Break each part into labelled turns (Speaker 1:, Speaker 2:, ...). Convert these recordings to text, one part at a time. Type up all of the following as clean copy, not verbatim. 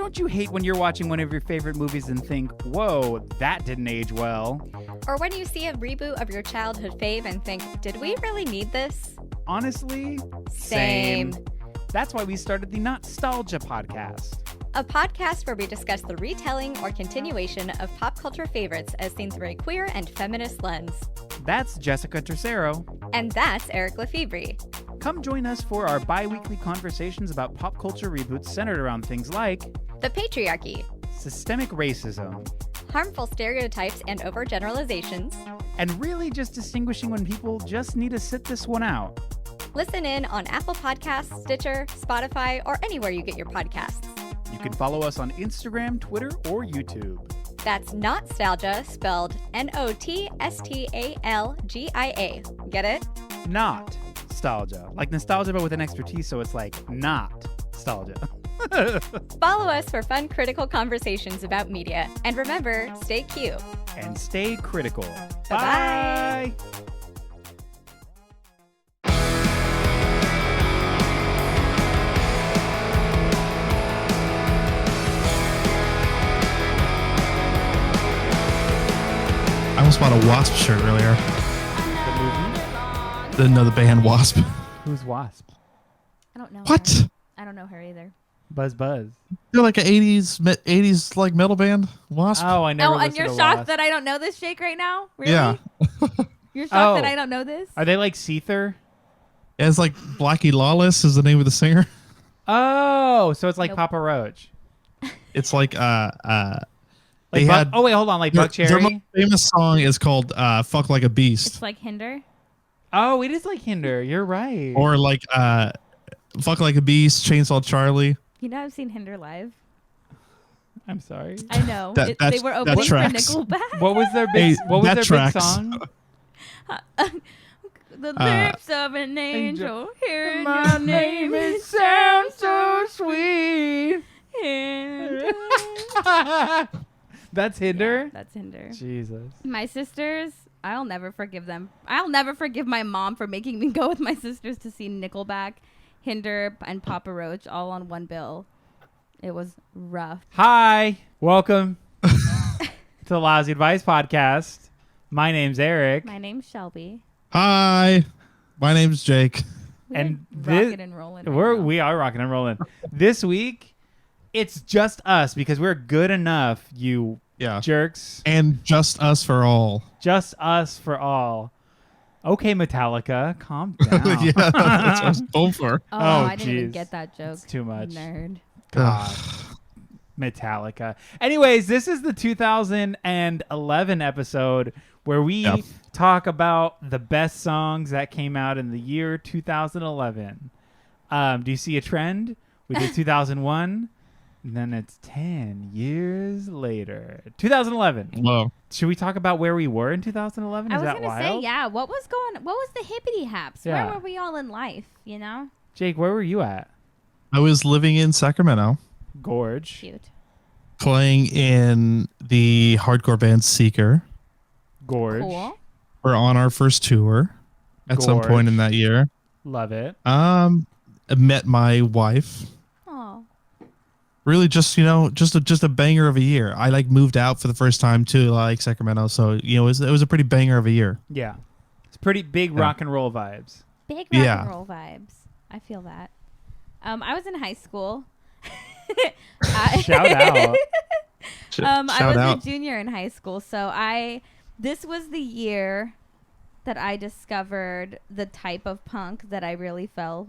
Speaker 1: Don't you hate when you're watching one of your favorite movies and think, whoa, that didn't age well?
Speaker 2: Or when you see a reboot of your childhood fave and think, did we really need this?
Speaker 1: Honestly,
Speaker 2: Same.
Speaker 1: That's why we started the Nostalgia podcast.
Speaker 2: A podcast where we discuss the retelling or continuation of pop culture favorites as seen through a queer and feminist lens.
Speaker 1: That's Jessica Tercero.
Speaker 2: And that's Eric Lefebvre.
Speaker 1: Come join us for our bi-weekly conversations about pop culture reboots centered around things like
Speaker 2: The patriarchy,
Speaker 1: systemic racism,
Speaker 2: harmful stereotypes and overgeneralizations,
Speaker 1: and really just distinguishing when people just need to sit this one out.
Speaker 2: Listen in on Apple Podcasts, Stitcher, Spotify, or anywhere you get your podcasts.
Speaker 1: You can follow us on Instagram, Twitter, or YouTube.
Speaker 2: That's Nostalgia, spelled Notstalgia. Get it?
Speaker 1: Not nostalgia. Like nostalgia, but with an extra T, so it's like not nostalgia.
Speaker 2: Follow us for fun, critical conversations about media. And remember, stay cute.
Speaker 1: And stay critical.
Speaker 2: Bye-bye.
Speaker 1: Bye.
Speaker 3: I almost bought a Wasp shirt earlier.
Speaker 1: The movie?
Speaker 3: The band Wasp.
Speaker 1: Who's Wasp?
Speaker 2: I don't know.
Speaker 3: What?
Speaker 2: Her. I don't know her either.
Speaker 1: Buzz.
Speaker 3: They're like an 80s like metal band. Wasp.
Speaker 1: Oh, I never
Speaker 4: and
Speaker 1: listened
Speaker 4: you're
Speaker 1: to
Speaker 4: shocked
Speaker 1: Wasp.
Speaker 4: that I don't know this, Jake, right now? Really?
Speaker 3: Yeah.
Speaker 4: You're shocked that
Speaker 1: Oh.
Speaker 4: I don't know this?
Speaker 1: Are they like Seether?
Speaker 3: Yeah, it's like Blackie Lawless is the name of the singer.
Speaker 1: Oh, so it's like
Speaker 4: Nope.
Speaker 1: Papa Roach.
Speaker 3: It's like
Speaker 1: Like
Speaker 3: they
Speaker 1: Buck-
Speaker 3: had
Speaker 1: oh wait, hold on, like
Speaker 3: their,
Speaker 1: Buck
Speaker 3: their
Speaker 1: Cherry.
Speaker 3: most famous song is called "Fuck Like a Beast,"
Speaker 4: It's like Hinder.
Speaker 1: Oh, it is like Hinder. You're right.
Speaker 3: or like "Fuck Like a Beast," Chainsaw Charlie.
Speaker 4: You know, I've seen Hinder live.
Speaker 1: I'm sorry.
Speaker 4: I know.
Speaker 3: That-
Speaker 4: they
Speaker 3: that's-
Speaker 4: were
Speaker 3: that
Speaker 4: opening for
Speaker 3: tracks.
Speaker 4: Nickelback.
Speaker 1: What was their
Speaker 3: Hey,
Speaker 1: big? What was
Speaker 3: that
Speaker 1: their
Speaker 3: tracks.
Speaker 1: big song?
Speaker 4: The lips of an angel. Hearing
Speaker 1: My
Speaker 4: your name
Speaker 1: it
Speaker 4: is
Speaker 1: sounds so sweet.
Speaker 4: Hinder.
Speaker 1: That's Hinder.
Speaker 4: That's Hinder.
Speaker 1: Jesus.
Speaker 4: My sisters, I'll never forgive them. I'll never forgive my mom for making me go with my sisters to see Nickelback, Hinder, and Papa Roach all on one bill. It was rough.
Speaker 1: Hi, welcome to the Lousy Advice podcast. My name's Eric,
Speaker 4: My name's Shelby.
Speaker 3: Hi, my name's Jake.
Speaker 1: and
Speaker 4: Rocking and rolling. right now.
Speaker 1: we are rocking and rolling. This week, it's just us because we're good enough. You
Speaker 3: Yeah,
Speaker 1: jerks,
Speaker 3: and just us for all.
Speaker 1: just us for all. Okay, Metallica, calm down.
Speaker 3: Yeah, that's what I was going for.
Speaker 4: Oh,
Speaker 1: Oh,
Speaker 4: I didn't even
Speaker 1: jeez.
Speaker 4: get that joke.
Speaker 1: It's too much.
Speaker 4: Nerd.
Speaker 1: God. Metallica. Anyways, this is the 2011 episode where we
Speaker 3: Yep.
Speaker 1: talk about the best songs that came out in the year 2011. Do you see a trend? We did 2001, and then it's 10 years later. 2011.
Speaker 3: Whoa.
Speaker 1: Should we talk about where we were in 2011?
Speaker 4: I
Speaker 1: Is
Speaker 4: was
Speaker 1: that
Speaker 4: gonna say,
Speaker 1: wild?
Speaker 4: yeah. What was the hippity haps?
Speaker 1: Yeah.
Speaker 4: Where were we all in life? You know,
Speaker 1: Jake, where were you at?
Speaker 3: I was living in Sacramento,
Speaker 1: Gorge.
Speaker 4: cute.
Speaker 3: playing in the hardcore band Seeker.
Speaker 1: Gorge.
Speaker 4: Cool.
Speaker 3: We're on our first tour at some point in that year.
Speaker 1: Love it.
Speaker 3: I met my wife.
Speaker 4: Oh,
Speaker 3: Really, just just a banger of a year. I like moved out for the first time to like Sacramento, so it was a pretty banger of a year.
Speaker 1: Yeah. It's pretty big
Speaker 3: Yeah.
Speaker 1: rock and roll vibes.
Speaker 4: big rock
Speaker 3: Yeah.
Speaker 4: and roll vibes. I feel that. I was in high school.
Speaker 1: Shout out.
Speaker 4: I
Speaker 3: Shout
Speaker 4: was
Speaker 3: out.
Speaker 4: a junior in high school, so this was the year that I discovered the type of punk that I really felt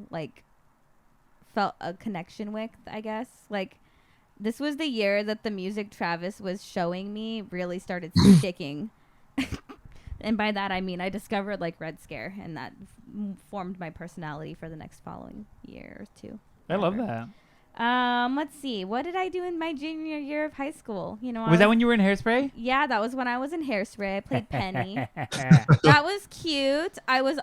Speaker 4: a connection with, I guess. Like, this was the year that the music Travis was showing me really started sticking. And by that I mean I discovered like Red Scare, and that formed my personality for the next following year or two.
Speaker 1: I love
Speaker 4: Whatever.
Speaker 1: that.
Speaker 4: Let's see. What did I do in my junior year of high school? You know,
Speaker 1: Was that when you were in Hairspray?
Speaker 4: Yeah, that was when I was in Hairspray. I played Penny. That was cute. I was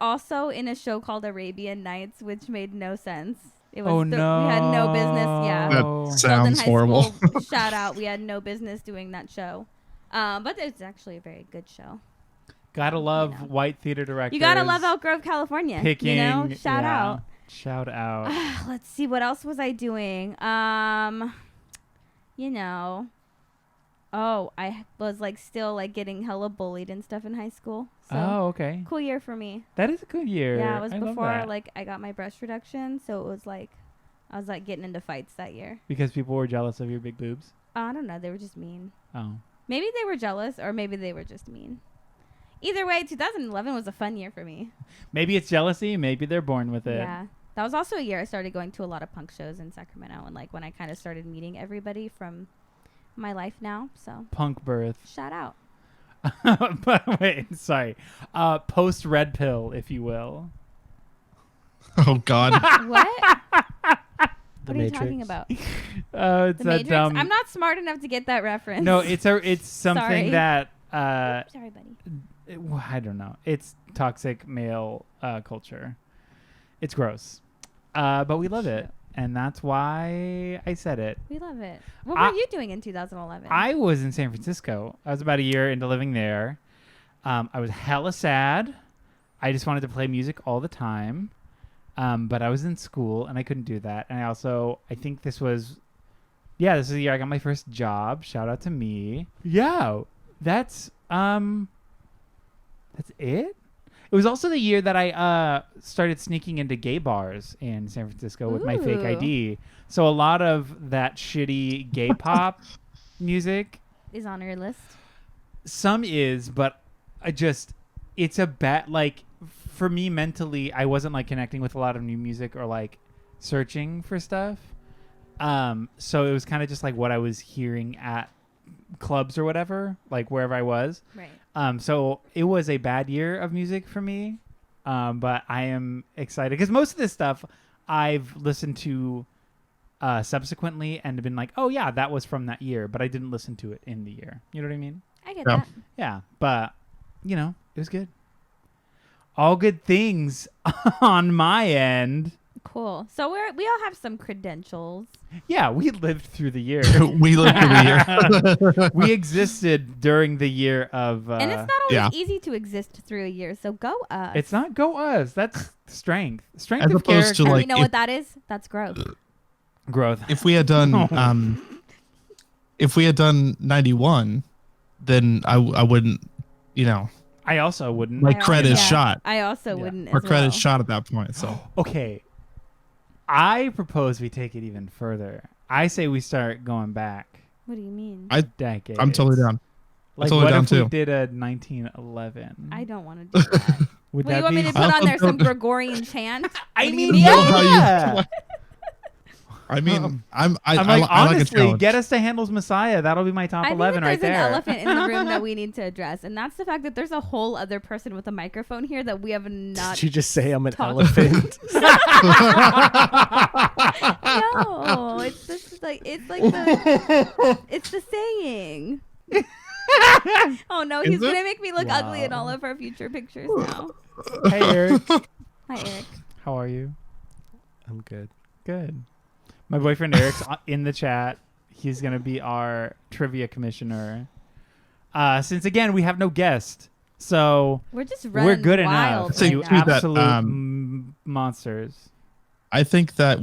Speaker 4: also in a show called Arabian Nights, which made no sense. It was we had no business. Yeah,
Speaker 3: That
Speaker 4: Sheldon
Speaker 3: sounds
Speaker 4: High
Speaker 3: horrible.
Speaker 4: School, shout out. We had no business doing that show. But it's actually a very good show.
Speaker 1: Gotta love
Speaker 4: You know.
Speaker 1: white theater directors.
Speaker 4: You gotta love Elk Grove, California.
Speaker 1: Picking.
Speaker 4: You know, shout
Speaker 1: yeah.
Speaker 4: out.
Speaker 1: Shout out.
Speaker 4: Let's see, what else was I doing? You know, I was like still like getting hella bullied and stuff in high school. So
Speaker 1: Oh, okay.
Speaker 4: cool year for me.
Speaker 1: That is a good year.
Speaker 4: Yeah, it was
Speaker 1: I love
Speaker 4: before
Speaker 1: that.
Speaker 4: like I got my breast reduction, so it was like I was like getting into fights that year.
Speaker 1: Because people were jealous of your big boobs.
Speaker 4: I don't know, they were just mean.
Speaker 1: Oh.
Speaker 4: Maybe they were jealous, or maybe they were just mean. Either way, 2011 was a fun year for me.
Speaker 1: Maybe it's jealousy. Maybe they're born with it.
Speaker 4: Yeah. That was also a year I started going to a lot of punk shows in Sacramento, and like when I kind of started meeting everybody from my life now. So
Speaker 1: Punk birth.
Speaker 4: shout out.
Speaker 1: But wait, sorry. Post red pill, if you will.
Speaker 3: Oh God.
Speaker 4: What?
Speaker 5: The
Speaker 4: What are you
Speaker 5: Matrix.
Speaker 4: talking about?
Speaker 1: It's
Speaker 4: The
Speaker 1: that
Speaker 4: Matrix?
Speaker 1: dumb.
Speaker 4: I'm not smart enough to get that reference.
Speaker 1: No, it's something
Speaker 4: Sorry.
Speaker 1: that
Speaker 4: Sorry, buddy.
Speaker 1: I don't know. It's toxic male culture. It's gross, but we love it, and that's why I said it.
Speaker 4: We love it. What
Speaker 1: I-
Speaker 4: were you doing in 2011?
Speaker 1: I was in San Francisco. I was about a year into living there. I was hella sad. I just wanted to play music all the time. But I was in school and I couldn't do that. And I think this was the year I got my first job. Shout out to me. Yeah, that's it. It was also the year that I started sneaking into gay bars in San Francisco with my fake
Speaker 4: Ooh.
Speaker 1: ID. So a lot of that shitty gay pop music,
Speaker 4: Is on your list.
Speaker 1: some is, but it's a bad, like, for me mentally, I wasn't like connecting with a lot of new music or like searching for stuff. So it was kind of just like what I was hearing at clubs or whatever, like wherever I was.
Speaker 4: Right.
Speaker 1: So it was a bad year of music for me. But I am excited because most of this stuff I've listened to subsequently and been like, oh yeah, that was from that year, but I didn't listen to it in the year. You know what I mean?
Speaker 4: I get
Speaker 3: Yeah.
Speaker 4: that.
Speaker 1: Yeah, but it was good. All good things on my end.
Speaker 4: Cool. So we all have some credentials.
Speaker 1: Yeah, we lived through the year.
Speaker 3: We lived through the year.
Speaker 1: We existed during the year of.
Speaker 4: And it's not always
Speaker 3: yeah.
Speaker 4: easy to exist through a year, so go us.
Speaker 1: It's not go us. That's strength. Strength
Speaker 3: As
Speaker 1: of
Speaker 3: opposed to,
Speaker 1: character.
Speaker 4: And
Speaker 3: like,
Speaker 4: you know
Speaker 3: if-
Speaker 4: what that is? That's growth.
Speaker 1: Growth.
Speaker 3: If we had done if we had done 91, then I wouldn't,
Speaker 1: I also wouldn't.
Speaker 3: my
Speaker 4: I also-
Speaker 3: credit is
Speaker 4: yeah.
Speaker 3: shot.
Speaker 4: I also
Speaker 1: Yeah.
Speaker 4: wouldn't
Speaker 3: Our
Speaker 4: as
Speaker 3: credit
Speaker 4: well.
Speaker 3: is shot at that point. So
Speaker 1: Okay. I propose we take it even further. I say we start going back
Speaker 4: What do you mean?
Speaker 1: decades.
Speaker 3: I'm totally down.
Speaker 1: Like,
Speaker 3: totally
Speaker 1: what
Speaker 3: down
Speaker 1: if we
Speaker 3: too.
Speaker 1: did a 1911?
Speaker 4: I don't want to do that.
Speaker 1: Would
Speaker 4: Well, you
Speaker 1: that
Speaker 4: want me
Speaker 1: be?
Speaker 4: to put on
Speaker 3: Also
Speaker 4: there some
Speaker 3: don't-
Speaker 4: Gregorian chant?
Speaker 1: I
Speaker 4: What do
Speaker 1: mean,
Speaker 4: you
Speaker 3: know how you-
Speaker 1: yeah.
Speaker 3: I mean, I'm
Speaker 1: I'm like,
Speaker 3: I like a
Speaker 1: honestly,
Speaker 3: challenge.
Speaker 1: get us to Handel's Messiah. That'll be my top
Speaker 4: I think
Speaker 1: 11
Speaker 4: that
Speaker 1: right
Speaker 4: there's
Speaker 1: there.
Speaker 4: an elephant in the room that we need to address, and that's the fact that there's a whole other person with a microphone here that we have not.
Speaker 5: Did you just say I'm an
Speaker 4: talk-
Speaker 5: elephant?
Speaker 4: No, it's just like it's the saying. Oh no, he's
Speaker 3: Is it?
Speaker 4: gonna make me look ugly in
Speaker 1: Wow.
Speaker 4: all of our future pictures now.
Speaker 1: Hey, Eric.
Speaker 4: Hi, Eric.
Speaker 1: How are you?
Speaker 5: I'm good.
Speaker 1: Good. My boyfriend Eric's in the chat. He's going to be our trivia commissioner. Since, again, we have no guest. So
Speaker 4: We're just running
Speaker 1: we're good
Speaker 4: wild
Speaker 1: enough.
Speaker 3: Say
Speaker 1: You
Speaker 4: right
Speaker 3: too
Speaker 4: now.
Speaker 3: that,
Speaker 1: absolute monsters.
Speaker 3: I think that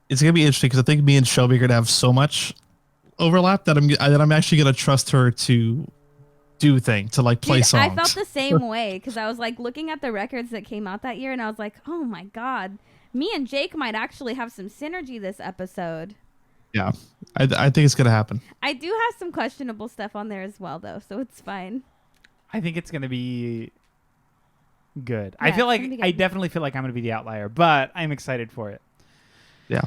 Speaker 3: it's gonna be interesting because I think me and Shelby are gonna have so much overlap that I'm actually gonna trust her to do to like play
Speaker 4: Dude,
Speaker 3: songs.
Speaker 4: I felt the same way because I was like looking at the records that came out that year, and I was like, oh my god, me and Jake might actually have some synergy this episode.
Speaker 3: Yeah, I think it's gonna happen.
Speaker 4: I do have some questionable stuff on there as well, though, so it's fine.
Speaker 1: I think it's going to be good.
Speaker 4: Yeah,
Speaker 1: I feel
Speaker 4: it's
Speaker 1: like
Speaker 4: gonna be
Speaker 1: I
Speaker 4: good.
Speaker 1: definitely feel like I'm going to be the outlier, but I'm excited for it.
Speaker 3: Yeah.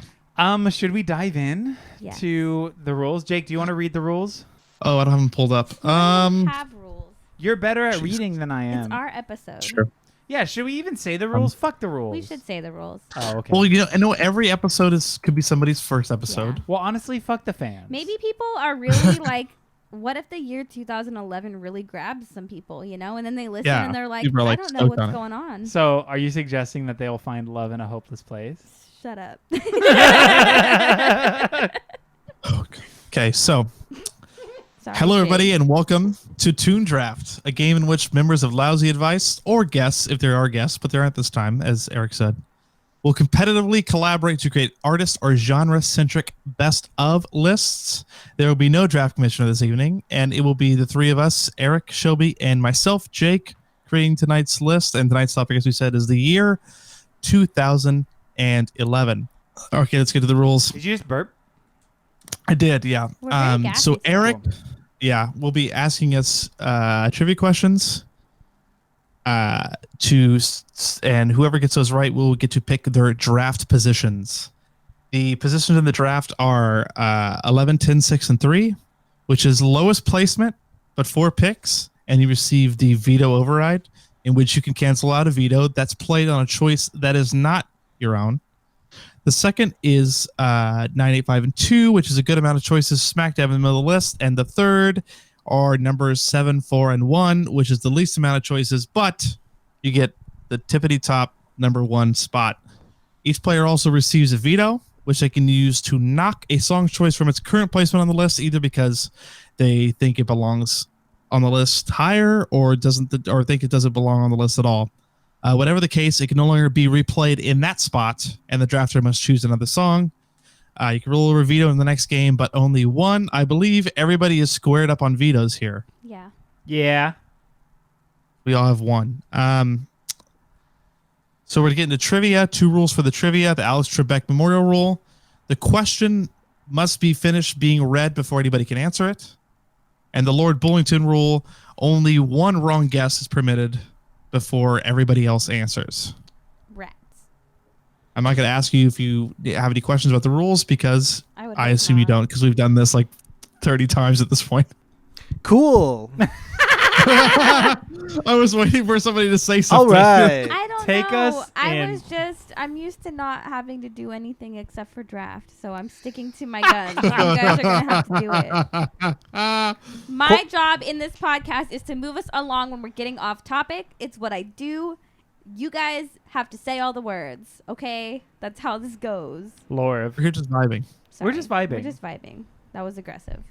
Speaker 1: Should we dive in
Speaker 4: Yes.
Speaker 1: to the rules? Jake, do you want to read the rules?
Speaker 3: Oh, I don't have them pulled up.
Speaker 4: Have rules.
Speaker 1: You're better at
Speaker 3: Jesus.
Speaker 1: reading than I am.
Speaker 4: It's our episode.
Speaker 3: Sure.
Speaker 1: Yeah, should we even say the rules? Fuck the rules.
Speaker 4: We should say the rules.
Speaker 1: Oh, okay.
Speaker 3: Well, I know every episode could be somebody's first episode.
Speaker 4: Yeah.
Speaker 1: Well, honestly, fuck the fans.
Speaker 4: Maybe people are really like, what if the year 2011 really grabs some people, and then they listen
Speaker 3: Yeah,
Speaker 4: and they're like,
Speaker 3: people are,
Speaker 4: I
Speaker 3: like,
Speaker 4: don't know
Speaker 3: stoked
Speaker 4: what's
Speaker 3: on it.
Speaker 4: going on.
Speaker 1: So, are you suggesting that they'll find love in a hopeless place?
Speaker 4: Shut up.
Speaker 3: Okay, so
Speaker 4: Sorry,
Speaker 3: hello
Speaker 4: Jake.
Speaker 3: everybody and welcome to Toon Draft, a game in which members of Lousy Advice or guests, if there are guests, but there aren't this time, as Eric said, will competitively collaborate to create artist or genre-centric best of lists. There will be no draft commissioner this evening, and it will be the three of us, Eric, Shelby, and myself, Jake, creating tonight's list. And tonight's topic, as we said, is the year 2011. Okay, let's get to the rules.
Speaker 1: Did you just burp?
Speaker 3: I did, yeah.
Speaker 4: We're very gassy
Speaker 3: So
Speaker 4: today.
Speaker 3: Eric, yeah, will be asking us trivia questions. And whoever gets those right will get to pick their draft positions. The positions in the draft are 11, 10, 6, and 3, which is lowest placement, but 4 picks, and you receive the veto override, in which you can cancel out a veto that's played on a choice that is not your own. The second is 9, 8, 5, and 2, which is a good amount of choices smack dab in the middle of the list. And the third are numbers 7, 4, and 1, which is the least amount of choices, but you get the tippity top number 1 spot. Each player also receives a veto, which they can use to knock a song choice from its current placement on the list, either because they think it belongs on the list higher or think it doesn't belong on the list at all. Whatever the case, it can no longer be replayed in that spot, and the drafter must choose another song. You can roll over veto in the next game, but only one. I believe everybody is squared up on vetoes here.
Speaker 4: Yeah.
Speaker 1: Yeah.
Speaker 3: We all have one. So we're getting to trivia. 2 rules for the trivia. The Alex Trebek Memorial Rule. The question must be finished being read before anybody can answer it. And the Lord Bullington Rule. Only one wrong guess is permitted before everybody else answers.
Speaker 4: Rats.
Speaker 3: I'm not going to ask you if you have any questions about the rules because
Speaker 4: I would
Speaker 3: I
Speaker 4: hope
Speaker 3: assume you
Speaker 4: not.
Speaker 3: don't because we've done this like 30 times at this point.
Speaker 5: Cool.
Speaker 3: I was waiting for somebody to say
Speaker 5: All
Speaker 3: something.
Speaker 5: right.
Speaker 4: I don't
Speaker 1: Take
Speaker 4: know.
Speaker 1: us in.
Speaker 4: I'm used to not having to do anything except for draft, so I'm sticking to my guns. You guys are going to have to do it. My job in this podcast is to move us along when we're getting off topic. It's what I do. You guys have to say all the words, okay? That's how this goes.
Speaker 1: Laura,
Speaker 3: We're here just vibing.
Speaker 4: Sorry.
Speaker 1: just vibing.
Speaker 4: We're just vibing. That was aggressive.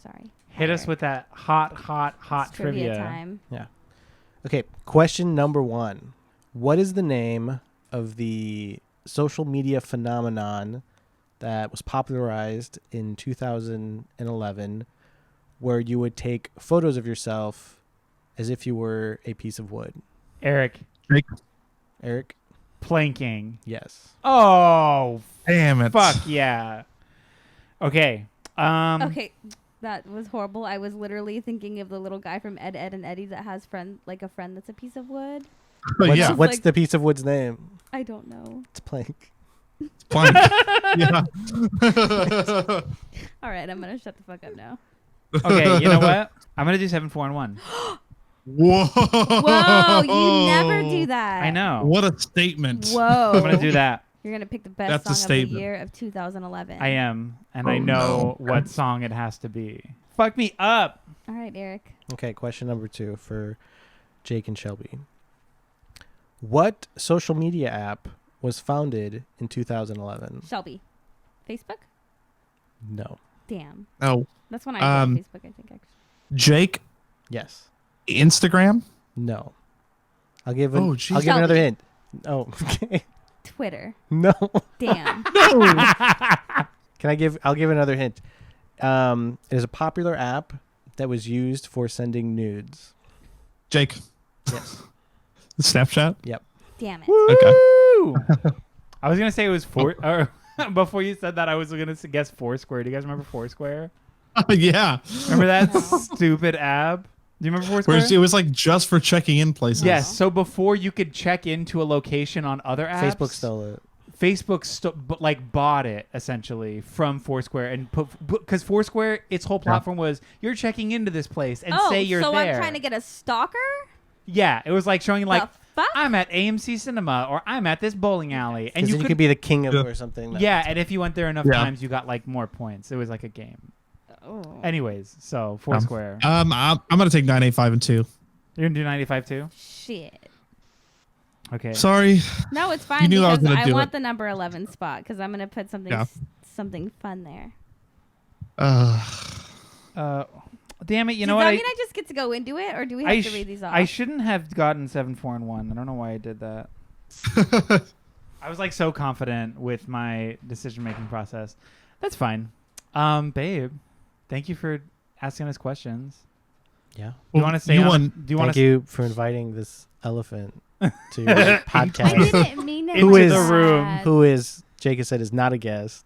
Speaker 4: Sorry.
Speaker 1: hit us
Speaker 4: Eric.
Speaker 1: with that hot
Speaker 4: It's
Speaker 1: trivia.
Speaker 4: time.
Speaker 5: Okay, question number 1. What is the name of the social media phenomenon that was popularized in 2011 where you would take photos of yourself as if you were a piece of wood?
Speaker 1: Eric,
Speaker 5: Eric?
Speaker 1: planking.
Speaker 5: Yes.
Speaker 1: Oh,
Speaker 3: Damn it.
Speaker 1: fuck yeah. Okay.
Speaker 4: Okay, that was horrible. I was literally thinking of the little guy from Ed, Ed, and Eddie that has a friend that's a piece of wood.
Speaker 3: But yeah,
Speaker 5: What's
Speaker 4: Like-
Speaker 5: the piece of wood's name?
Speaker 4: I don't know.
Speaker 5: It's Plank.
Speaker 3: plank. Yeah.
Speaker 4: All right, I'm gonna shut the fuck up now.
Speaker 1: Okay, you know what? I'm gonna do 7, 4, and 1.
Speaker 3: Whoa.
Speaker 4: Whoa, you never do that.
Speaker 1: I know.
Speaker 3: What a statement.
Speaker 4: Whoa.
Speaker 1: I'm gonna do that.
Speaker 4: You're gonna pick the best
Speaker 3: That's a
Speaker 4: song of the
Speaker 3: statement.
Speaker 4: year of 2011.
Speaker 1: I am, and
Speaker 3: Oh,
Speaker 1: I know
Speaker 3: no.
Speaker 1: what song it has to be. Fuck me up.
Speaker 4: All right, Eric.
Speaker 5: Okay, question number 2 for Jake and Shelby. What social media app was founded in 2011?
Speaker 4: Shelby. Facebook?
Speaker 5: No.
Speaker 4: Damn.
Speaker 3: Oh,
Speaker 4: That's when I was on
Speaker 3: Um,
Speaker 4: Facebook, I think, actually.
Speaker 3: Jake,
Speaker 5: Yes.
Speaker 3: Instagram.
Speaker 5: No. I'll give
Speaker 3: Oh,
Speaker 5: I'll
Speaker 3: jeez.
Speaker 5: give another
Speaker 4: Shelby.
Speaker 5: hint. Oh, okay.
Speaker 4: Twitter.
Speaker 5: No.
Speaker 4: Damn.
Speaker 5: I'll give another hint. It is a popular app that was used for sending nudes.
Speaker 3: Jake,
Speaker 5: Yes.
Speaker 3: Snapchat.
Speaker 4: Damn it.
Speaker 3: Okay.
Speaker 1: Woo! I was gonna say it was or before you said that, I was gonna guess Foursquare. Do you guys remember Foursquare?
Speaker 3: Yeah.
Speaker 1: Remember that stupid app? Do you remember Foursquare?
Speaker 3: Where it was like just for checking in places.
Speaker 1: Yes. So before you could check into a location on other apps,
Speaker 5: Facebook stole it.
Speaker 1: Facebook bought it essentially from Foursquare and put because Foursquare its whole platform was you're checking into this place and say you're
Speaker 4: so
Speaker 1: there.
Speaker 4: I'm trying to get a stalker?
Speaker 1: Yeah, it was like showing like
Speaker 4: the fuck?
Speaker 1: I'm at AMC Cinema or I'm at this bowling alley, and
Speaker 5: Because
Speaker 1: you
Speaker 5: then you
Speaker 1: could
Speaker 5: could be the king of
Speaker 3: Yeah.
Speaker 5: or something.
Speaker 1: yeah, and if you went there enough
Speaker 3: Yeah.
Speaker 1: times, you got like more points. It was like a game.
Speaker 4: Oh.
Speaker 1: Anyways, so Foursquare.
Speaker 3: I'm gonna take 9, 8, 5, and 2.
Speaker 1: You're gonna do 95 too.
Speaker 4: Shit.
Speaker 1: Okay.
Speaker 3: Sorry.
Speaker 4: No, it's
Speaker 3: You
Speaker 4: fine
Speaker 3: knew I was
Speaker 4: because
Speaker 3: gonna
Speaker 4: I
Speaker 3: do
Speaker 4: want
Speaker 3: it.
Speaker 4: the number 11 spot because I'm gonna put something
Speaker 3: Yeah.
Speaker 4: something fun there.
Speaker 1: Damn it! You know
Speaker 4: Does
Speaker 1: what?
Speaker 4: that mean I just get to go into it, or do we have to read these off?
Speaker 1: I shouldn't have gotten 7, 4, and 1. I don't know why I did that. I was like so confident with my decision-making process. That's fine. Babe, thank you for asking us questions.
Speaker 5: Yeah.
Speaker 1: You want to say?
Speaker 5: Thank you for inviting this elephant to your
Speaker 4: I
Speaker 5: podcast.
Speaker 4: didn't mean it.
Speaker 1: Into
Speaker 4: like
Speaker 1: the room.
Speaker 4: that.
Speaker 5: Who is Jacob said is not a guest.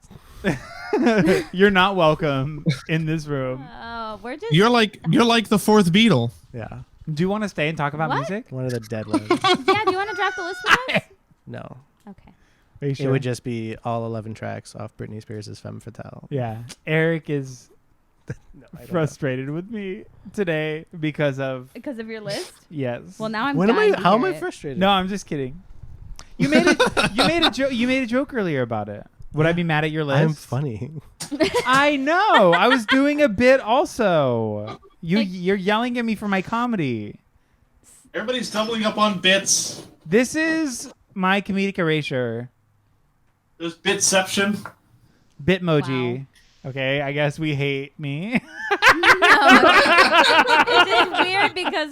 Speaker 1: You're not welcome in this room.
Speaker 4: Oh, we're just.
Speaker 3: You're like the fourth Beatle.
Speaker 5: Yeah.
Speaker 1: Do you want to stay and talk about
Speaker 4: What?
Speaker 1: music?
Speaker 5: One of the dead ones.
Speaker 4: Yeah. Do you want to draft the list for us?
Speaker 5: No.
Speaker 4: Okay.
Speaker 1: Are you
Speaker 5: It
Speaker 1: sure?
Speaker 5: would just be all 11 tracks off Britney Spears' Femme Fatale.
Speaker 1: Yeah. Eric is
Speaker 5: No, I don't know.
Speaker 1: frustrated with me today because of
Speaker 4: Because of your list.
Speaker 1: yes.
Speaker 4: Well, now I'm.
Speaker 5: When am
Speaker 4: dying
Speaker 5: I?
Speaker 4: to
Speaker 5: How am
Speaker 4: hear
Speaker 5: I
Speaker 4: it.
Speaker 5: frustrated?
Speaker 1: No, I'm just kidding. You made it. You made a joke earlier about it. Would I be mad at your list?
Speaker 5: I'm funny.
Speaker 1: I know. I was doing a bit also. You're yelling at me for my comedy.
Speaker 3: Everybody's doubling up on bits.
Speaker 1: This is my comedic erasure.
Speaker 3: There's bitception.
Speaker 1: Bitmoji. Okay, I guess we hate me.
Speaker 4: No, it's just weird because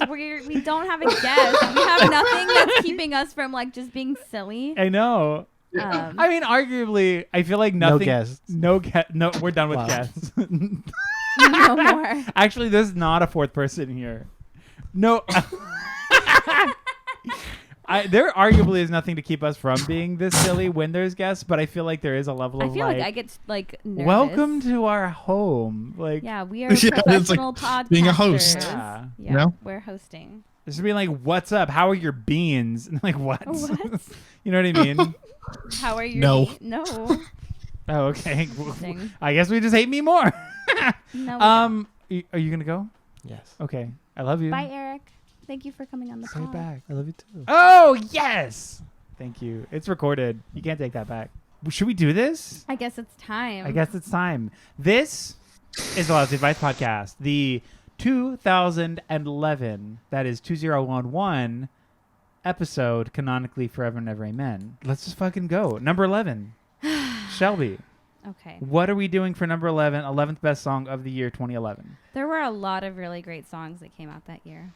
Speaker 4: we don't have a guest. We have nothing that's keeping us from like just being silly.
Speaker 1: I know. I mean, arguably, I feel like nothing.
Speaker 5: No guests.
Speaker 1: No, we're done with
Speaker 5: Wow.
Speaker 1: guests.
Speaker 4: No more.
Speaker 1: Actually, there's not a fourth person here. No. There arguably is nothing to keep us from being this silly when there's guests, but I feel like there is a level
Speaker 4: I
Speaker 1: of
Speaker 4: feel
Speaker 1: like,
Speaker 4: like I get like nervous.
Speaker 1: welcome to our home. Like,
Speaker 4: Yeah, we are
Speaker 3: Yeah, it's like
Speaker 4: professional podcasters.
Speaker 3: being a host.
Speaker 1: Yeah.
Speaker 4: Yeah,
Speaker 3: No?
Speaker 4: we're hosting.
Speaker 1: this would be like, what's up? How are your beans? And like, what?
Speaker 4: What?
Speaker 1: You know what I mean?
Speaker 4: How are you?
Speaker 3: No.
Speaker 4: No.
Speaker 1: Oh, okay.
Speaker 4: Interesting.
Speaker 1: I guess we just hate me more.
Speaker 4: No.
Speaker 1: Are you gonna go?
Speaker 5: Yes.
Speaker 1: Okay. I love you.
Speaker 4: Bye, Eric. Thank you for coming on the
Speaker 1: Say it
Speaker 4: pod.
Speaker 1: back.
Speaker 5: I love you too.
Speaker 1: Oh, yes. Thank you. It's recorded. You can't take that back. Should we do this?
Speaker 4: I guess it's time.
Speaker 1: I guess it's time. This is the Lousy Advice Podcast, the 2011, that is 2011 episode, canonically Forever and Ever Amen. Let's just fucking go. Number 11, Shelby.
Speaker 4: Okay.
Speaker 1: What are we doing for number 11, 11th best song of the year 2011?
Speaker 4: There were a lot of really great songs that came out that year.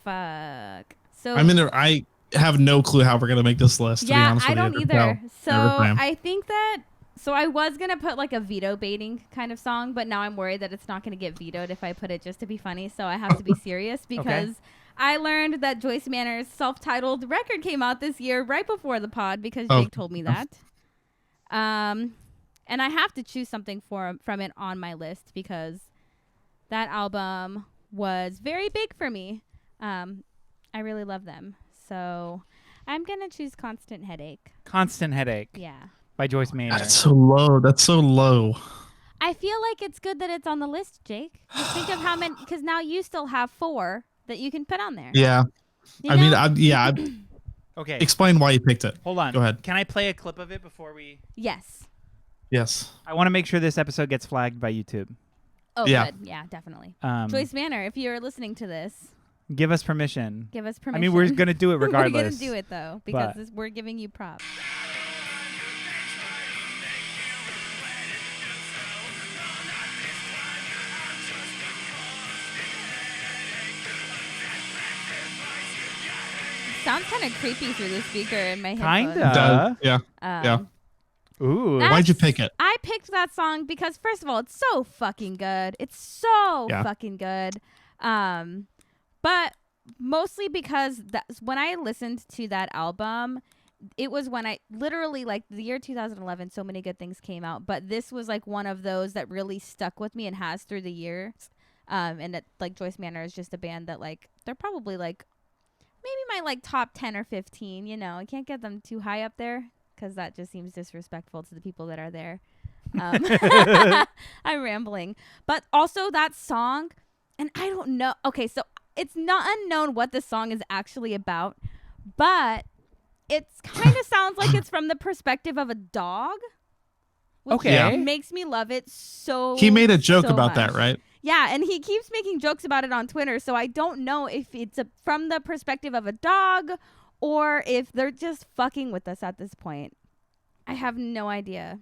Speaker 4: Fuck. So
Speaker 3: I have no clue how we're gonna make this list. To be
Speaker 4: yeah,
Speaker 3: honest
Speaker 4: I
Speaker 3: with
Speaker 4: don't
Speaker 3: you.
Speaker 4: either.
Speaker 3: No,
Speaker 4: So
Speaker 3: never plan.
Speaker 4: I think that. So I was gonna put like a veto baiting kind of song, but now I'm worried that it's not gonna get vetoed if I put it just to be funny. So I have to be serious because I learned that Joyce Manor's self-titled record came out this year right before the pod because Jake told me that. And I have to choose something from it on my list because that album was very big for me. I really love them. So I'm going to choose Constant Headache.
Speaker 1: Constant Headache
Speaker 4: Yeah.
Speaker 1: by Joyce Maynard.
Speaker 3: That's so low. That's so low.
Speaker 4: I feel like it's good that it's on the list, Jake. Just think of how many, because now you still have 4 that you can put on there.
Speaker 3: Yeah.
Speaker 4: You
Speaker 3: I mean,
Speaker 4: know?
Speaker 1: Okay.
Speaker 3: explain why you picked it.
Speaker 1: Hold on.
Speaker 3: Go ahead.
Speaker 1: Can I play a clip of it before we...
Speaker 4: Yes.
Speaker 3: Yes.
Speaker 1: I want to make sure this episode gets flagged by YouTube.
Speaker 4: Oh,
Speaker 3: Yeah.
Speaker 4: good. Yeah, definitely.
Speaker 1: Joyce,
Speaker 4: Joyce Manor, if you're listening to this,
Speaker 1: give us permission.
Speaker 4: give us permission.
Speaker 1: I mean, we're going to do it regardless.
Speaker 4: We're going to do it, though, because
Speaker 1: but-
Speaker 4: we're giving you props. Sounds kind of creepy through the speaker in my headphones.
Speaker 1: Kinda.
Speaker 3: Yeah. Yeah.
Speaker 1: Ooh.
Speaker 4: That-
Speaker 3: Why'd you pick it?
Speaker 4: I picked that song because, first of all, it's so fucking good. It's so
Speaker 3: Yeah.
Speaker 4: fucking good. But mostly because when I listened to that album, it was when I literally, like, the year 2011, so many good things came out. But this was, like, one of those that really stuck with me and has through the years. And it, like, Joyce Manor is just a band that, like, they're probably, like, maybe my, like, top 10 or 15, you know. I can't get them too high up there because that just seems disrespectful to the people that are there. I'm rambling. But also that song, and I don't know. Okay, so it's not unknown what the song is actually about, but it kind of sounds like it's from the perspective of a dog. Which
Speaker 1: Okay.
Speaker 4: makes me love it so
Speaker 3: He made a joke
Speaker 4: so
Speaker 3: about that,
Speaker 4: much.
Speaker 3: right?
Speaker 4: Yeah, and he keeps making jokes about it on Twitter, so I don't know if it's from the perspective of a dog or if they're just fucking with us at this point. I have no idea.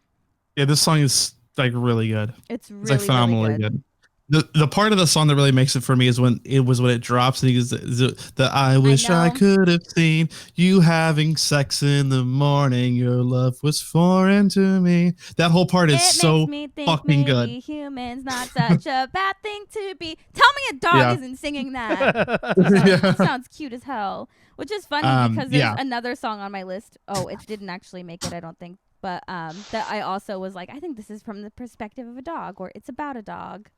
Speaker 3: Yeah, this song is like really good.
Speaker 4: It's really,
Speaker 3: It's like phenomenally
Speaker 4: really good.
Speaker 3: good. The part of the song that really makes it for me is when it drops and he goes the I wish I
Speaker 4: know.
Speaker 3: could have seen you having sex in the morning. Your love was foreign to me. That whole part is
Speaker 4: It
Speaker 3: so
Speaker 4: makes me think
Speaker 3: fucking
Speaker 4: maybe
Speaker 3: good.
Speaker 4: humans not such a bad thing to be. Tell me a dog
Speaker 3: Yeah.
Speaker 4: isn't singing that.
Speaker 3: Yeah.
Speaker 4: Sounds cute as hell. Which is funny because there's
Speaker 3: Yeah.
Speaker 4: another song on my list. Oh, it didn't actually make it, I don't think. But that I also was like, I think this is from the perspective of a dog, or it's about a dog.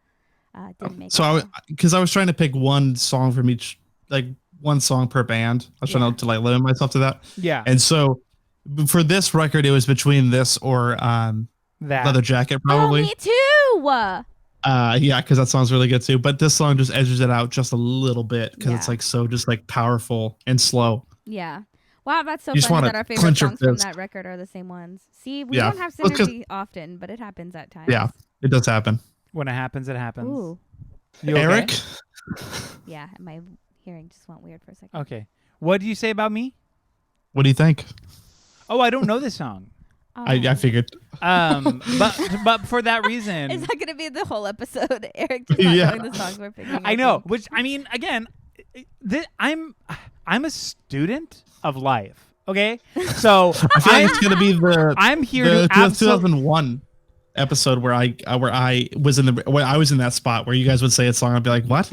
Speaker 4: Didn't make
Speaker 3: So
Speaker 4: it.
Speaker 3: because I was trying to pick one song from each, like one song per band. I was trying to like limit myself to that.
Speaker 1: Yeah.
Speaker 3: And so for this record, it was between this or
Speaker 1: That.
Speaker 3: Leather Jacket,
Speaker 4: Oh,
Speaker 3: probably.
Speaker 4: me too.
Speaker 3: Yeah, because that song's really good too. But this song just edges it out just a little bit because it's
Speaker 4: Yeah.
Speaker 3: like so just like powerful and slow.
Speaker 4: Yeah. Wow, that's so
Speaker 3: You just
Speaker 4: funny
Speaker 3: wanna
Speaker 4: that our favorite
Speaker 3: clench your
Speaker 4: songs from
Speaker 3: fist.
Speaker 4: that record are the same ones. See, we
Speaker 3: Yeah.
Speaker 4: don't have
Speaker 3: Well, 'cause-
Speaker 4: synergy often, but it happens at times.
Speaker 3: Yeah, it does happen.
Speaker 1: When it happens, it happens.
Speaker 4: Ooh.
Speaker 1: You okay?
Speaker 3: Eric,
Speaker 4: Yeah, my hearing just went weird for a second.
Speaker 1: Okay. What do you say about me?
Speaker 3: what do you think?
Speaker 1: Oh, I don't know this song.
Speaker 4: Oh.
Speaker 3: I figured.
Speaker 1: But for that reason,
Speaker 4: Is that going to be the whole episode? Eric just not
Speaker 3: Yeah.
Speaker 4: knowing the songs we're picking.
Speaker 1: I know. Which I mean, again, I'm a student of life. Okay, so
Speaker 3: I feel like it's gonna be
Speaker 1: I'm here
Speaker 3: the
Speaker 1: to absolutely.
Speaker 3: 2001 episode where I was in that spot where you guys would say a song. I'd be like, what?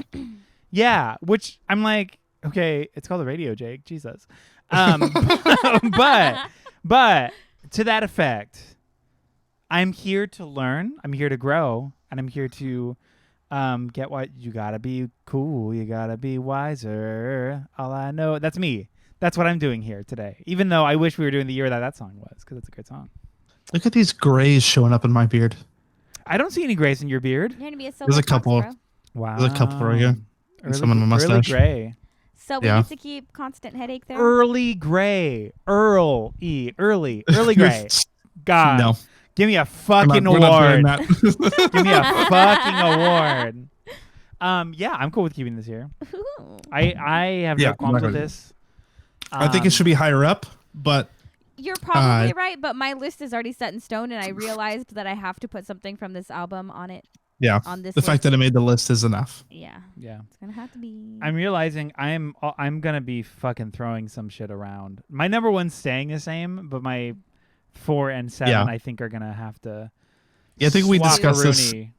Speaker 1: Yeah, which I'm like, okay, it's called the radio, Jake. Jesus. But to that effect, I'm here to learn. I'm here to grow, and I'm here to get what you gotta be cool. You gotta be wiser. All I know, that's me. That's what I'm doing here today. Even though I wish we were doing the year that song was, because it's a great song.
Speaker 3: Look at these grays showing up in my beard.
Speaker 1: I don't see any grays in your beard.
Speaker 4: You're going to be a
Speaker 3: There's a
Speaker 4: silver fox,
Speaker 3: couple.
Speaker 4: bro.
Speaker 1: Wow.
Speaker 3: There's a couple right here.
Speaker 1: Early,
Speaker 3: Some on my
Speaker 1: early
Speaker 3: mustache.
Speaker 1: gray.
Speaker 4: So we
Speaker 3: Yeah.
Speaker 4: get to keep constant headache there?
Speaker 1: Early gray. Early gray. God.
Speaker 3: No.
Speaker 1: Give me a
Speaker 3: We're
Speaker 1: fucking
Speaker 3: not doing
Speaker 1: award.
Speaker 3: that.
Speaker 1: Give me a fucking award. Yeah, I'm cool with keeping this here.
Speaker 4: Ooh.
Speaker 1: I have
Speaker 3: Yeah,
Speaker 1: no qualms with
Speaker 3: exactly.
Speaker 1: this.
Speaker 3: I think it should be higher up, but
Speaker 4: You're probably right, but my list is already set in stone, and I realized that I have to put something from this album on it.
Speaker 3: yeah,
Speaker 4: On this
Speaker 3: the fact that it made the list is enough.
Speaker 4: Yeah,
Speaker 1: Yeah.
Speaker 4: it's going to have to be.
Speaker 1: I'm realizing I'm gonna be fucking throwing some shit around. My number one's staying the same, but my 4 and 7
Speaker 3: Yeah.
Speaker 1: I think are gonna have to.
Speaker 3: Yeah, I think we
Speaker 1: swap
Speaker 3: discussed this.
Speaker 1: Rooney.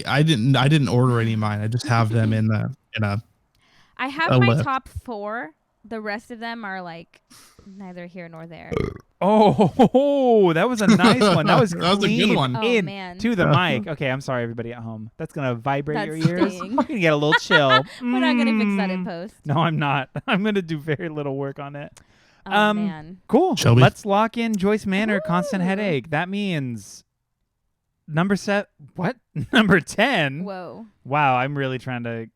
Speaker 3: I didn't order any of mine. I just have them in a
Speaker 4: I have
Speaker 3: a
Speaker 4: my
Speaker 3: list.
Speaker 4: top 4. The rest of them are like neither here nor there.
Speaker 1: Oh, that was a nice one. That was
Speaker 3: That was a good
Speaker 1: clean
Speaker 3: one.
Speaker 4: Oh,
Speaker 1: in
Speaker 4: man.
Speaker 1: to the mic. Okay, I'm sorry, everybody at home. That's gonna vibrate
Speaker 4: That's
Speaker 1: your ears.
Speaker 4: stinging.
Speaker 1: You're gonna get a little chill.
Speaker 4: We're not going to fix that in
Speaker 1: Mm.
Speaker 4: post.
Speaker 1: No, I'm not. I'm gonna do very little work on it.
Speaker 4: Oh, man.
Speaker 1: Cool.
Speaker 3: Shelby?
Speaker 1: Let's lock in Joyce Manor. Constant
Speaker 4: Ooh.
Speaker 1: headache. That means number set. What? Number 10.
Speaker 4: Whoa.
Speaker 1: Wow, I'm really trying to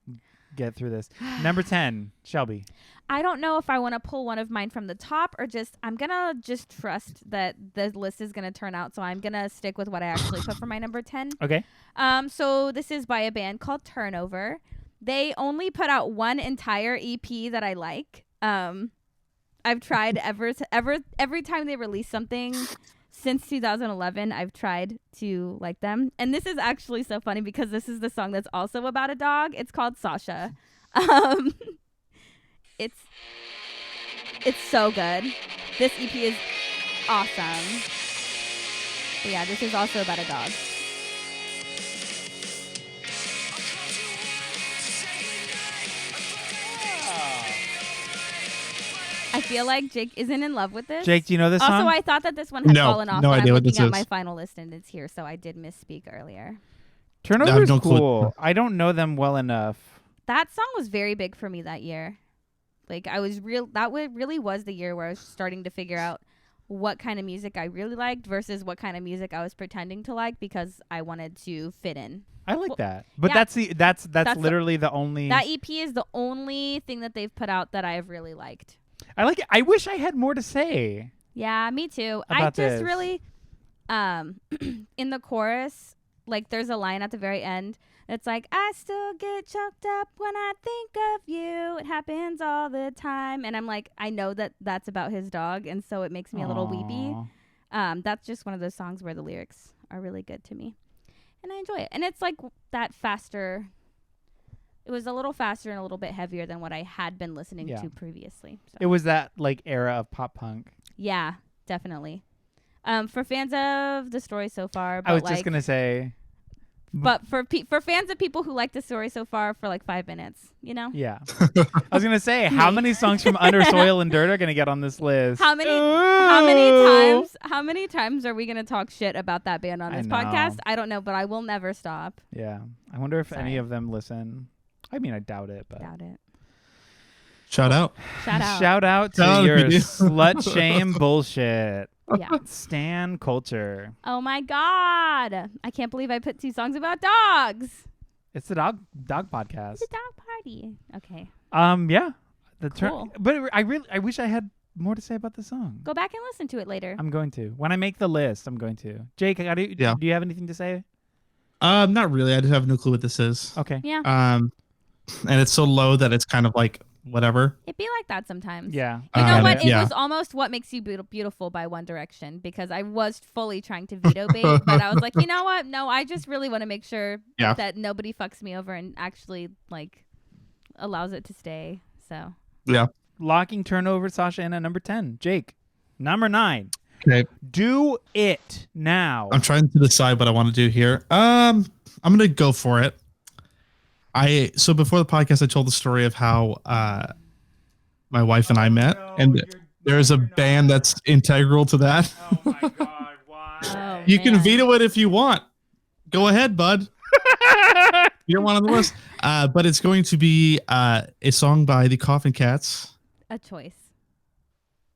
Speaker 1: get through this. Number 10, Shelby.
Speaker 4: I don't know if I want to pull one of mine from the top or I'm going to just trust that the list is going to turn out. So I'm going to stick with what I actually put for my number 10.
Speaker 1: Okay.
Speaker 4: So this is by a band called Turnover. They only put out one entire EP that I like. I've tried every time they release something since 2011, I've tried to like them. And this is actually so funny because this is the song that's also about a dog. It's called Sasha. It's so good. This EP is awesome. But yeah, this is also about a dog. I feel like Jake isn't in love with this.
Speaker 1: Jake, do you know this
Speaker 4: Also,
Speaker 1: song?
Speaker 4: I thought that this one had
Speaker 3: No,
Speaker 4: fallen off.
Speaker 3: no
Speaker 4: but
Speaker 3: idea
Speaker 4: I'm
Speaker 3: what
Speaker 4: looking
Speaker 3: this
Speaker 4: at
Speaker 3: is.
Speaker 4: my final list and it's here, so I did misspeak earlier.
Speaker 1: Turnover's
Speaker 3: no clue.
Speaker 1: cool. I don't know them well enough.
Speaker 4: That song was very big for me that year. Like really was the year where I was starting to figure out what kind of music I really liked versus what kind of music I was pretending to like because I wanted to fit in.
Speaker 1: I like
Speaker 4: Well,
Speaker 1: that. But
Speaker 4: yeah.
Speaker 1: that's
Speaker 4: That's
Speaker 1: literally the only
Speaker 4: That EP is the only thing that they've put out that I've really liked.
Speaker 1: I like it. I wish I had more to say.
Speaker 4: Yeah, me too. I
Speaker 1: About
Speaker 4: just
Speaker 1: this.
Speaker 4: really in the chorus, like there's a line at the very end. It's like, I still get choked up when I think of you. It happens all the time. And I'm like, I know that that's about his dog. And so it makes me a little weepy.
Speaker 1: Aw.
Speaker 4: That's just one of those songs where the lyrics are really good to me. and I enjoy it. And it's like that faster. It was a little faster and a little bit heavier than what I had been listening to previously. So.
Speaker 1: It was that like era of pop punk.
Speaker 4: Yeah, definitely. For fans of the story so far, but
Speaker 1: I was just gonna say.
Speaker 4: But for fans of people who like the story so far for like 5 minutes, you know?
Speaker 1: Yeah. I was going to say, how many songs from Under Soil and Dirt are going to get on this list?
Speaker 4: How many times are we going to talk shit about that band on this podcast? I don't know, but I will never stop.
Speaker 1: Yeah. I wonder if any of them listen. I mean, I doubt it, but.
Speaker 4: Doubt it.
Speaker 3: Shout out.
Speaker 1: Shout out to your slut shame bullshit.
Speaker 4: Yeah.
Speaker 1: Stan culture.
Speaker 4: Oh my God. I can't believe I put 2 songs about dogs.
Speaker 1: It's the dog podcast.
Speaker 4: It's a dog party. Okay.
Speaker 1: Yeah.
Speaker 4: Cool.
Speaker 1: But I wish I had more to say about the song.
Speaker 4: Go back and listen to it later.
Speaker 1: I'm going to. When I make the list, I'm going to. Jake, do you have anything to say?
Speaker 3: Not really. I just have no clue what this is.
Speaker 1: Okay.
Speaker 4: Yeah.
Speaker 3: And it's so low that it's kind of like whatever.
Speaker 4: It'd be like that sometimes.
Speaker 1: Yeah.
Speaker 4: You know what? It
Speaker 3: yeah.
Speaker 4: was almost What Makes You Beautiful by One Direction, because I was fully trying to veto bait, but I was like, you know what? No, I just really want to make sure that nobody fucks me over and actually like allows it to stay. So
Speaker 3: yeah.
Speaker 1: Locking Turnover, Sasha Anna, number 10. Jake, number 9.
Speaker 3: Okay.
Speaker 1: Do it now.
Speaker 3: I'm trying to decide what I want to do here. I'm gonna go for it. So before the podcast, I told the story of how my wife and I met, and there's a band that's integral to that.
Speaker 1: Oh my God! Why?
Speaker 4: Oh,
Speaker 3: You can
Speaker 4: man.
Speaker 3: veto it if you want. Go ahead, bud. You don't want it on the list, but it's going to be a song by the Coffin Cats
Speaker 4: A choice.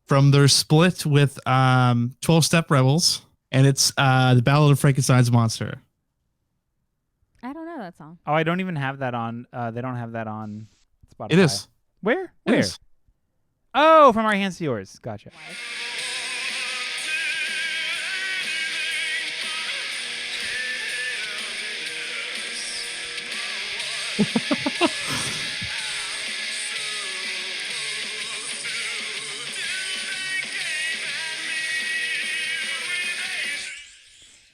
Speaker 3: from their split with 12 Step Rebels, and it's the Ballad of Frankenstein's Monster.
Speaker 4: I don't know that song.
Speaker 1: Oh, I don't even have that on. They don't have that on Spotify.
Speaker 3: It is.
Speaker 1: Where?
Speaker 3: It
Speaker 1: Where?
Speaker 3: is.
Speaker 1: Oh, From Our Hands to Yours. Gotcha.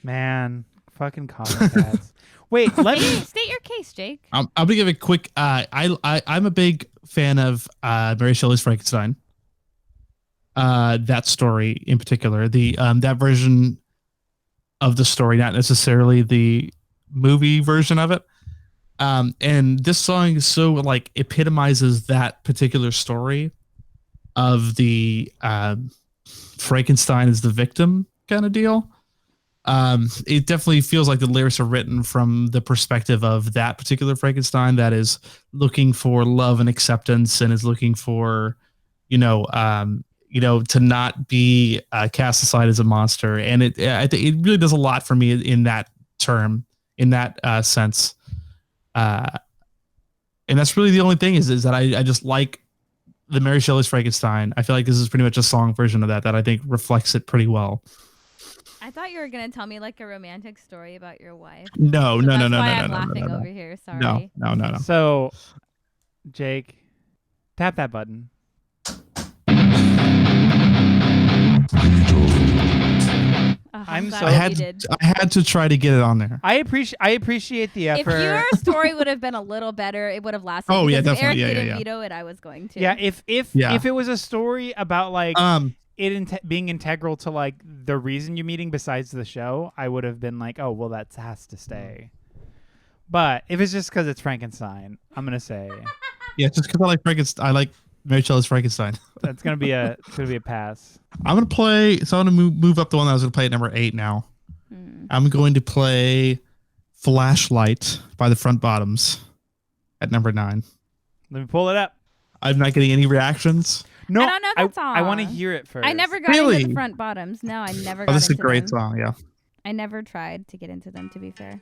Speaker 1: Man, fucking Coffin Cats. Wait, let me.
Speaker 4: State your case, Jake.
Speaker 3: I'm gonna give a quick. I'm a big fan of Mary Shelley's Frankenstein. That story in particular, the that version of the story, not necessarily the movie version of it. And this song is so like epitomizes that particular story of the Frankenstein is the victim kind of deal. It definitely feels like the lyrics are written from the perspective of that particular Frankenstein that is looking for love and acceptance and is looking for, to not be cast aside as a monster. And I think it really does a lot for me in that term, in that sense. And that's really the only thing is that I just like the Mary Shelley's Frankenstein. I feel like this is pretty much a song version of that I think reflects it pretty well.
Speaker 4: I thought you were gonna tell me like a romantic story about your wife.
Speaker 3: No.
Speaker 4: I'm laughing over here. Sorry.
Speaker 3: No.
Speaker 1: So, Jake, tap that button. I'm so-
Speaker 3: I had to try to get it on there.
Speaker 1: I appreciate the
Speaker 4: If
Speaker 1: effort.
Speaker 4: your story would have been a little better, it would have lasted.
Speaker 3: Oh, yeah,
Speaker 4: because if
Speaker 3: definitely.
Speaker 4: Eric
Speaker 3: Yeah,
Speaker 4: didn't
Speaker 3: yeah.
Speaker 4: veto it, I was going to.
Speaker 1: Yeah, if
Speaker 3: Yeah.
Speaker 1: it was a story about like it being integral to like the reason you're meeting besides the show, I would have been like, oh well, that has to stay. But if it's just because it's Frankenstein, I'm gonna say
Speaker 3: Yeah, just because I like Frankenstein. I like Mary Shelley's Frankenstein.
Speaker 1: that's gonna be a pass.
Speaker 3: I'm gonna play. So I'm gonna move up the one that I was gonna play at number 8 now. I'm going to play "Flashlight" by the Front Bottoms at number 9.
Speaker 1: Let me pull it up.
Speaker 3: I'm not getting any reactions.
Speaker 1: No,
Speaker 4: I don't know that song.
Speaker 1: I want to hear it first.
Speaker 4: I never got
Speaker 3: Really?
Speaker 4: into the Front Bottoms. No, I never got
Speaker 3: Oh, this is
Speaker 4: into
Speaker 3: a great
Speaker 4: them.
Speaker 3: song. Yeah.
Speaker 4: I never tried to get into them, to be fair.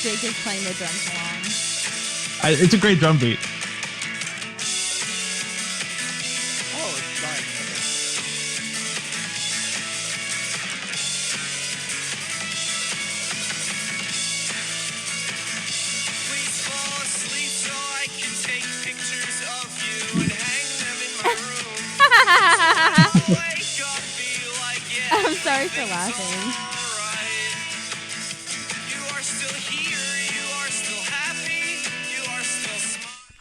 Speaker 4: Jake is playing the drums along.
Speaker 3: It's a great drum beat.
Speaker 1: Oh, it's fine.
Speaker 4: Sorry for laughing.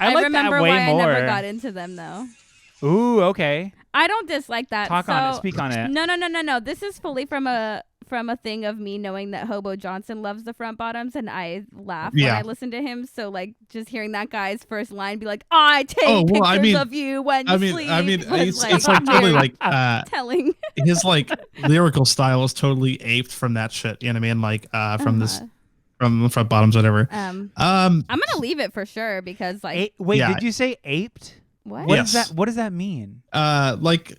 Speaker 1: I like
Speaker 4: remember
Speaker 1: that way
Speaker 4: why
Speaker 1: more.
Speaker 4: I never got into them though.
Speaker 1: Ooh, okay.
Speaker 4: I don't dislike that.
Speaker 1: Talk on it. Speak on it.
Speaker 4: No. This is fully from a thing of me knowing that Hobo Johnson loves the front bottoms, and I laugh when I listen to him. So like just hearing that guy's first line be like, "I take pictures of you when you sleep."
Speaker 3: It's like totally like
Speaker 4: telling.
Speaker 3: His like lyrical style is totally aped from that shit. You know what I mean? Like from this. From the front bottoms, whatever.
Speaker 4: I'm gonna leave it for sure because like.
Speaker 1: Wait, did you say aped?
Speaker 4: What?
Speaker 1: What is that? What does that mean?
Speaker 3: Like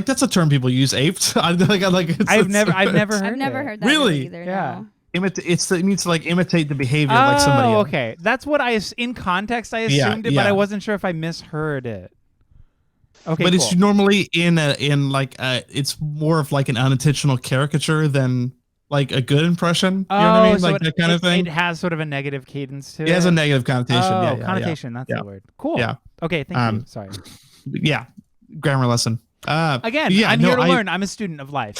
Speaker 3: that's a term people use. Aped.
Speaker 1: I've never heard that.
Speaker 3: Really?
Speaker 4: Either,
Speaker 3: yeah.
Speaker 4: No.
Speaker 3: It means to like imitate the behavior of like somebody else.
Speaker 1: Okay. That's what in context I assumed it, but I wasn't sure if I misheard it. Okay,
Speaker 3: but
Speaker 1: cool.
Speaker 3: it's normally it's more of like an unintentional caricature than like a good impression. You know what I mean?
Speaker 1: So
Speaker 3: like that kind of thing.
Speaker 1: It has sort of a negative cadence to it.
Speaker 3: It has a negative connotation.
Speaker 1: Oh,
Speaker 3: yeah,
Speaker 1: connotation. That's the word. Cool.
Speaker 3: Yeah.
Speaker 1: Okay. Thank you. Sorry.
Speaker 3: Yeah. Grammar lesson.
Speaker 1: Again, I'm here to learn. I'm a student of life.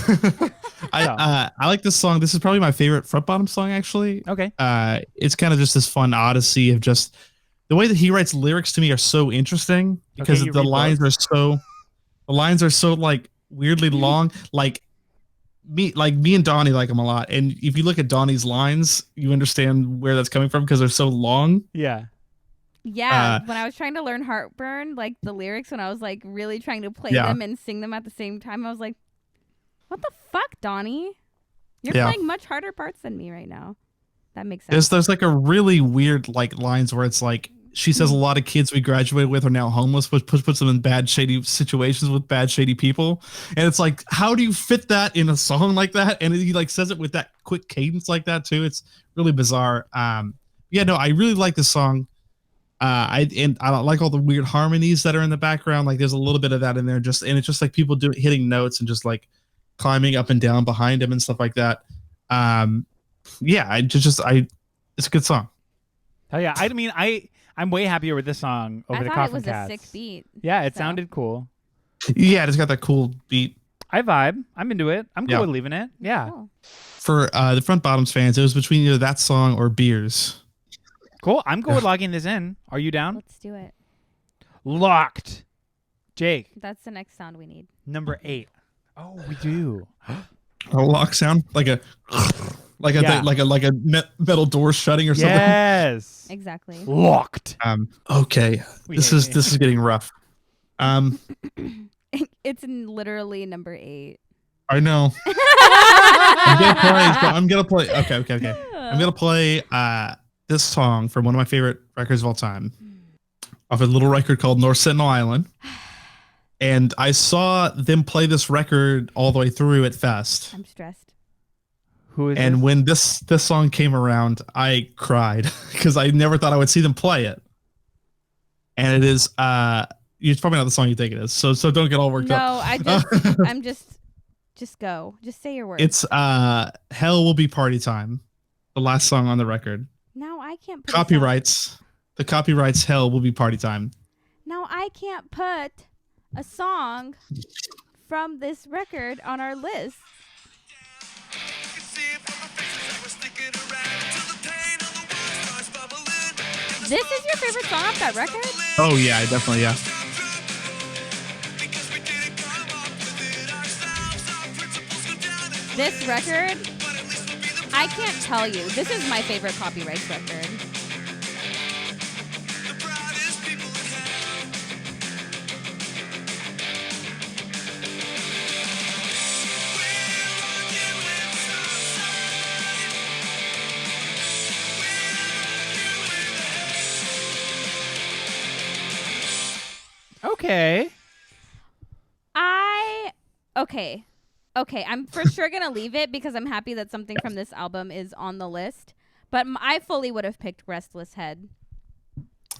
Speaker 3: I like this song. This is probably my favorite front bottom song, actually.
Speaker 1: Okay.
Speaker 3: It's kind of just this fun odyssey of just the way that he writes lyrics to me are so interesting because the lines are so like weirdly long. Like me and Donnie like them a lot. And if you look at Donnie's lines, you understand where that's coming from because they're so long.
Speaker 1: Yeah.
Speaker 4: Yeah, when I was trying to learn Heartburn, like the lyrics, when I was like really trying to play them and sing them at the same time, I was like, what the fuck, Donnie? You're playing much harder parts than me right now. That makes sense.
Speaker 3: There's like a really weird like lines where it's like, she says a lot of kids we graduated with are now homeless, which puts them in bad, shady situations with bad, shady people. And it's like, how do you fit that in a song like that? And he like says it with that quick cadence like that too. It's really bizarre. I really like this song. I don't like all the weird harmonies that are in the background. Like there's a little bit of that in there, and it's just like people hitting notes and just like climbing up and down behind him and stuff like that. It's a good song.
Speaker 1: Oh yeah, I mean, I'm way happier with this song over the Coffin Cats.
Speaker 4: I thought it was a sick beat.
Speaker 1: Yeah, it sounded cool.
Speaker 3: Yeah, it's got that cool beat.
Speaker 1: I vibe. I'm into it. I'm cool with leaving it. Yeah.
Speaker 4: Cool.
Speaker 3: For the Front Bottoms fans, it was between either that song or Beers.
Speaker 1: Cool. I'm cool with logging this in. Are you down?
Speaker 4: Let's do it.
Speaker 1: Locked. Jake.
Speaker 4: That's the next sound we need.
Speaker 1: Number 8. Oh, we do.
Speaker 3: A lock sound, like a metal door shutting or something.
Speaker 1: Yes.
Speaker 4: Exactly.
Speaker 1: Locked.
Speaker 3: Okay. This is getting rough.
Speaker 4: It's literally number 8.
Speaker 3: I know. I'm gonna play. Okay. I'm gonna play this song from one of my favorite records of all time, off a little record called North Sentinel Island. And I saw them play this record all the way through at Fest.
Speaker 4: I'm stressed.
Speaker 3: Who is this? When this song came around, I cried because I never thought I would see them play it. And it is it's probably not the song you think it is. So don't get all worked up.
Speaker 4: No, I'm just go. Just say your words.
Speaker 3: It's Hell Will Be Party Time. The last song on the record.
Speaker 4: Now I can't put
Speaker 3: copyrights. The copyrights Hell Will Be Party Time.
Speaker 4: Now I can't put a song from this record on our list. This is your favorite song off that record?
Speaker 3: Oh yeah, definitely, yeah.
Speaker 4: This record, I can't tell you. This is my favorite Copyrights record. Okay, I'm for sure going to leave it because I'm happy that something from this album is on the list. But I fully would have picked Restless Head.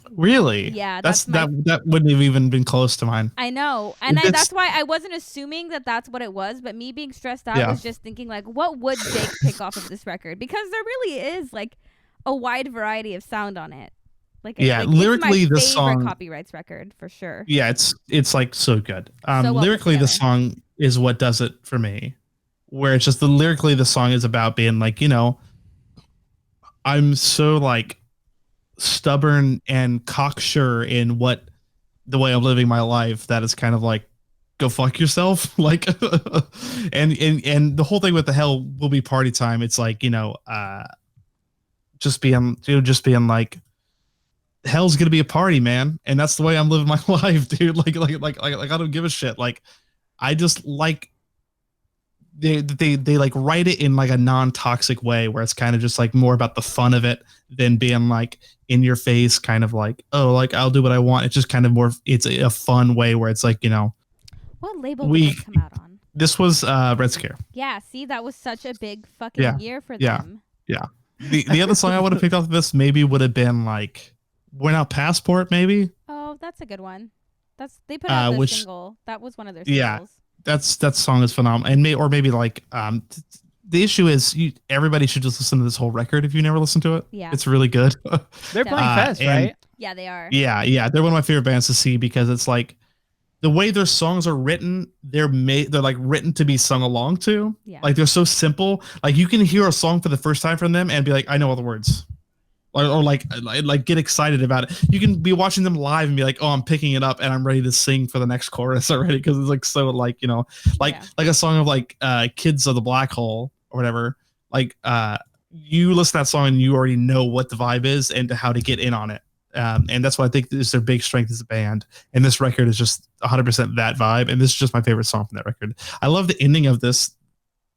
Speaker 3: Really?
Speaker 4: Yeah.
Speaker 3: That wouldn't have even been close to mine.
Speaker 4: I know. And that's why I wasn't assuming that that's what it was. But me being stressed out was just thinking, like, what would Jake pick off of this record? Because there really is, like, a wide variety of sound on it.
Speaker 3: Lyrically,
Speaker 4: this
Speaker 3: song
Speaker 4: Copyrights record for sure.
Speaker 3: Yeah, it's like so good. Lyrically, the song is what does it for me. Where it's just lyrically the song is about being like, I'm so like stubborn and cocksure in the way I'm living my life that it's kind of like, go fuck yourself. Like, and the whole thing with the hell will be party time. It's like, just being like, hell's gonna be a party, man, and that's the way I'm living my life, dude. Like I don't give a shit. Like, I just like they like write it in like a non-toxic way where it's kind of just like more about the fun of it than being like in your face, kind of like, oh, like I'll do what I want. It's just kind of more. It's a fun way where it's like,
Speaker 4: What label did this come out on?
Speaker 3: This was Red Scare.
Speaker 4: Yeah, see, that was such a big fucking year for them.
Speaker 3: Yeah. The other song I would have picked off of this maybe would have been like Worn Out Passport, maybe.
Speaker 4: Oh, that's a good one. They put out the single. That was one of their singles.
Speaker 3: Yeah, that song is phenomenal. And maybe like the issue is everybody should just listen to this whole record if you never listened to it.
Speaker 4: Yeah.
Speaker 3: It's really good.
Speaker 1: They're playing Fest, right?
Speaker 4: Yeah, they are.
Speaker 3: Yeah. They're one of my favorite bands to see because it's like the way their songs are written, they're like written to be sung along to.
Speaker 4: Yeah.
Speaker 3: Like they're so simple. Like you can hear a song for the first time from them and be like, I know all the words. Or like get excited about it. You can be watching them live and be like, oh, I'm picking it up and I'm ready to sing for the next chorus already because it's like so like like a song of like Kids of the Black Hole or whatever. Like you listen to that song and you already know what the vibe is and how to get in on it. And that's what I think is their big strength as a band. And this record is just 100% that vibe. And this is just my favorite song from that record. I love the ending of this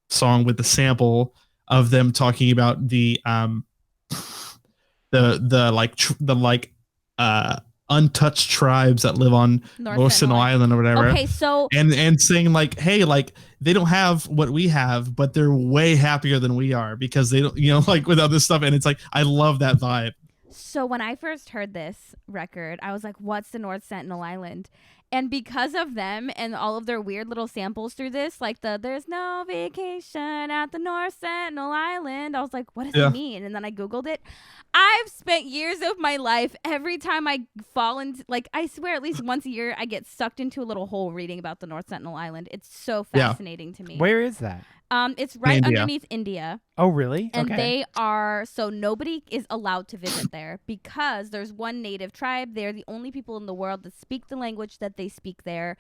Speaker 3: song with the sample of them talking about the untouched tribes that live on North Sentinel Island or whatever.
Speaker 4: Okay, so
Speaker 3: and saying like, hey, like they don't have what we have, but they're way happier than we are because they don't, like without this stuff. And it's like, I love that vibe.
Speaker 4: So when I first heard this record, I was like, what's the North Sentinel Island? And because of them and all of their weird little samples through this, like there's no vacation at the North Sentinel Island, I was like, what does it mean? And then I Googled it. I've spent years of my life, every time I fall into, like, I swear at least once a year, I get sucked into a little hole reading about the North Sentinel Island. It's so fascinating to me.
Speaker 1: Where is that?
Speaker 4: It's right underneath India.
Speaker 1: Oh, really?
Speaker 4: And they are, so nobody is allowed to visit there because there's one native tribe. They're the only people in the world that speak the language that they speak there.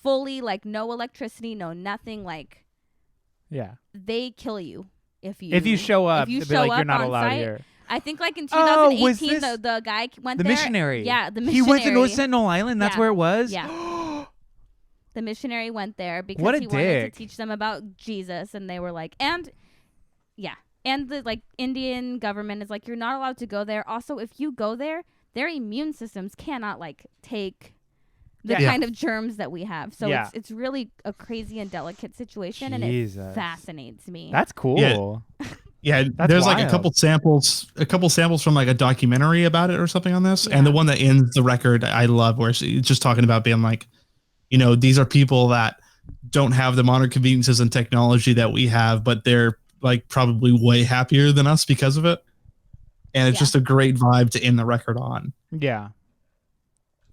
Speaker 4: Fully, like, no electricity, no nothing. Like, they kill you if you show up. If you show up, you're not allowed site, here. I think like in 2018, the guy went there.
Speaker 1: The missionary.
Speaker 4: Yeah, the missionary.
Speaker 1: He went to North Sentinel Island? That's where it was?
Speaker 4: Yeah. The missionary went there because he wanted to teach them about Jesus, and they were like, and the like Indian government is like, you're not allowed to go there. Also, if you go there, their immune systems cannot like take the kind of germs that we have. So it's really a crazy and delicate situation, and it fascinates me.
Speaker 1: That's cool.
Speaker 3: Yeah, there's wild. Like a couple samples from like a documentary about it or something on this, and the one that ends the record I love, where it's just talking about being like, these are people that don't have the modern conveniences and technology that we have, but they're like probably way happier than us because of it. And it's just a great vibe to end the record on.
Speaker 1: Yeah.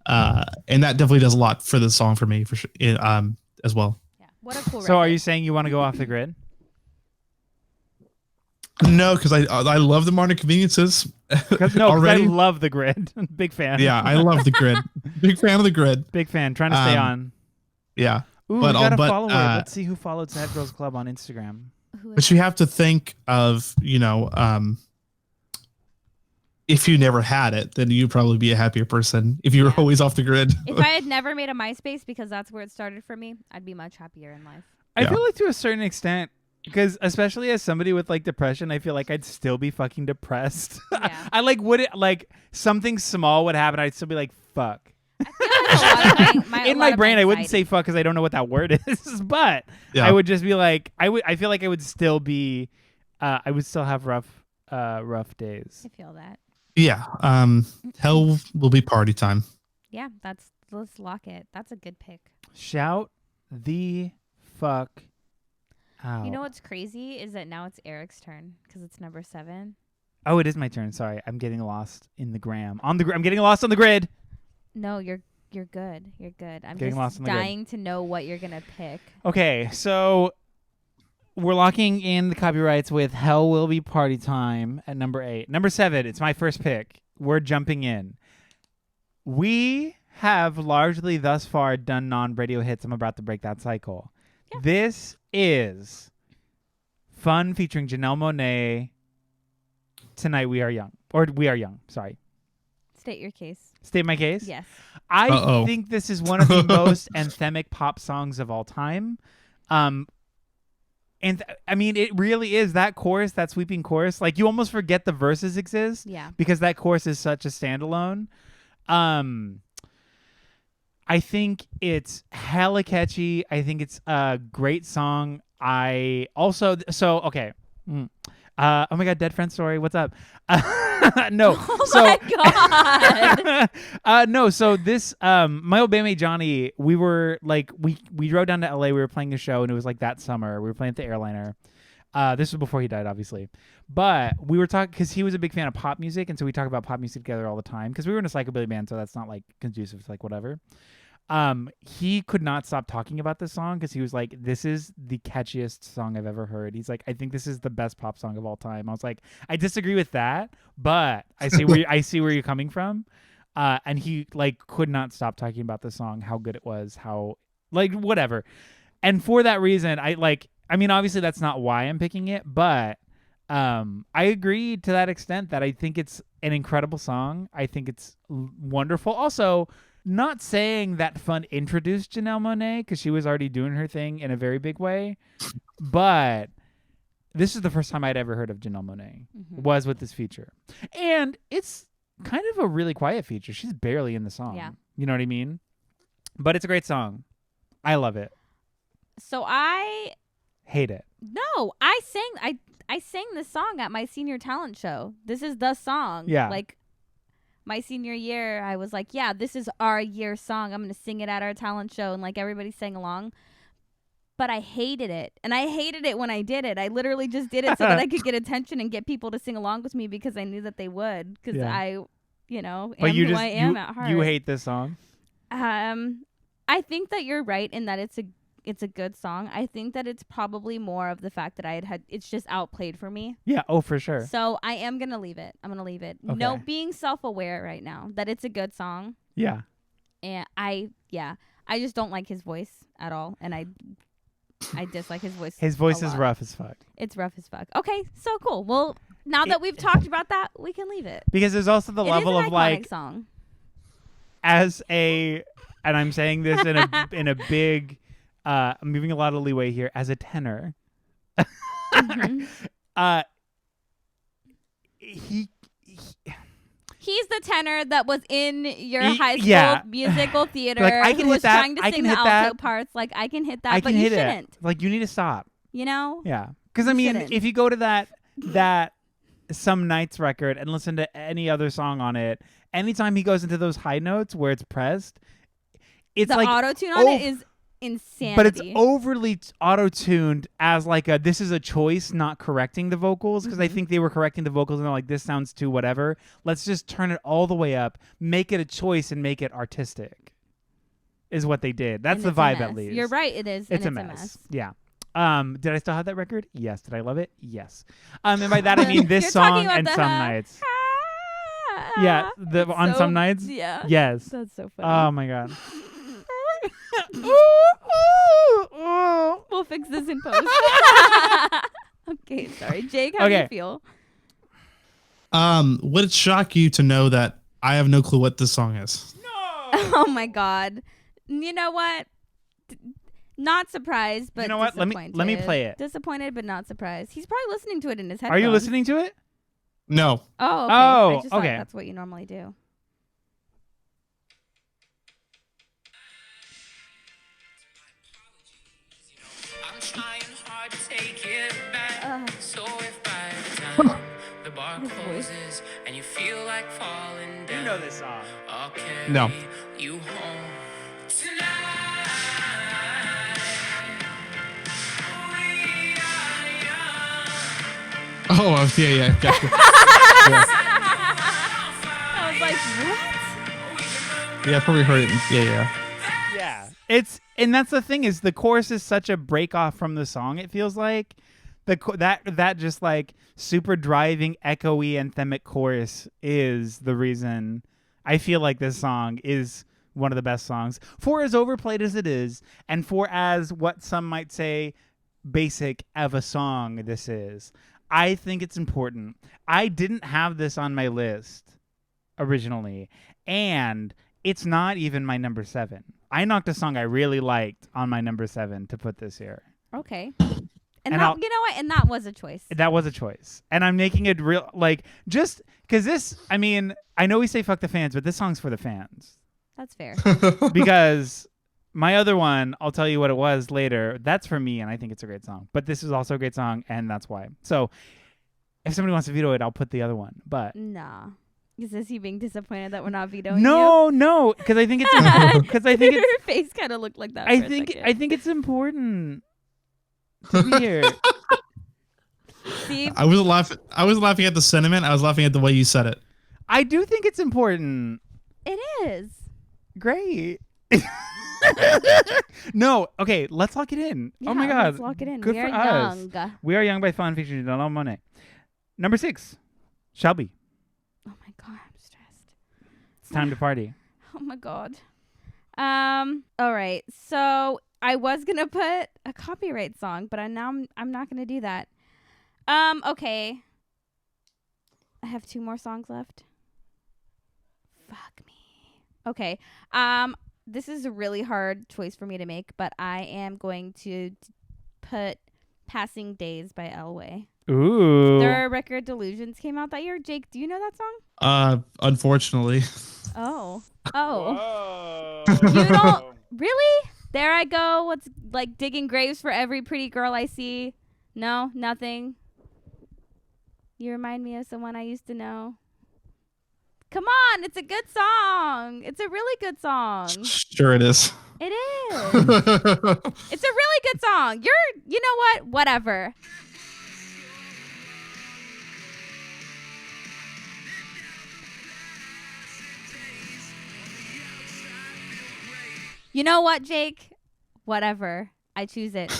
Speaker 3: And that definitely does a lot for the song for me, for sure, as well.
Speaker 4: Yeah. What a cool record.
Speaker 1: So are you saying you want to go off the grid?
Speaker 3: No, because I love the modern conveniences.
Speaker 1: Already. I love the grid. Big fan.
Speaker 3: Yeah, I love the grid. Big fan of the grid.
Speaker 1: Big fan. Trying to stay on.
Speaker 3: Yeah.
Speaker 1: Ooh, we got a follower. Let's see who followed Sad Girls Club on Instagram.
Speaker 3: But you have to think of, if you never had it, then you'd probably be a happier person if you were always off the grid.
Speaker 4: If I had never made a MySpace, because that's where it started for me, I'd be much happier in life.
Speaker 1: I feel like to a certain extent, because especially as somebody with like depression, I feel like I'd still be fucking depressed.
Speaker 4: Yeah.
Speaker 1: I like would it like something small would happen, I'd still be like, fuck. In my brain, I wouldn't say fuck because I don't know what that word is, but I would just be like, I feel like I would still be, I would still have rough days.
Speaker 4: I feel that.
Speaker 3: Yeah. Hell will be party time.
Speaker 4: Yeah, let's lock it. That's a good pick.
Speaker 1: Shout the fuck out.
Speaker 4: You know what's crazy is that now it's Eric's turn because it's number 7.
Speaker 1: Oh, it is my turn. Sorry, I'm getting lost in the gram. I'm getting lost on the grid.
Speaker 4: No, you're You're good. You're good. I'm
Speaker 1: Getting lost
Speaker 4: just
Speaker 1: in the good.
Speaker 4: dying to know what you're gonna pick.
Speaker 1: Okay, so we're locking in the copyrights with Hell Will Be Party Time at number 8. Number 7, it's my first pick. We're jumping in. We have largely thus far done non-radio hits. I'm about to break that cycle.
Speaker 4: Yeah.
Speaker 1: This is Fun featuring Janelle Monáe. Tonight We Are Young. Or We Are Young, sorry.
Speaker 4: State your case.
Speaker 1: State my case?
Speaker 4: Yes.
Speaker 1: I think this is one of the most anthemic pop songs of all time. I mean, it really is that chorus, that sweeping chorus. Like, you almost forget the verses exist.
Speaker 4: Yeah.
Speaker 1: Because that chorus is such a standalone. I think it's hella catchy. I think it's a great song. I also... So, okay. Oh my God, Dead Friend Story. What's up? No.
Speaker 4: My God.
Speaker 1: No. So this, my old bandmate Johnny, we were like, we drove down to LA. We were playing a show, and it was like that summer. We were playing at the Airliner. This was before he died, obviously. But we were talking because he was a big fan of pop music, and so we talk about pop music together all the time. Because we were in a psychobilly band, so that's not like conducive to like whatever. He could not stop talking about this song because he was like, this is the catchiest song I've ever heard. He's like, I think this is the best pop song of all time. I was like, I disagree with that, but I see where you're coming from. And he like could not stop talking about the song, how good it was, how like whatever. And for that reason, I mean, obviously that's not why I'm picking it, but I agree to that extent that I think it's an incredible song. I think it's wonderful. Also, not saying that Fun introduced Janelle Monáe because she was already doing her thing in a very big way, but this is the first time I'd ever heard of Janelle Monáe was with this feature. And it's kind of a really quiet feature. She's barely in the song.
Speaker 4: Yeah.
Speaker 1: You know what I mean? But it's a great song. I love it.
Speaker 4: So I
Speaker 1: Hate it.
Speaker 4: No, I sang this song at my senior talent show. This is the song.
Speaker 1: Yeah.
Speaker 4: Like my senior year, I was like, yeah, this is our year song. I'm going to sing it at our talent show. And like everybody sang along. But I hated it. And I hated it when I did it. I literally just did it so that I could get attention and get people to sing along with me because I knew that they would. Because
Speaker 1: Yeah.
Speaker 4: I, am
Speaker 1: But
Speaker 4: who I am at heart.
Speaker 1: You hate this song?
Speaker 4: I think that you're right in that it's a good song. I think that it's probably more of the fact that it's just outplayed for me.
Speaker 1: Yeah. Oh, for sure.
Speaker 4: So I am going to leave it. I'm going to leave it.
Speaker 1: Okay.
Speaker 4: No, being self-aware right now that it's a good song.
Speaker 1: Yeah.
Speaker 4: And I just don't like his voice at all. And I dislike his voice.
Speaker 1: His voice
Speaker 4: a
Speaker 1: is
Speaker 4: lot.
Speaker 1: rough as fuck.
Speaker 4: It's rough as fuck. Okay, so cool. Well, now that we've talked about that, we can leave it.
Speaker 1: Because there's also the level
Speaker 4: It is
Speaker 1: of
Speaker 4: an iconic
Speaker 1: like
Speaker 4: song.
Speaker 1: and I'm saying this in a big I'm giving a lot of leeway here as a tenor.
Speaker 4: Mhm. He's the tenor that was in your high school musical theater
Speaker 1: Like, I can
Speaker 4: who
Speaker 1: hit
Speaker 4: was
Speaker 1: that.
Speaker 4: trying to
Speaker 1: I
Speaker 4: sing
Speaker 1: can
Speaker 4: the
Speaker 1: hit
Speaker 4: alto
Speaker 1: that.
Speaker 4: parts. Like, I can hit that,
Speaker 1: I
Speaker 4: but
Speaker 1: can
Speaker 4: you
Speaker 1: hit
Speaker 4: shouldn't.
Speaker 1: it. Like, you need to stop.
Speaker 4: You know?
Speaker 1: Yeah. Because I mean,
Speaker 4: shouldn't.
Speaker 1: if you go to that Some Nights record and listen to any other song on it, anytime he goes into those high notes where it's pressed, it's
Speaker 4: The
Speaker 1: like
Speaker 4: auto-tune on it is insanity.
Speaker 1: but it's overly auto-tuned as like this is a choice, not correcting the vocals, because I think they were correcting the vocals and they're like, this sounds too whatever. Let's just turn it all the way up, make it a choice, and make it artistic. Is what they did. That's
Speaker 4: And
Speaker 1: the
Speaker 4: it's a
Speaker 1: vibe,
Speaker 4: mess.
Speaker 1: at least.
Speaker 4: You're right. It is.
Speaker 1: It's
Speaker 4: and
Speaker 1: a
Speaker 4: it's
Speaker 1: mess. Yeah. Did I still have that record? Yes. Did I love it? Yes. And by that I mean this
Speaker 4: You're
Speaker 1: song
Speaker 4: talking about
Speaker 1: and
Speaker 4: the,
Speaker 1: Some Nights. Yeah, on
Speaker 4: So-
Speaker 1: Some Nights.
Speaker 4: Yeah.
Speaker 1: Yes.
Speaker 4: That's so funny.
Speaker 1: Oh my god.
Speaker 4: We'll fix this in post. Okay, sorry. Jake, how do
Speaker 1: Okay.
Speaker 4: you feel?
Speaker 3: Would it shock you to know that I have no clue what this song is?
Speaker 4: Oh my god. You know what? Not surprised, but
Speaker 1: You know what? Let me
Speaker 4: disappointed.
Speaker 1: play it.
Speaker 4: Disappointed, but not surprised. He's probably listening to it in his headphones.
Speaker 1: Are you listening to it?
Speaker 3: No.
Speaker 4: Oh, okay.
Speaker 1: Oh,
Speaker 4: I just thought
Speaker 1: okay.
Speaker 4: that's what you normally do.
Speaker 6: I'm trying hard to take it back. So if by the time the bar
Speaker 4: His voice.
Speaker 6: closes and you feel like falling down,
Speaker 1: You know this song.
Speaker 6: I'll carry
Speaker 3: No.
Speaker 6: you home tonight. We are young.
Speaker 3: Oh, yeah. Gotcha.
Speaker 4: I was like, what?
Speaker 6: We can burn
Speaker 3: Yeah, I probably heard it. Yeah.
Speaker 1: Yeah. And that's the thing is the chorus is such a break off from the song. It feels like that just like super driving, echoey, anthemic chorus is the reason I feel like this song is one of the best songs. For as overplayed as it is, and for as what some might say basic of a song this is, I think it's important. I didn't have this on my list originally, and it's not even my number 7. I knocked a song I really liked on my number 7 to put this here.
Speaker 4: Okay.
Speaker 1: And
Speaker 4: that, you know what? And that was a choice.
Speaker 1: That was a choice. And I'm making it real, like, just because this, I mean, I know we say fuck the fans, but this song's for the fans.
Speaker 4: That's fair.
Speaker 1: Because my other one, I'll tell you what it was later. That's for me, and I think it's a great song. But this is also a great song, and that's why. So if somebody wants to veto it, I'll put the other one. But
Speaker 4: Nah. Is this you being disappointed that we're not vetoing you?
Speaker 1: No, because I think it's because I think
Speaker 4: your face kind of looked like that.
Speaker 1: I think it's important to be here.
Speaker 4: See,
Speaker 3: I was laughing at the sentiment. I was laughing at the way you said it.
Speaker 1: I do think it's important.
Speaker 4: it is.
Speaker 1: Great. No, okay, let's lock it in.
Speaker 4: Yeah,
Speaker 1: Oh my god.
Speaker 4: let's lock it in.
Speaker 1: Good
Speaker 4: We are
Speaker 1: for us.
Speaker 4: young.
Speaker 1: We Are Young by Fun featuring Donald Monet. Number 6, Shelby.
Speaker 4: Oh my god, I'm stressed.
Speaker 1: It's time to party.
Speaker 4: Oh my god. All right. So I was gonna put a copyright song, but I'm not gonna do that. Okay. I have 2 more songs left. Fuck me. Okay. This is a really hard choice for me to make, but I am going to put "Passing Days" by Elway.
Speaker 1: Ooh.
Speaker 4: Their record "Delusions" came out that year. Jake, do you know that song?
Speaker 3: Unfortunately.
Speaker 4: Oh.
Speaker 1: Whoa.
Speaker 4: You don't really? There I go. What's like digging graves for every pretty girl I see? No, nothing. You remind me of someone I used to know. Come on, it's a good song. It's a really good song.
Speaker 3: Sure it is.
Speaker 4: It is. It's a really good song. You know what? Whatever. You know what, Jake? Whatever. I choose it.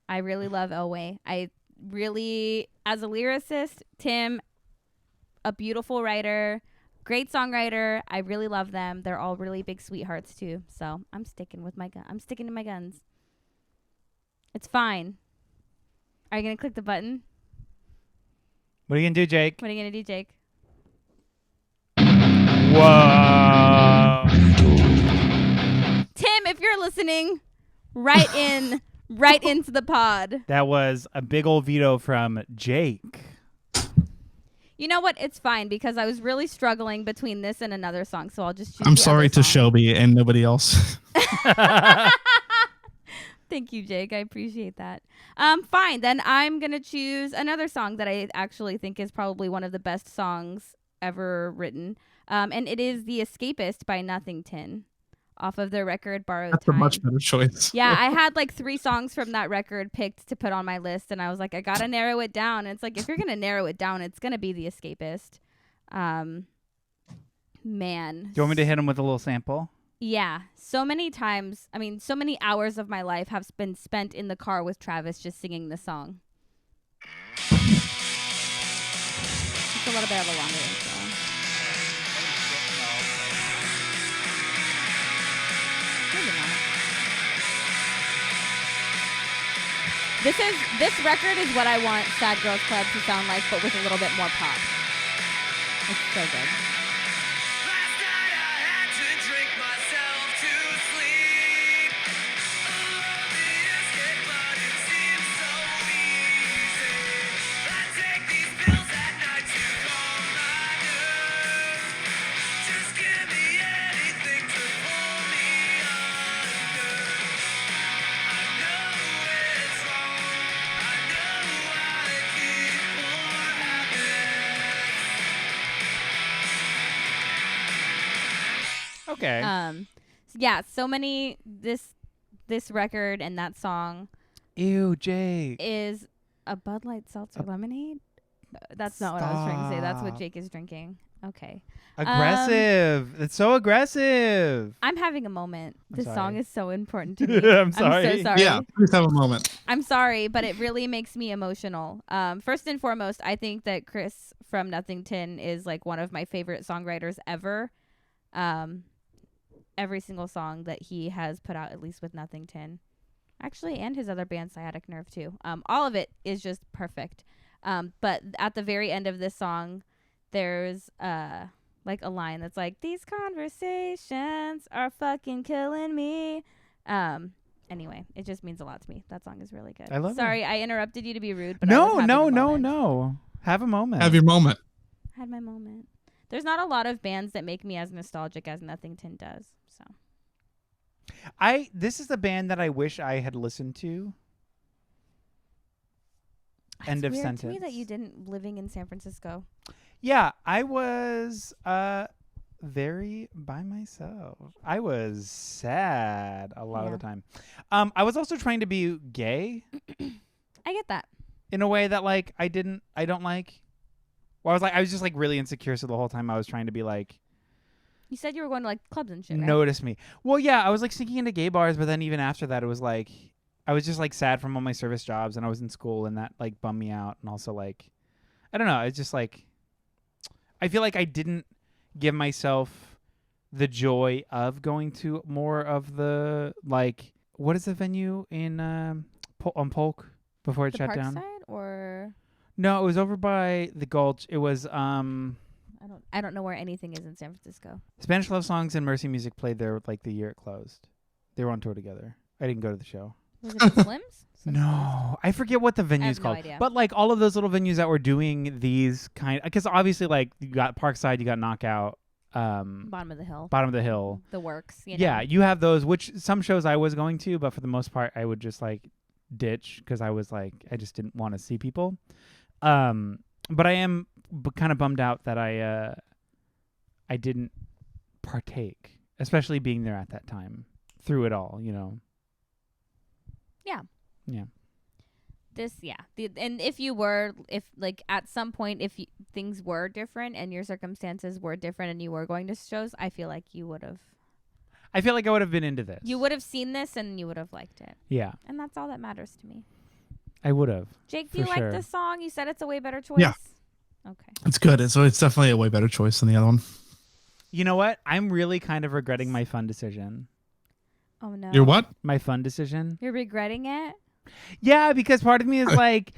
Speaker 4: I really love Elway. I really, as a lyricist, Tim, a beautiful writer, great songwriter. I really love them. They're all really big sweethearts too. So I'm sticking with my gun. I'm sticking to my guns. It's fine. Are you gonna click the button?
Speaker 1: What are you gonna do, Jake?
Speaker 4: What are you gonna do, Jake?
Speaker 1: Whoa.
Speaker 4: Tim, if you're listening, right into the pod.
Speaker 1: That was a big old veto from Jake.
Speaker 4: You know what? It's fine because I was really struggling between this and another song, so I'll just choose.
Speaker 3: I'm
Speaker 4: the
Speaker 3: sorry
Speaker 4: other
Speaker 3: to
Speaker 4: song.
Speaker 3: Shelby and nobody else.
Speaker 4: Thank you, Jake. I appreciate that. Fine. Then I'm going to choose another song that I actually think is probably one of the best songs ever written. And it is The Escapist by Nothington off of their record Borrowed
Speaker 3: That's
Speaker 4: Time.
Speaker 3: a much better choice.
Speaker 4: Yeah, I had like 3 songs from that record picked to put on my list, and I was like, I got to narrow it down. And it's like, if you're going to narrow it down, it's going to be The Escapist. Man.
Speaker 1: Do you want me to hit him with a little sample?
Speaker 4: Yeah, so many times, so many hours of my life have been spent in the car with Travis just singing this song. It's a little bit of a longer intro. Maybe not. This record is what I want Sad Girls Club to sound like, but with a little bit more pop. It's so good.
Speaker 6: Last night I had to drink myself to sleep. The escape button seems so easy. I take these pills at night to calm my nerves. Just give me anything to pull me under. I know it's wrong. I know I keep poor habits.
Speaker 1: Okay.
Speaker 4: Yeah, so many this record and that song
Speaker 1: Ew, Jake.
Speaker 4: is a Bud Light seltzer lemonade. That's not what I was trying to say. That's what
Speaker 1: Stop.
Speaker 4: Jake is drinking. Okay.
Speaker 1: Aggressive. It's so aggressive.
Speaker 4: I'm having a moment. This
Speaker 1: sorry.
Speaker 4: song is so important to me.
Speaker 1: I'm sorry.
Speaker 4: I'm so sorry.
Speaker 3: Yeah, please have a moment.
Speaker 4: I'm sorry, but it really makes me emotional. First and foremost, I think that Chris from Nothington is like one of my favorite songwriters ever. Every single song that he has put out, at least with Nothington, actually, and his other band, Sciatic Nerve too. All of it is just perfect. But at the very end of this song, there's like a line that's like, "These conversations are fucking killing me." Anyway, it just means a lot to me. That song is really good.
Speaker 1: I love it.
Speaker 4: Sorry, I interrupted you to be rude, but I was
Speaker 1: No,
Speaker 4: having
Speaker 1: no,
Speaker 4: a
Speaker 1: no,
Speaker 4: moment.
Speaker 1: no. Have a moment.
Speaker 3: Have your moment.
Speaker 4: Had my moment. There's not a lot of bands that make me as nostalgic as Nothington does. So
Speaker 1: This is the band that I wish I had listened to. End of
Speaker 4: it's weird
Speaker 1: sentence.
Speaker 4: to me that you didn't living in San Francisco.
Speaker 1: Yeah, I was very by myself. I was sad a lot of
Speaker 4: Yeah.
Speaker 1: the time. I was also trying to be gay
Speaker 4: I get that.
Speaker 1: in a way that like I don't like. Well, I was just like really insecure, so the whole time I was trying to be like,
Speaker 4: You said you were going to like clubs and shit, right?
Speaker 1: notice me. Well, yeah, I was like sneaking into gay bars, but then even after that, it was like I was just like sad from all my service jobs, and I was in school, and that like bummed me out, and also like I don't know, it's just like I feel like I didn't give myself the joy of going to more of the like what is the venue in on Polk before it
Speaker 4: The
Speaker 1: shut down?
Speaker 4: Parkside or
Speaker 1: No, it was over by the Gulch. It was
Speaker 4: I don't know where anything is in San Francisco.
Speaker 1: Spanish Love Songs and Mercy Music played there like the year it closed. They were on tour together. I didn't go to the show.
Speaker 4: Was it the Slims?
Speaker 1: No, I forget what the venue's
Speaker 4: have no
Speaker 1: called.
Speaker 4: idea.
Speaker 1: But like all of those little venues that were doing these because obviously like you got Parkside, you got Knockout,
Speaker 4: Bottom of the hill.
Speaker 1: Bottom of the Hill.
Speaker 4: The Works. You know?
Speaker 1: Yeah, you have those. Which some shows I was going to, but for the most part, I would just like ditch because I was like I just didn't want to see people. But I am kind of bummed out that I didn't partake, especially being there at that time through it all. You know.
Speaker 4: Yeah.
Speaker 1: Yeah.
Speaker 4: And if like at some point, if things were different and your circumstances were different and you were going to shows, I feel like you would have.
Speaker 1: I feel like I would have been into this.
Speaker 4: You would have seen this and you would have liked it.
Speaker 1: Yeah,
Speaker 4: And that's all that matters to me.
Speaker 1: I would have.
Speaker 4: Jake, do
Speaker 1: For
Speaker 4: you like
Speaker 1: sure.
Speaker 4: this song? You said it's a way better choice.
Speaker 3: Yeah.
Speaker 4: Okay.
Speaker 3: It's good. It's definitely a way better choice than the other one.
Speaker 1: You know what? I'm really kind of regretting my fun decision.
Speaker 4: Oh no.
Speaker 3: Your what?
Speaker 1: My fun decision.
Speaker 4: You're regretting it?
Speaker 1: Yeah, because part of me is like,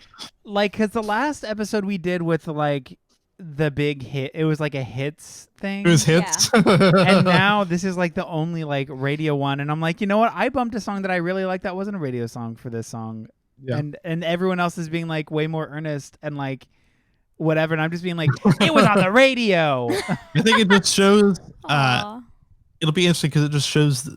Speaker 1: because the last episode we did with like the big hit, it was like a hits thing.
Speaker 3: It was hits.
Speaker 1: And now this is like the only like radio one, and I'm like, you know what? I bumped a song that I really liked that wasn't a radio song for this song,
Speaker 3: Yeah.
Speaker 1: and everyone else is being like way more earnest and like whatever, and I'm just being like, it was on the radio.
Speaker 3: I think it just shows.
Speaker 4: Aw.
Speaker 3: It'll be interesting because it just shows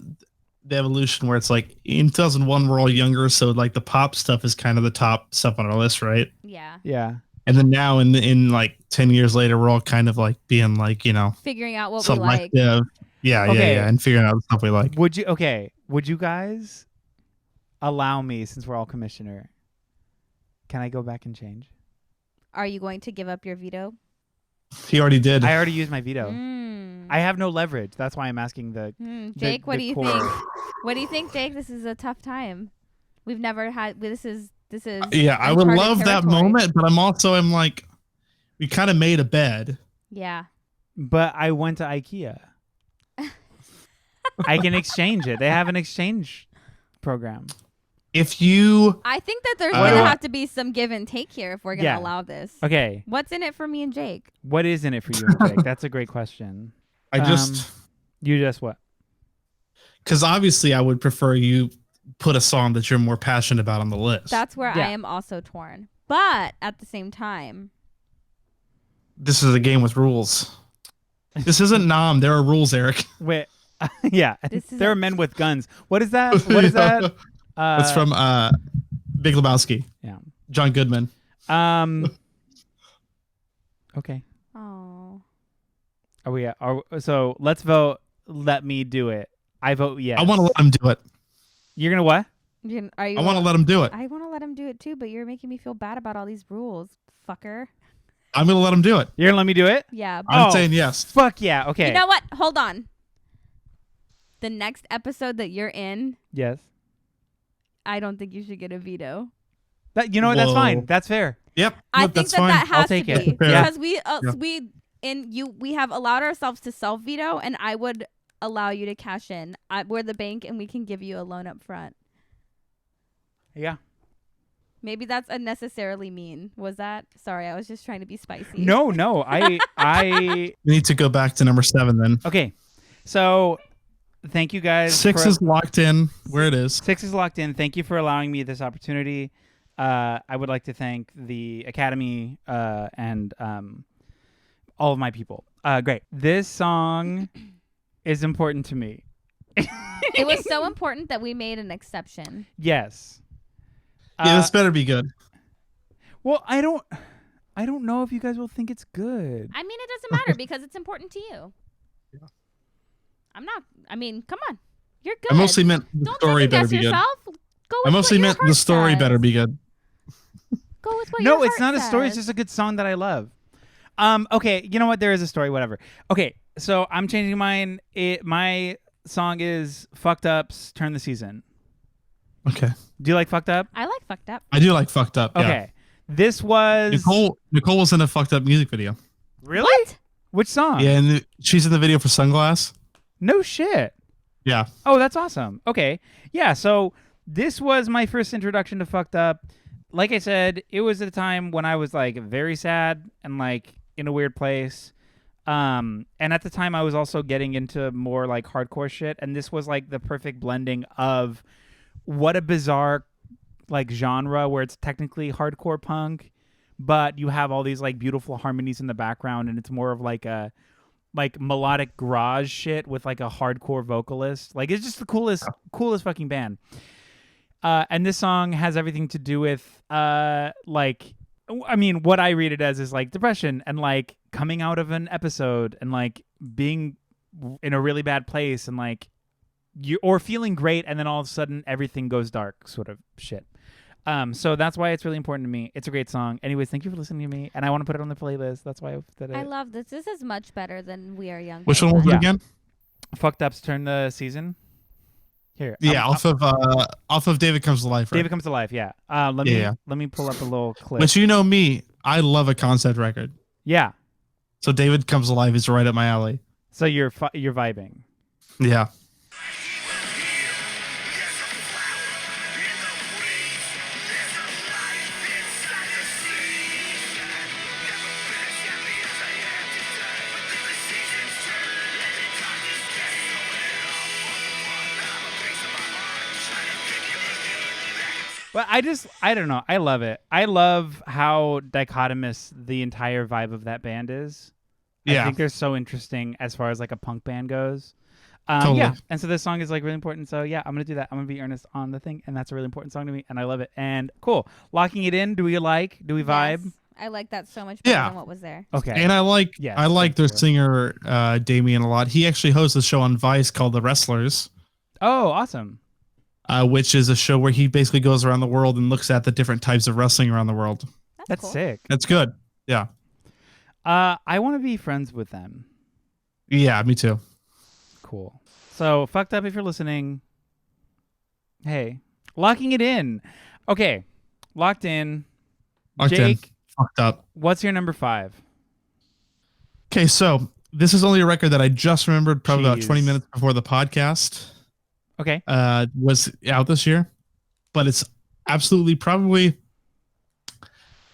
Speaker 3: the evolution where it's like in 2001 we're all younger, so like the pop stuff is kind of the top stuff on our list, right?
Speaker 4: Yeah.
Speaker 1: Yeah.
Speaker 3: And then now in like 10 years later, we're all kind of like being like,
Speaker 4: Figuring out what we like.
Speaker 3: selective. Yeah,
Speaker 1: Okay.
Speaker 3: yeah, and figuring out the stuff we like.
Speaker 1: Would you guys allow me, since we're all commissioner, can I go back and change?
Speaker 4: Are you going to give up your veto?
Speaker 3: He already did.
Speaker 1: I already used my veto.
Speaker 4: Mm.
Speaker 1: I have no leverage. That's why I'm asking the
Speaker 4: Jake, what
Speaker 1: the
Speaker 4: do you
Speaker 1: core.
Speaker 4: think? What do you think, Jake? This is a tough time. We've never had. This is.
Speaker 3: Yeah, I would
Speaker 4: uncharted
Speaker 3: love that
Speaker 4: territory.
Speaker 3: moment, but I'm like, we kind of made a bed.
Speaker 4: Yeah.
Speaker 1: But I went to IKEA. I can exchange it. They have an exchange program.
Speaker 3: If you,
Speaker 4: I think that there's
Speaker 3: Uh,
Speaker 4: going to have to be some give and take here if we're going to
Speaker 1: Yeah.
Speaker 4: allow this.
Speaker 1: Okay.
Speaker 4: What's in it for me and Jake?
Speaker 1: What is in it for you and Jake? That's a great question.
Speaker 3: I just,
Speaker 1: You just what?
Speaker 3: because obviously I would prefer you put a song that you're more passionate about on the list.
Speaker 4: That's where
Speaker 1: Yeah.
Speaker 4: I am also torn. But at the same time,
Speaker 3: This is a game with rules. This isn't Nom. There are rules, Eric.
Speaker 1: Wait. Yeah.
Speaker 4: This is
Speaker 1: There
Speaker 4: a-
Speaker 1: are men with guns. What is that? What is that?
Speaker 3: It's from Big Lebowski.
Speaker 1: Yeah.
Speaker 3: John Goodman.
Speaker 1: Okay.
Speaker 4: oh,
Speaker 1: Are we? So let's vote. Let me do it. I vote yes.
Speaker 3: I want to let him do it.
Speaker 1: You're gonna what?
Speaker 4: are you?
Speaker 3: I want to let him do it.
Speaker 4: I want to let him do it too, but you're making me feel bad about all these rules, fucker.
Speaker 3: I'm gonna let him do it.
Speaker 1: You're gonna let me do it?
Speaker 4: Yeah.
Speaker 3: I'm
Speaker 1: Oh,
Speaker 3: saying yes.
Speaker 1: Fuck yeah. Okay.
Speaker 4: You know what? Hold on. The next episode that you're in,
Speaker 1: Yes.
Speaker 4: I don't think you should get a veto.
Speaker 1: That you know what? That's
Speaker 3: Whoa.
Speaker 1: fine. That's fair.
Speaker 3: Yep.
Speaker 4: I
Speaker 3: Nope,
Speaker 4: think
Speaker 3: that's
Speaker 4: that
Speaker 3: fine.
Speaker 4: that
Speaker 1: I'll
Speaker 4: has to
Speaker 1: take it.
Speaker 4: be
Speaker 3: Fair.
Speaker 4: because
Speaker 3: Yeah.
Speaker 4: we have allowed ourselves to self veto, and I would allow you to cash in. We're the bank, and we can give you a loan up front.
Speaker 1: Yeah.
Speaker 4: Maybe that's unnecessarily mean. Was that? Sorry, I was just trying to be spicy.
Speaker 1: No. I.
Speaker 3: We need to go back to number 7 then.
Speaker 1: Okay. So, thank you guys.
Speaker 3: 6
Speaker 1: for-
Speaker 3: is locked in where it is.
Speaker 1: 6 is locked in. Thank you for allowing me this opportunity. I would like to thank the Academy and all of my people. Great. This song is important to me.
Speaker 4: It was so important that we made an exception.
Speaker 1: Yes.
Speaker 3: Yeah, this better be good.
Speaker 1: Well, I don't know if you guys will think it's good.
Speaker 4: I mean, it doesn't matter because it's important to you.
Speaker 3: Yeah.
Speaker 4: Come on. You're good.
Speaker 3: I mostly meant the
Speaker 4: Don't
Speaker 3: story better
Speaker 4: second-guess
Speaker 3: be good.
Speaker 4: yourself. Go with
Speaker 3: I mostly
Speaker 4: what your
Speaker 3: meant the
Speaker 4: heart
Speaker 3: story
Speaker 4: says.
Speaker 3: better be good.
Speaker 4: Go with what
Speaker 1: No,
Speaker 4: your
Speaker 1: it's not
Speaker 4: heart
Speaker 1: a story. It's
Speaker 4: says.
Speaker 1: just a good song that I love. Okay, you know what? There is a story. Whatever. Okay, so I'm changing mine. My song is "Fucked Up's Turn the Season."
Speaker 3: Okay.
Speaker 1: Do you like "Fucked Up"?
Speaker 4: I like fucked up.
Speaker 3: I do like Fucked Up.
Speaker 1: Okay, this was
Speaker 3: Yeah. Nicole was in a Fucked Up music video.
Speaker 1: Really?
Speaker 4: What?
Speaker 1: Which song?
Speaker 3: Yeah, and she's in the video for Sunglass.
Speaker 1: No shit.
Speaker 3: Yeah.
Speaker 1: Oh, that's awesome. Okay. Yeah, so this was my first introduction to Fucked Up. Like I said, it was at a time when I was like very sad and like in a weird place. And at the time I was also getting into more like hardcore shit, and this was like the perfect blending of what a bizarre like genre where it's technically hardcore punk, but you have all these like beautiful harmonies in the background, and it's more of like a like melodic garage shit with like a hardcore vocalist. Like it's just the coolest fucking band. And this song has everything to do with like, I mean, what I read it as is like depression and like coming out of an episode and like being in a really bad place and like you or feeling great and then all of a sudden everything goes dark sort of shit. So that's why it's really important to me. It's a great song. Anyways, thank you for listening to me, and I want to put it on the playlist. That's why
Speaker 4: I love this. This is much better than We Are Young.
Speaker 3: Which one was
Speaker 1: Yeah.
Speaker 3: it again?
Speaker 1: Fucked Up's Turn the Season. Here,
Speaker 3: Yeah, off of David Comes to Life. Right?
Speaker 1: David Comes to Life. Yeah. Let me pull up a little clip.
Speaker 3: But you know me, I love a concept record.
Speaker 1: Yeah.
Speaker 3: So David Comes to Life is right up my alley.
Speaker 1: So you're vibing.
Speaker 3: Yeah.
Speaker 1: But I don't know. I love it. I love how dichotomous the entire vibe of that band is.
Speaker 3: Yeah.
Speaker 1: I think they're so interesting as far as like a punk band goes.
Speaker 3: Totally.
Speaker 1: Yeah. And so this song is like really important. So yeah, I'm going to do that. I'm going to be earnest on the thing. And that's a really important song to me. And I love it. And cool. Locking it in. Do we vibe?
Speaker 4: Yes. I like that so much better
Speaker 3: Yeah.
Speaker 4: than what was there.
Speaker 1: Okay.
Speaker 3: And I like
Speaker 1: Yes,
Speaker 3: their
Speaker 1: thank you.
Speaker 3: singer Damien a lot. He actually hosts a show on Vice called The Wrestlers,
Speaker 1: Oh, awesome.
Speaker 3: which is a show where he basically goes around the world and looks at the different types of wrestling around the world.
Speaker 1: That's
Speaker 4: cool.
Speaker 1: sick.
Speaker 3: That's good. Yeah.
Speaker 1: I want to be friends with them.
Speaker 3: Yeah, me too.
Speaker 1: Cool. So, Fucked Up, if you're listening. Hey, locking it in. Okay, locked in.
Speaker 3: Locked in.
Speaker 1: Jake,
Speaker 3: Fucked Up.
Speaker 1: what's your number 5?
Speaker 3: Okay, so this is only a record that I just remembered probably about
Speaker 1: Jeez.
Speaker 3: 20 minutes before the podcast
Speaker 1: Okay.
Speaker 3: was out this year, but it's absolutely probably,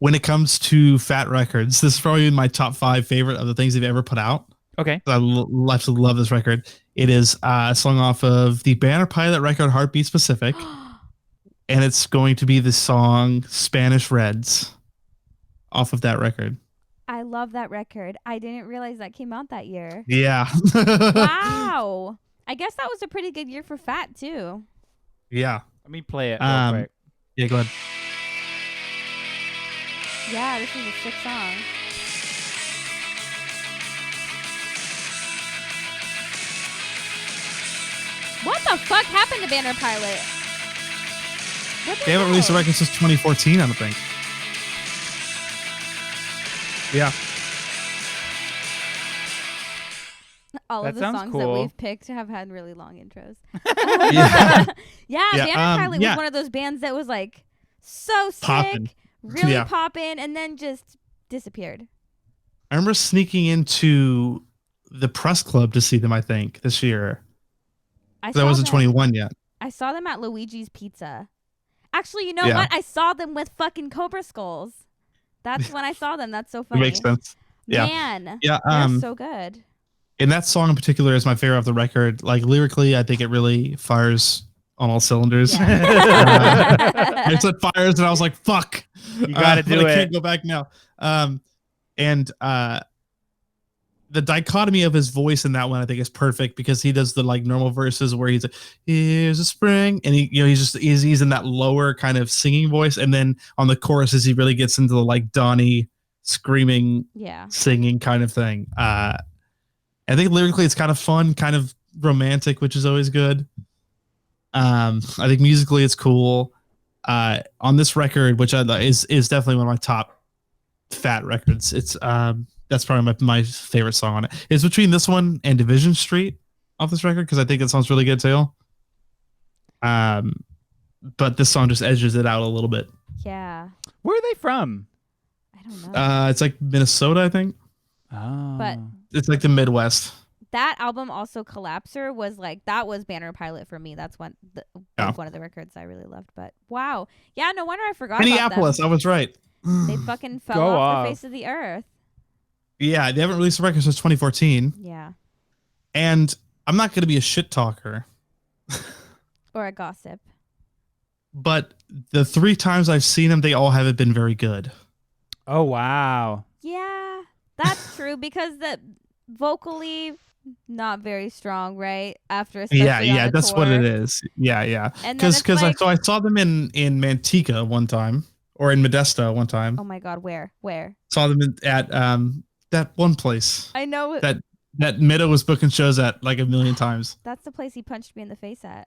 Speaker 3: when it comes to Fat Records, this is probably my top 5 favorite of the things they've ever put out.
Speaker 1: Okay.
Speaker 3: I absolutely love this record. It is a song off of the Banner Pilot record Heartbeat Specific, and it's going to be the song Spanish Reds off of that record.
Speaker 4: I love that record. I didn't realize that came out that year.
Speaker 3: Yeah.
Speaker 4: Wow. I guess that was a pretty good year for Fat too.
Speaker 3: Yeah.
Speaker 1: Let me play it real quick.
Speaker 3: Yeah, go ahead.
Speaker 4: Yeah, this is a sick song. What the fuck happened to Banner Pilot? What the
Speaker 3: They haven't released a
Speaker 4: hell?
Speaker 3: record since 2014, I don't think. Yeah.
Speaker 4: All
Speaker 1: That
Speaker 4: of the
Speaker 1: sounds
Speaker 4: songs that
Speaker 1: cool.
Speaker 4: we've picked have had really long intros.
Speaker 3: Yeah.
Speaker 4: Yeah,
Speaker 3: Yeah,
Speaker 4: Banner Pilot was
Speaker 3: yeah.
Speaker 4: one of those bands that was like so sick,
Speaker 3: Poppin'.
Speaker 4: really
Speaker 3: Yeah.
Speaker 4: poppin', and then just disappeared.
Speaker 3: I remember sneaking into the press club to see them, I think, this year.
Speaker 4: I
Speaker 3: 'Cause I
Speaker 4: saw
Speaker 3: wasn't
Speaker 4: them-
Speaker 3: 21 yet.
Speaker 4: I saw them at Luigi's Pizza. Actually, you know
Speaker 3: Yeah.
Speaker 4: what? I saw them with fucking Cobra Skulls. That's when I saw them. That's so
Speaker 3: It
Speaker 4: funny.
Speaker 3: makes sense. Yeah.
Speaker 4: Man,
Speaker 3: Yeah.
Speaker 4: they're so good.
Speaker 3: And that song in particular is my favorite of the record. Like lyrically, I think it really fires on all cylinders. It said fires, and I was like, "Fuck,
Speaker 1: You gotta do
Speaker 3: but I
Speaker 1: it.
Speaker 3: can't go back now." And the dichotomy of his voice in that one, I think, is perfect because he does the like normal verses where he's like, "Here's a spring," and he's in that lower kind of singing voice, and then on the choruses he really gets into the like Donnie screaming,
Speaker 4: Yeah.
Speaker 3: singing kind of thing. I think lyrically it's kind of fun, kind of romantic, which is always good. I think musically it's cool. On this record, which is definitely one of my top fat records. It's that's probably my favorite song on it. It's between this one and Division Street off this record because I think it sounds really good too. But this song just edges it out a little bit.
Speaker 4: Yeah.
Speaker 1: Where are they from?
Speaker 4: I don't know.
Speaker 3: It's like Minnesota, I think.
Speaker 1: Oh.
Speaker 4: But
Speaker 3: It's like the Midwest.
Speaker 4: that album also Collapser was like that was Banner Pilot for me. That's one
Speaker 3: Yeah.
Speaker 4: one of the records I really loved. But wow. Yeah, no wonder I forgot about
Speaker 3: Minneapolis, I
Speaker 4: them.
Speaker 3: was right.
Speaker 4: They fucking fell
Speaker 1: Go
Speaker 4: off
Speaker 1: off.
Speaker 4: the face of the earth.
Speaker 3: Yeah, they haven't released a record since 2014.
Speaker 4: Yeah.
Speaker 3: And I'm not going to be a shit talker,
Speaker 4: Or a gossip.
Speaker 3: but the 3 times I've seen them, they all haven't been very good.
Speaker 1: Oh wow.
Speaker 4: Yeah, that's true because the vocally not very strong, right? After especially
Speaker 3: Yeah,
Speaker 4: on the
Speaker 3: that's what
Speaker 4: tour.
Speaker 3: it is. Yeah.
Speaker 4: And then it's
Speaker 3: Because
Speaker 4: like,
Speaker 3: I saw them in Manteca one time, or in Modesto one time.
Speaker 4: oh my god, where?
Speaker 3: Saw them at that one place
Speaker 4: I know
Speaker 3: that Mido was booking shows at like a million times.
Speaker 4: that's the place he punched me in the face at.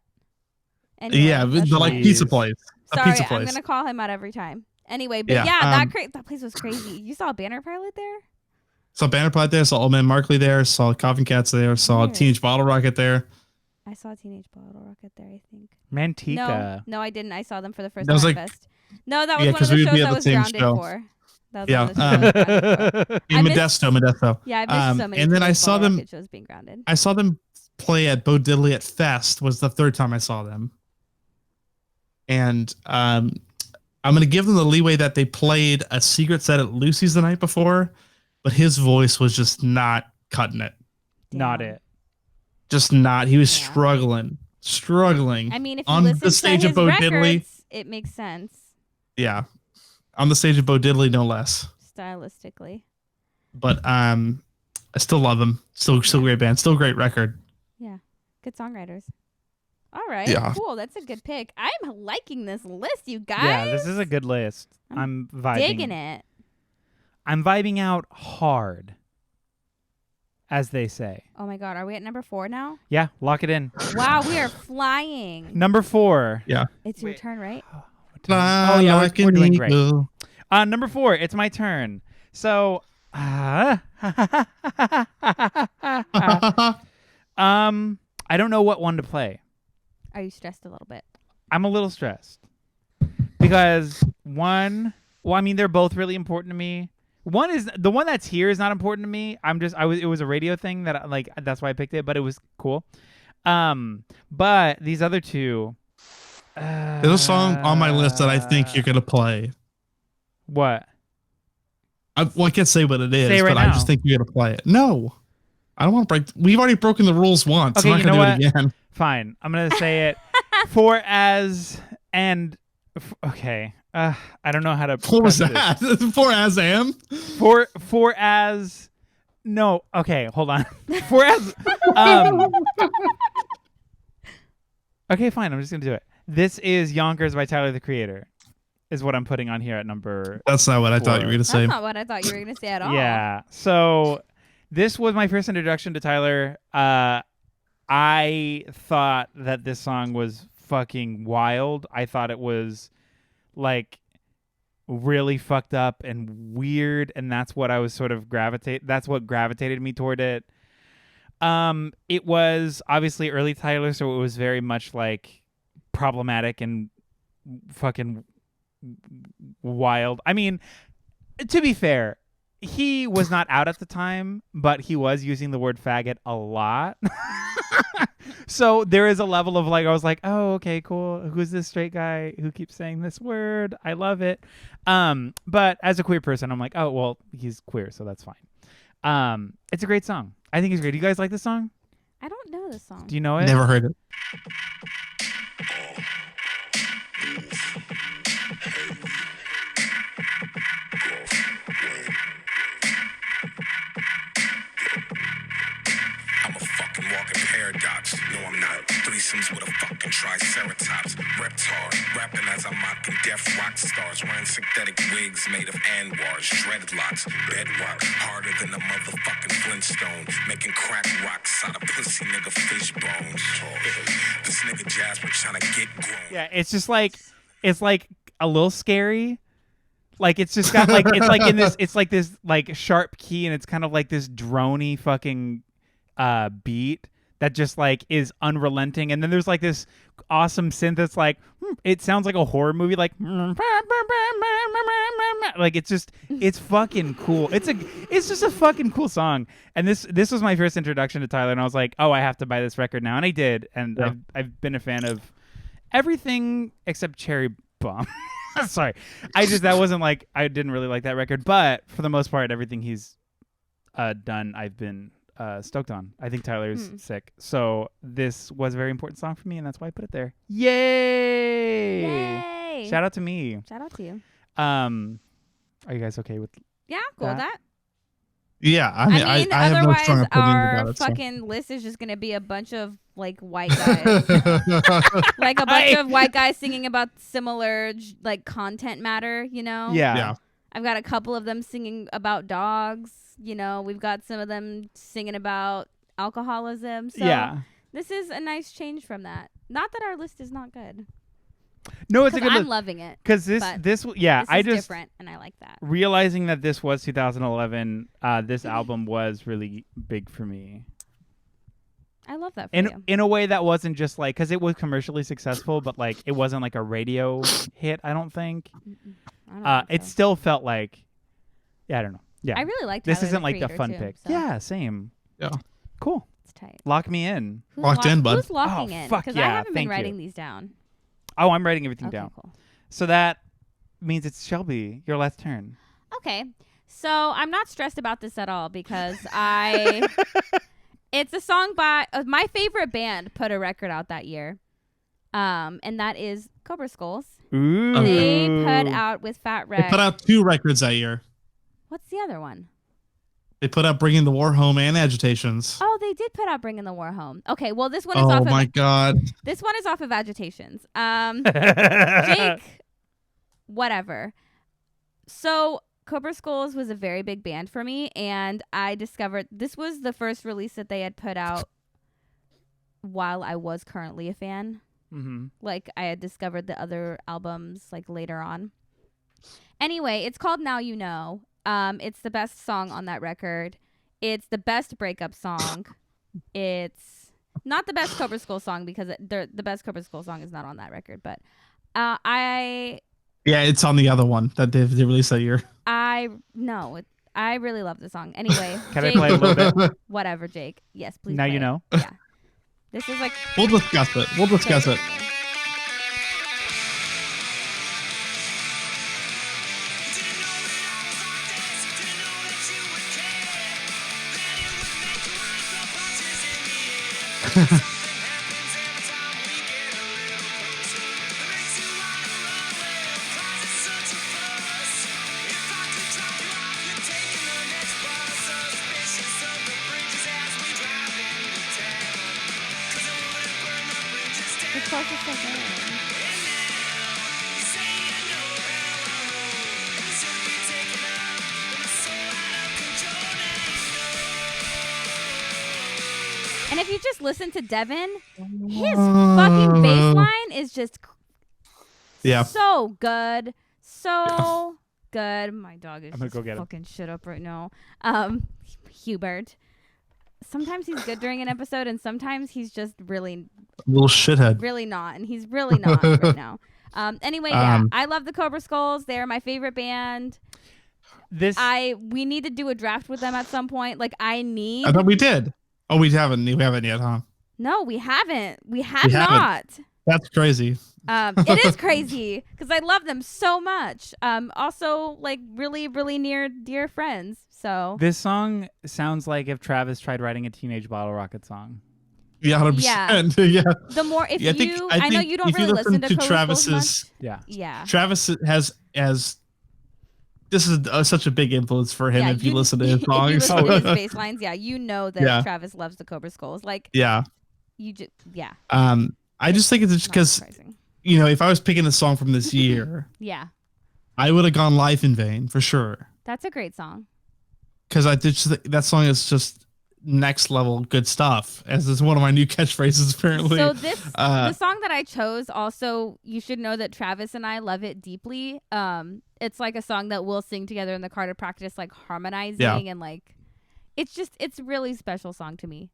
Speaker 3: Yeah,
Speaker 4: that's
Speaker 3: the like
Speaker 4: fine.
Speaker 3: pizza place. A
Speaker 4: Sorry,
Speaker 3: pizza
Speaker 4: I'm
Speaker 3: place.
Speaker 4: gonna call him out every time. Anyway, but
Speaker 3: Yeah,
Speaker 4: yeah, that place was crazy. You saw Banner Pilot there?
Speaker 3: Saw Banner Pilot there. Saw Old Man Markley there. Saw Coffin Cats there. Saw
Speaker 4: Weird.
Speaker 3: Teenage Bottle Rocket there.
Speaker 4: I saw Teenage Bottle Rocket there, I think.
Speaker 1: Manteca.
Speaker 4: No, I didn't. I saw them for the first
Speaker 3: That was
Speaker 4: time
Speaker 3: like-
Speaker 4: Fest. No, that was
Speaker 3: Yeah,
Speaker 4: one of
Speaker 3: 'cause
Speaker 4: the
Speaker 3: we would be
Speaker 4: shows
Speaker 3: at
Speaker 4: I
Speaker 3: the
Speaker 4: was
Speaker 3: same
Speaker 4: grounded
Speaker 3: show.
Speaker 4: for. That was
Speaker 3: Yeah,
Speaker 4: one of the shows I was grounded for.
Speaker 3: In
Speaker 4: I missed-
Speaker 3: Modesto.
Speaker 4: Yeah, I missed so many.
Speaker 3: And then I
Speaker 4: Teenage
Speaker 3: saw
Speaker 4: Bottle
Speaker 3: them.
Speaker 4: Rocket shows being grounded.
Speaker 3: I saw them play at Bo Diddley at Fest. Was the 3rd time I saw them. And I'm going to give them the leeway that they played a secret set at Lucy's the night before, but his voice was just not cutting it.
Speaker 1: Not
Speaker 4: Damn.
Speaker 1: it.
Speaker 3: Just not. He was
Speaker 4: Yeah.
Speaker 3: struggling.
Speaker 4: I mean, if you
Speaker 3: on
Speaker 4: listen
Speaker 3: the stage
Speaker 4: to
Speaker 3: of
Speaker 4: his
Speaker 3: Bo
Speaker 4: records,
Speaker 3: Diddley.
Speaker 4: it makes sense
Speaker 3: Yeah. On the stage of Bo Diddley, no less.
Speaker 4: stylistically.
Speaker 3: But I still love him. Still great band. Still great record.
Speaker 4: Yeah, good songwriters. All right,
Speaker 3: Yeah.
Speaker 4: cool. That's a good pick. I'm liking this list, you guys.
Speaker 1: Yeah, this is a good list. I'm vibing.
Speaker 4: digging it.
Speaker 1: I'm vibing out hard, as they say.
Speaker 4: Oh my god, are we at number 4 now?
Speaker 1: Yeah, lock it in.
Speaker 4: Wow, we are flying.
Speaker 1: Number 4.
Speaker 4: It's your turn, right?
Speaker 1: Oh yeah,
Speaker 3: like
Speaker 1: we're
Speaker 3: an
Speaker 1: doing great.
Speaker 3: eagle.
Speaker 1: Number 4. It's my turn. So, I don't know what one to play.
Speaker 4: Are you stressed a little bit?
Speaker 1: I'm a little stressed because one. Well, I mean, they're both really important to me. One is the one that's here is not important to me. It was a radio thing that that's why I picked it, but it was cool. But these other two.
Speaker 3: There's a song on my list that I think you're gonna play.
Speaker 1: What?
Speaker 3: I can't say what it is,
Speaker 1: Say it right
Speaker 3: but I
Speaker 1: now.
Speaker 3: just think you're gonna play it. No, I don't want to break. We've already broken the rules once.
Speaker 1: Okay,
Speaker 3: I'm
Speaker 1: you
Speaker 3: not
Speaker 1: know
Speaker 3: gonna
Speaker 1: what?
Speaker 3: do it again.
Speaker 1: Fine. I'm gonna say it. Okay. I don't know how to.
Speaker 3: What was
Speaker 1: preface this.
Speaker 3: that? For as am.
Speaker 1: For as. No. Okay. Hold on. For as. Okay. Fine. I'm just gonna do it. This is Yonkers by Tyler the Creator, is what I'm putting on here at number.
Speaker 3: That's not what I thought you were gonna
Speaker 4: That's
Speaker 3: say.
Speaker 4: not what I thought you were going to say at all.
Speaker 1: Yeah. So this was my first introduction to Tyler. I thought that this song was fucking wild. I thought it was like really fucked up and weird, and that's what I was sort of that's what gravitated me toward it. It was obviously early Tyler, so it was very much like problematic and fucking wild. I mean, to be fair, he was not out at the time, but he was using the word faggot a lot. So there is a level of like, I was like, oh, okay, cool. Who's this straight guy who keeps saying this word? I love it. But as a queer person, I'm like, oh, well, he's queer, so that's fine. It's a great song. I think it's great. Do you guys like this song?
Speaker 4: I don't know this song.
Speaker 1: Do you know it?
Speaker 3: Never heard it.
Speaker 6: I'm a fucking walking paradox. No, I'm not. Threesomes with a fucking triceratops. Reptar, rapping as I'm mocking deaf rock stars. Wearing synthetic wigs made of anwars, dreadlocks, bedrock. Harder than a motherfucking Flintstone. Making crack rocks out of pussy nigga fish bones. This nigga Jasper trying to get grown.
Speaker 1: Yeah, it's just like, it's like a little scary. Like it's just got like, it's like in this, it's like this like sharp key, and it's kind of like this drony fucking beat that just like is unrelenting, and then there's like this awesome synth that's like it sounds like a horror movie, like it's just, it's fucking cool. It's just a fucking cool song. And this was my first introduction to Tyler, and I was like, oh, I have to buy this record now, and I did, and
Speaker 3: Yeah.
Speaker 1: I've been a fan of everything except Cherry Bomb. Sorry, that wasn't like, I didn't really like that record, but for the most part, everything he's done, I've been stoked on. I think Tyler's sick, so this was a very important song for me, and that's why I put it there. Yay!
Speaker 4: Yay!
Speaker 1: Shout out to me.
Speaker 4: Shout out to you.
Speaker 1: Are you guys okay with?
Speaker 4: Yeah, cool with that.
Speaker 3: Yeah, I mean, I have no
Speaker 4: otherwise
Speaker 3: strong opinion
Speaker 4: our
Speaker 3: about it. So.
Speaker 4: fucking list is just gonna be a bunch of like white guys, like a bunch of white guys singing about similar like content matter. You know?
Speaker 1: Yeah.
Speaker 4: I've got a couple of them singing about dogs. You know, we've got some of them singing about alcoholism. So
Speaker 1: Yeah.
Speaker 4: this is a nice change from that. Not that our list is not good.
Speaker 1: No, it's a
Speaker 4: 'Cause
Speaker 1: good
Speaker 4: I'm
Speaker 1: list.
Speaker 4: loving it.
Speaker 1: Because
Speaker 4: but
Speaker 1: this yeah,
Speaker 4: This
Speaker 1: I
Speaker 4: is
Speaker 1: just
Speaker 4: different, and I like that.
Speaker 1: realizing that this was 2011. This album was really big for me.
Speaker 4: I love that for you.
Speaker 1: In a way that wasn't just like, because it was commercially successful, but like it wasn't like a radio hit. I don't think.
Speaker 4: I don't think
Speaker 1: It
Speaker 4: so.
Speaker 1: still felt like, yeah, I don't know. Yeah,
Speaker 4: I really like
Speaker 1: this
Speaker 4: Tyler,
Speaker 1: isn't
Speaker 4: the
Speaker 1: like a
Speaker 4: Creator,
Speaker 1: fun
Speaker 4: too,
Speaker 1: pick.
Speaker 4: so
Speaker 1: Yeah, same.
Speaker 3: Yeah.
Speaker 1: Cool.
Speaker 4: It's tight.
Speaker 1: Lock me in.
Speaker 4: Who's
Speaker 3: Locked in, bud.
Speaker 4: Who's locking
Speaker 1: Oh,
Speaker 4: in?
Speaker 1: fuck
Speaker 4: Because
Speaker 1: yeah,
Speaker 4: I haven't
Speaker 1: thank
Speaker 4: been writing
Speaker 1: you.
Speaker 4: these down.
Speaker 1: Oh, I'm writing everything
Speaker 4: Okay,
Speaker 1: down.
Speaker 4: cool.
Speaker 1: So that means it's Shelby. Your last turn.
Speaker 4: Okay, so I'm not stressed about this at all because it's a song by my favorite band put a record out that year, and that is Cobra Skulls.
Speaker 1: Ooh.
Speaker 4: They put out with Fat
Speaker 3: They
Speaker 4: Wreck.
Speaker 3: put out 2 records that year.
Speaker 4: What's the other one?
Speaker 3: They put out Bringing the War Home and Agitations.
Speaker 4: Oh, they did put out Bringing the War Home. Okay, well this one is
Speaker 3: Oh
Speaker 4: off
Speaker 3: my
Speaker 4: of
Speaker 3: god.
Speaker 4: this one is off of Agitations. Jake, whatever. So Cobra Skulls was a very big band for me, and I discovered this was the first release that they had put out while I was currently a fan.
Speaker 1: Mm-hmm.
Speaker 4: Like I had discovered the other albums like later on. Anyway, it's called Now You Know. It's the best song on that record. It's the best breakup song. It's not the best Cobra Skull song because the best Cobra Skull song is not on that record. But I
Speaker 3: Yeah, it's on the other one that they released that year.
Speaker 4: no, I really love the song. Anyway,
Speaker 1: Can
Speaker 4: Jake,
Speaker 1: I play a little bit?
Speaker 4: whatever, Jake. Yes, please.
Speaker 1: Now
Speaker 4: play
Speaker 1: you
Speaker 4: it.
Speaker 1: know.
Speaker 4: Yeah, this is like
Speaker 3: We'll discuss it. We'll discuss it.
Speaker 6: Didn't know that I was like this. Didn't know that you would care. That it would make you wanna throw punches in the air. Something happens every time we get a little closer. That makes you wanna run away. Cause it's such a fuss. If I could drop you off, you're taking the next bus. Suspicious of the bridges as we drive into town. Cause I wouldn't burn the bridges down.
Speaker 4: the closest I can.
Speaker 6: You say you know how I roll. You should be taken up. But I'm so out of control now you know.
Speaker 4: And if you just listen to Devin, his fucking bass line is just
Speaker 3: Yeah.
Speaker 4: so good, So good. My dog is
Speaker 1: I'm gonna
Speaker 4: just
Speaker 1: go get him.
Speaker 4: fucking shit up right now. Hubert. Sometimes he's good during an episode, and sometimes he's just really,
Speaker 3: Little shithead.
Speaker 4: really not, and he's really not right now. Anyway, yeah, I love the Cobra Skulls. They're my favorite band. We need to do a draft with them at some point. Like I
Speaker 3: thought we did. Oh, we haven't yet, huh?
Speaker 4: No, we haven't. We
Speaker 3: haven't.
Speaker 4: not.
Speaker 3: That's crazy.
Speaker 4: It is crazy because I love them so much. Also, like really, really near dear friends. So
Speaker 1: This song sounds like if Travis tried writing a Teenage Bottle Rocket song.
Speaker 3: Yeah, 100%. Yeah.
Speaker 4: the more if
Speaker 3: Yeah,
Speaker 4: I know you don't really listen to Cobra
Speaker 3: Travis's.
Speaker 4: Skulls much.
Speaker 1: Yeah.
Speaker 4: Yeah.
Speaker 3: Travis has this is such a big influence for him
Speaker 4: Yeah,
Speaker 3: if you listen to his
Speaker 4: If you
Speaker 3: songs.
Speaker 4: listen to his bass lines, yeah, you know that
Speaker 3: Yeah.
Speaker 4: Travis loves the Cobra Skulls. Like
Speaker 3: Yeah.
Speaker 4: you just yeah.
Speaker 3: I just think it's just
Speaker 4: Not
Speaker 3: because,
Speaker 4: surprising.
Speaker 3: if I was picking a song from this year,
Speaker 4: Yeah,
Speaker 3: I would have gone Life in Vain for sure.
Speaker 4: that's a great song.
Speaker 3: Because I just that song is just next level good stuff, as is one of my new catchphrases apparently.
Speaker 4: So the song that I chose also, you should know that Travis and I love it deeply. It's like a song that we'll sing together in the car to practice like harmonizing and like it's a really special song to me.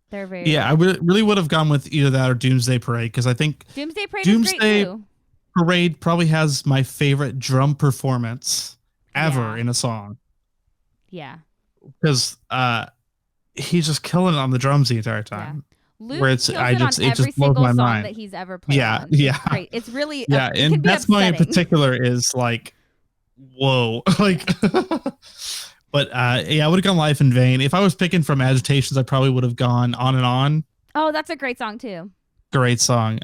Speaker 4: They're very
Speaker 3: yeah, I really would have gone with either that or Doomsday Parade, because I think
Speaker 4: Doomsday Parade is great
Speaker 3: Doomsday
Speaker 4: too.
Speaker 3: Parade probably has my favorite drum performance ever
Speaker 4: Yeah.
Speaker 3: in a song,
Speaker 4: Yeah.
Speaker 3: because he's just killing it on the drums the entire time.
Speaker 4: Luke
Speaker 3: Where it's-
Speaker 4: kills
Speaker 3: I
Speaker 4: it
Speaker 3: just-
Speaker 4: on
Speaker 3: it just
Speaker 4: every
Speaker 3: blows
Speaker 4: single
Speaker 3: my
Speaker 4: song
Speaker 3: mind.
Speaker 4: that he's ever played
Speaker 3: Yeah,
Speaker 4: on.
Speaker 3: yeah.
Speaker 4: It's great. It's really
Speaker 3: Yeah,
Speaker 4: it
Speaker 3: and
Speaker 4: can be
Speaker 3: that song in
Speaker 4: upsetting.
Speaker 3: particular is like, whoa, like. But yeah, I would have gone Life in Vain. If I was picking from Agitations, I probably would have gone On and On.
Speaker 4: Oh, that's a great song too.
Speaker 3: Great song.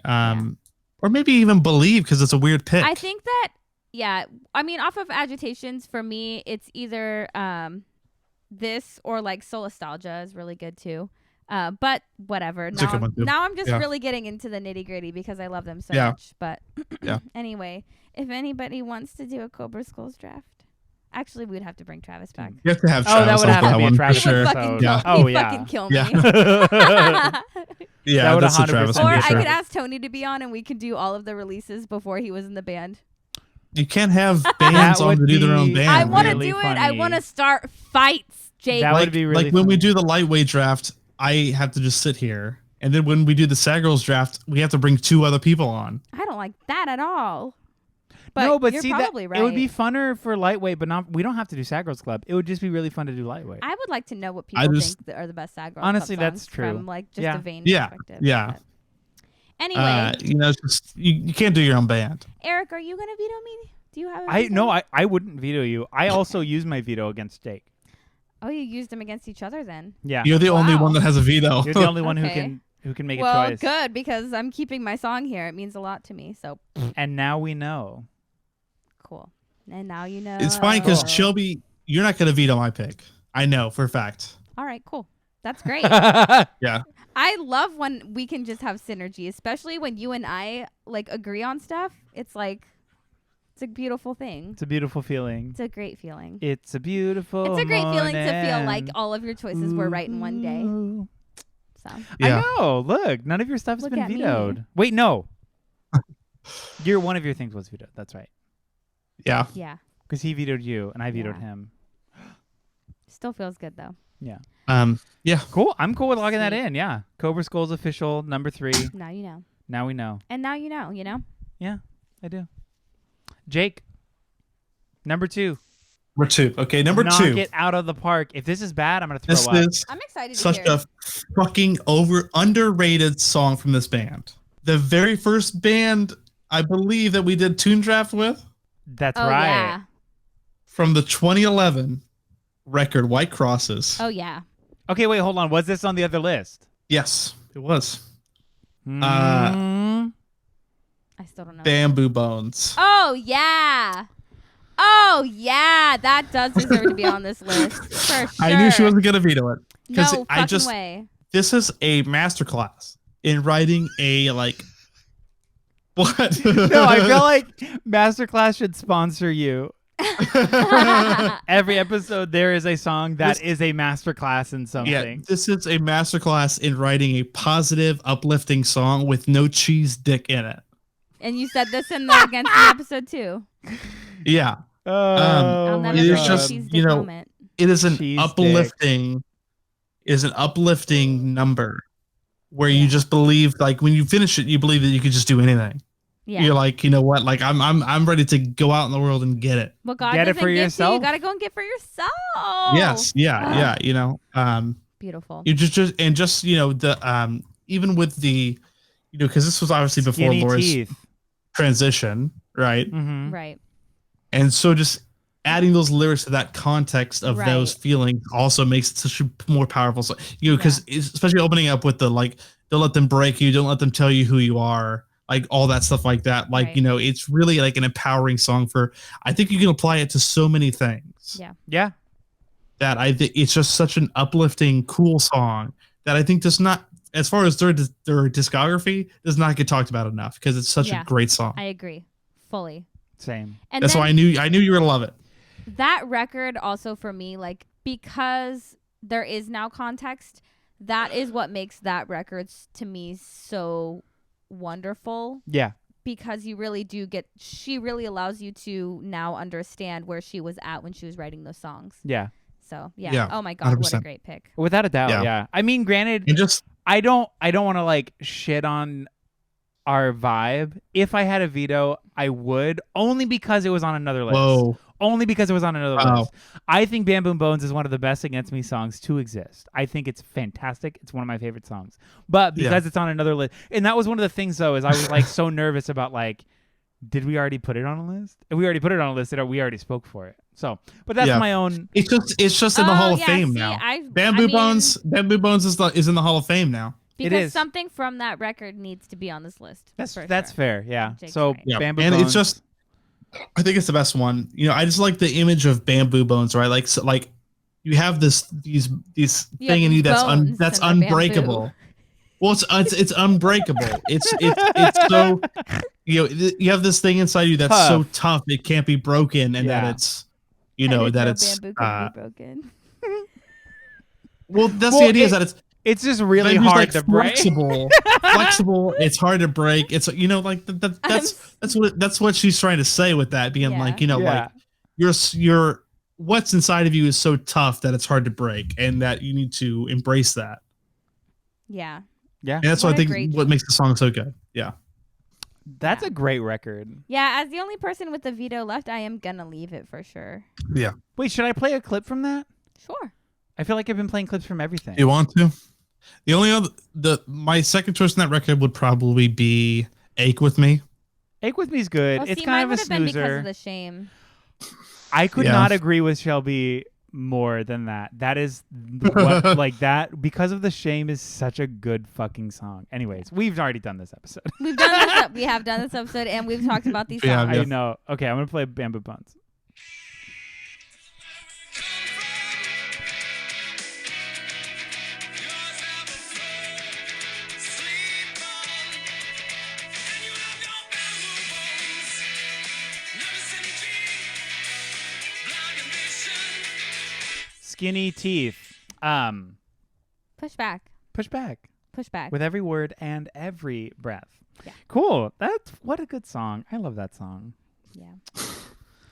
Speaker 3: Or maybe even Believe, because it's a weird pick.
Speaker 4: I think that I mean off of Agitations for me it's either this or like Solastalgia is really good too. But whatever.
Speaker 3: It's a good one, too.
Speaker 4: Now I'm just
Speaker 3: Yeah.
Speaker 4: really getting into the nitty-gritty because I love them so
Speaker 3: Yeah.
Speaker 4: much. But
Speaker 3: Yeah.
Speaker 4: anyway, if anybody wants to do a Cobra Skulls draft, actually we'd have to bring Travis back.
Speaker 3: You have to have
Speaker 1: Oh, that
Speaker 3: Travis
Speaker 1: would
Speaker 3: on
Speaker 1: have to
Speaker 3: that
Speaker 1: be a
Speaker 3: one for
Speaker 1: Travis
Speaker 4: He would
Speaker 3: sure.
Speaker 4: fucking
Speaker 1: episode.
Speaker 4: kill
Speaker 3: Yeah.
Speaker 4: me.
Speaker 1: Oh,
Speaker 4: He'd
Speaker 1: yeah.
Speaker 4: fucking kill
Speaker 1: Yeah.
Speaker 4: me.
Speaker 3: Yeah,
Speaker 1: That would
Speaker 3: that's a
Speaker 1: 100%
Speaker 3: Travis
Speaker 1: be
Speaker 4: Or
Speaker 3: one
Speaker 1: a
Speaker 3: for
Speaker 4: I
Speaker 3: sure.
Speaker 4: could ask Tony to be on and we could do all of the releases before he was in the band.
Speaker 3: You can't have bands
Speaker 1: That
Speaker 3: on to
Speaker 1: would
Speaker 3: do their own
Speaker 1: be-
Speaker 3: band.
Speaker 4: I want to
Speaker 1: really
Speaker 4: do it. I
Speaker 1: funny.
Speaker 4: want to start fights, Jake.
Speaker 1: That would be really
Speaker 3: like when we
Speaker 1: funny.
Speaker 3: do the lightweight draft, I have to just sit here, and then when we do the Sad Girls draft, we have to bring 2 other people on.
Speaker 4: I don't like that at all. But
Speaker 1: no, but
Speaker 4: you're
Speaker 1: see,
Speaker 4: probably
Speaker 1: that
Speaker 4: right.
Speaker 1: it would be funner for lightweight, but not. We don't have to do Sad Girls Club. It would just be really fun to do lightweight.
Speaker 4: I would like to know what
Speaker 3: I
Speaker 4: people
Speaker 3: just-
Speaker 4: think that are the best Sad Girls
Speaker 1: Honestly,
Speaker 4: Club
Speaker 1: that's
Speaker 4: songs
Speaker 1: true.
Speaker 4: from like just
Speaker 1: Yeah.
Speaker 4: a vain
Speaker 3: Yeah,
Speaker 4: perspective.
Speaker 3: yeah.
Speaker 4: But anyway,
Speaker 3: It's just you can't do your own band.
Speaker 4: Eric, are you gonna veto me? Do you have? A
Speaker 1: I
Speaker 4: veto?
Speaker 1: no, I wouldn't veto you. I also use my veto against Jake.
Speaker 4: Oh, you used them against each other then.
Speaker 1: Yeah,
Speaker 3: You're the only
Speaker 4: Wow.
Speaker 3: one that has a veto.
Speaker 1: you're the only one
Speaker 4: Okay.
Speaker 1: who can make
Speaker 4: Well,
Speaker 1: a choice.
Speaker 4: good because I'm keeping my song here. It means a lot to me. So
Speaker 1: And now we know.
Speaker 4: cool. And now you know.
Speaker 3: It's fine because
Speaker 1: Cool.
Speaker 3: Shelby, you're not gonna veto my pick. I know for a fact.
Speaker 4: All right, cool. That's great.
Speaker 3: Yeah.
Speaker 4: I love when we can just have synergy, especially when you and I like agree on stuff. It's like it's a beautiful thing.
Speaker 1: It's a beautiful feeling.
Speaker 4: It's a great feeling.
Speaker 1: It's a beautiful.
Speaker 4: It's a great feeling to feel like
Speaker 1: morning.
Speaker 4: all of your choices were right in one day.
Speaker 1: Ooh.
Speaker 4: So
Speaker 3: Yeah.
Speaker 1: I know. Look, none of your stuff's
Speaker 4: Look
Speaker 1: been
Speaker 4: at me.
Speaker 1: vetoed. Wait, no. One of your things was vetoed. That's right.
Speaker 3: Yeah.
Speaker 4: yeah,
Speaker 1: Because he vetoed you and I vetoed
Speaker 4: Yeah.
Speaker 1: him.
Speaker 4: still feels good though.
Speaker 3: Yeah.
Speaker 1: Cool. I'm cool with logging that
Speaker 4: Sweet.
Speaker 1: in. Yeah. Cobra Skull's official number 3.
Speaker 4: Now you know,
Speaker 1: Now we know.
Speaker 4: and now you know. You know.
Speaker 1: Yeah, I do. Jake, number 2.
Speaker 3: Number 2. Okay, number
Speaker 1: Knock
Speaker 3: 2.
Speaker 1: it out of the park. If this is bad, I'm gonna throw
Speaker 3: This
Speaker 1: up.
Speaker 3: is
Speaker 4: I'm excited to
Speaker 3: such
Speaker 4: hear.
Speaker 3: a fucking underrated song from this band. The very first band I believe that we did Tune Draft with,
Speaker 1: That's
Speaker 4: Oh
Speaker 1: right.
Speaker 4: yeah.
Speaker 3: from the 2011 record White Crosses.
Speaker 4: Oh yeah.
Speaker 1: Okay, wait, hold on. Was this on the other list?
Speaker 3: Yes, it was.
Speaker 1: Mm.
Speaker 4: I still don't know.
Speaker 3: Bamboo Bones.
Speaker 4: Oh yeah. Oh yeah. That does deserve to be on this list for sure.
Speaker 3: I knew she wasn't gonna veto it.
Speaker 4: No
Speaker 3: 'Cause
Speaker 4: fucking way.
Speaker 3: This is a masterclass in writing a like. What?
Speaker 1: No, I feel like Masterclass should sponsor you. Every episode, there is a song that is a masterclass in
Speaker 3: Yeah,
Speaker 1: something.
Speaker 3: this is a masterclass in writing a positive, uplifting song with no cheese dick in it.
Speaker 4: And you said this in the Against Me episode too.
Speaker 3: Yeah.
Speaker 4: I'll never
Speaker 3: it is
Speaker 4: forget
Speaker 3: just,
Speaker 4: Cheese
Speaker 3: you
Speaker 4: Dick
Speaker 3: know,
Speaker 4: moment.
Speaker 3: it is an
Speaker 1: Cheese
Speaker 3: uplifting number where
Speaker 4: Yeah.
Speaker 3: you just believe, like when you finish it, you believe that you could just do anything.
Speaker 4: Yeah.
Speaker 3: You're like, you know what? Like I'm ready to go out in the world and get it.
Speaker 4: What God
Speaker 1: Get it
Speaker 4: doesn't
Speaker 1: for
Speaker 4: give to you,
Speaker 1: yourself.
Speaker 4: you gotta go and get for yourself.
Speaker 3: Yes. Yeah.
Speaker 4: Ah.
Speaker 3: Yeah. You know,
Speaker 4: Beautiful.
Speaker 3: you just, you know, the, even with the, you know, cause this was obviously before
Speaker 1: Skinny
Speaker 3: Laura's
Speaker 1: teeth.
Speaker 3: transition. Right.
Speaker 1: Mm-hmm.
Speaker 4: Right.
Speaker 3: And so just adding those lyrics to that context of those
Speaker 4: Right.
Speaker 3: feelings also makes it such a more powerful song. You know, because especially opening up with the like, don't let them break you, don't let them tell you who you are, like all that stuff like that. Like,
Speaker 4: Right.
Speaker 3: you know, it's really like an empowering song for, I think you can apply it to so many things.
Speaker 4: Yeah.
Speaker 1: Yeah.
Speaker 3: That I think it's just such an uplifting, cool song that I think does not, as far as their discography, does not get talked about enough because it's such
Speaker 4: Yeah.
Speaker 3: a great song.
Speaker 4: I agree. Fully.
Speaker 1: Same.
Speaker 4: And
Speaker 3: That's
Speaker 4: then
Speaker 3: why I knew you were gonna love it.
Speaker 4: that record also for me, like, because there is now context, that is what makes that record to me so wonderful,
Speaker 1: Yeah.
Speaker 4: because you really do she really allows you to now understand where she was at when she was writing those songs.
Speaker 1: Yeah.
Speaker 4: So yeah.
Speaker 3: Yeah,
Speaker 4: Oh my God, what a
Speaker 3: 100%.
Speaker 4: great pick.
Speaker 1: Without a doubt.
Speaker 3: Yeah.
Speaker 1: Yeah. I mean, granted,
Speaker 3: And just
Speaker 1: I don't want to like shit on our vibe. If I had a veto, I would, only because it was on another list.
Speaker 3: whoa.
Speaker 1: Only because it was on another
Speaker 3: Wow.
Speaker 1: list. I think Bamboo Bones is one of the best Against Me songs to exist. I think it's fantastic. It's one of my favorite songs. But because it's on another list, and that was one of the things though, is I was like so nervous about like, did we already put it on a list? If we already put it on a list, we already spoke for it. So, but that's
Speaker 3: Yeah.
Speaker 1: my own.
Speaker 3: It's just in the Hall of Fame
Speaker 4: see,
Speaker 3: now.
Speaker 4: I
Speaker 3: Bamboo
Speaker 4: mean,
Speaker 3: Bones is in the Hall of Fame now.
Speaker 4: because
Speaker 1: is.
Speaker 4: something from that record needs to be on this list.
Speaker 1: That's
Speaker 4: for
Speaker 1: that's
Speaker 4: sure.
Speaker 1: fair. Yeah.
Speaker 4: Jake's
Speaker 1: So
Speaker 4: right.
Speaker 3: Yeah,
Speaker 1: Bamboo
Speaker 3: and
Speaker 1: Bones.
Speaker 3: it's just, I think it's the best one. You know, I just like the image of Bamboo Bones, right? Like, so, like you have these
Speaker 4: You
Speaker 3: thing
Speaker 4: have
Speaker 3: in you
Speaker 4: these
Speaker 3: that's
Speaker 4: bones
Speaker 3: that's
Speaker 4: and they're
Speaker 3: unbreakable.
Speaker 4: bamboo.
Speaker 3: Well, it's unbreakable. It's so, you know, you have this thing inside you that's so tough it can't be broken, and
Speaker 1: Yeah.
Speaker 3: that it's, you know,
Speaker 4: And
Speaker 3: that
Speaker 4: no
Speaker 3: it's
Speaker 4: bamboo can be broken.
Speaker 3: well, that's
Speaker 1: Well,
Speaker 3: the idea is that
Speaker 1: it's just really
Speaker 3: bamboo's,
Speaker 1: hard
Speaker 3: like,
Speaker 1: to break.
Speaker 3: flexible. It's hard to break. It's, you know, like that's what she's trying to say with that being
Speaker 4: Yeah.
Speaker 3: like, you know,
Speaker 1: Yeah.
Speaker 3: like your what's inside of you is so tough that it's hard to break, and that you need to embrace that.
Speaker 4: Yeah.
Speaker 1: Yeah.
Speaker 3: And that's
Speaker 4: What
Speaker 3: what I
Speaker 4: a great
Speaker 3: think what makes the song so good. Yeah.
Speaker 1: That's
Speaker 4: Yeah.
Speaker 1: a great record.
Speaker 4: Yeah, as the only person with the veto left, I am gonna leave it for sure.
Speaker 3: Yeah.
Speaker 1: Wait, should I play a clip from that?
Speaker 4: Sure.
Speaker 1: I feel like I've been playing clips from everything.
Speaker 3: You want to? The only other my second choice in that record would probably be "Ache with Me."
Speaker 1: Ache with Me's good.
Speaker 4: Oh,
Speaker 1: It's
Speaker 4: see,
Speaker 1: kind
Speaker 4: mine
Speaker 1: of a
Speaker 4: would have been because
Speaker 1: snoozer.
Speaker 4: of the shame.
Speaker 1: I could
Speaker 3: Yeah.
Speaker 1: not agree with Shelby more than that. That is what, like that, because of the shame, is such a good fucking song. Anyways, we've already done this episode.
Speaker 4: We've done this. We have done this episode, and we've talked about these
Speaker 3: Yeah,
Speaker 4: songs.
Speaker 3: yeah.
Speaker 1: I know. Okay, I'm gonna play Bamboo Bones. Skinny teeth.
Speaker 4: Push back.
Speaker 1: Push back
Speaker 4: Push back.
Speaker 1: with every word and every breath.
Speaker 4: Yeah.
Speaker 1: Cool. That's what a good song. I love that song.
Speaker 4: Yeah.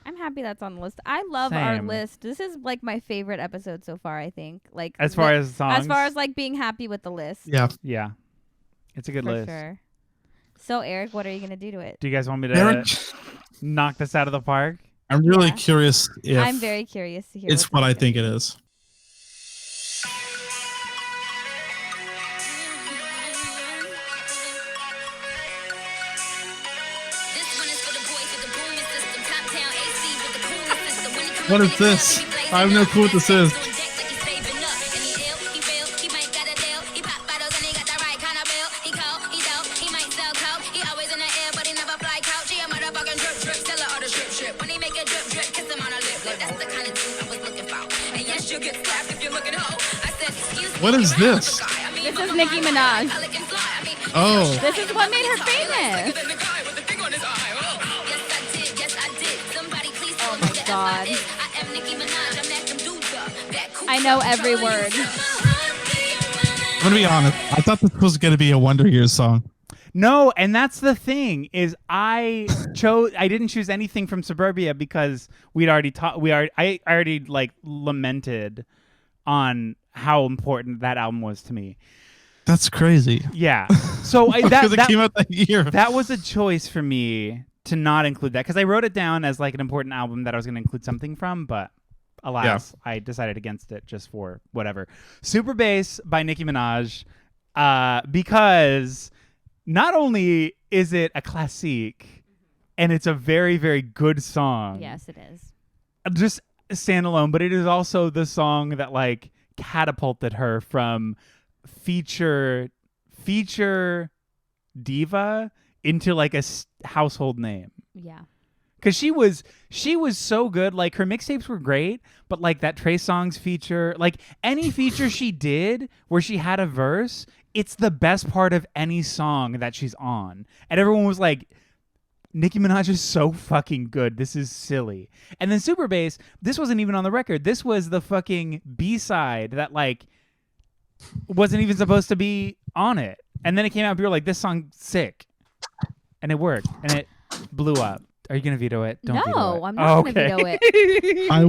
Speaker 4: I'm happy that's on the list. I love our
Speaker 1: Same.
Speaker 4: list. This is like my favorite episode so far, I think. Like
Speaker 1: As far as songs.
Speaker 4: as far as like being happy with the list.
Speaker 3: Yeah.
Speaker 1: yeah, it's a good
Speaker 4: for
Speaker 1: list.
Speaker 4: sure. So Eric, what are you gonna do to it?
Speaker 1: Do you guys want me to
Speaker 3: Eric,
Speaker 1: knock this out of the park?
Speaker 3: I'm really
Speaker 4: Yeah.
Speaker 3: curious if
Speaker 4: I'm very curious to hear.
Speaker 3: it's what I think it is. What is this? I have no clue what this is. What is this?
Speaker 4: This is Nicki Minaj.
Speaker 3: Oh,
Speaker 4: This is what made her famous. Oh my god. I know every word.
Speaker 3: I'm gonna be honest. I thought this was gonna be a Wonder Years song.
Speaker 1: No, and that's the thing is I didn't choose anything from Suburbia because I already like lamented on how important that album was to me.
Speaker 3: That's crazy.
Speaker 1: Yeah. So
Speaker 3: Because it came out that year.
Speaker 1: that was a choice for me to not include that because I wrote it down as like an important album that I was going to include something from, but alas, I decided against it just for whatever. Super Bass by Nicki Minaj, because not only is it a classique and it's a very, very good song.
Speaker 4: Yes, it is.
Speaker 1: Just standalone, but it is also the song that like catapulted her from feature diva into like a household name.
Speaker 4: Yeah.
Speaker 1: Because she was so good. Like her mixtapes were great, but like that Trey Songz feature, like any feature she did where she had a verse, it's the best part of any song that she's on. And everyone was like, Nicki Minaj is so fucking good. This is silly. And then Super Bass, this wasn't even on the record. This was the fucking B-side that like wasn't even supposed to be on it. And then it came out and people were like, this song's sick. And it worked. And it blew up. Are you going to veto it? Don't veto it.
Speaker 4: No, I'm not going to veto it.
Speaker 3: I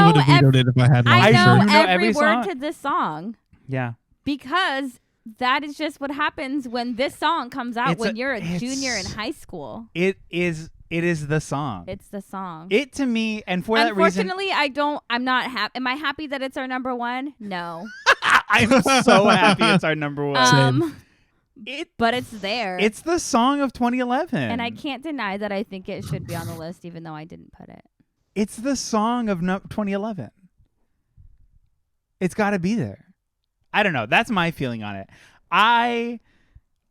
Speaker 3: would have vetoed it if I had
Speaker 4: I
Speaker 3: my
Speaker 4: know
Speaker 1: You know
Speaker 4: every
Speaker 1: every
Speaker 4: word
Speaker 1: song?
Speaker 4: to this song
Speaker 1: Yeah.
Speaker 4: because that is just what happens when this song comes out when you're a
Speaker 1: it's-
Speaker 4: junior in high school.
Speaker 1: It is the song.
Speaker 4: It's the song.
Speaker 1: It to me, and for that reason,
Speaker 4: Unfortunately, I'm not happy. Am I happy that it's our number one? No.
Speaker 1: I'm so happy it's our number one.
Speaker 4: But it's there.
Speaker 1: It's the song of 2011.
Speaker 4: and I can't deny that I think it should be on the list, even though I didn't put it.
Speaker 1: It's the song of 2011. It's got to be there. I don't know. That's my feeling on it.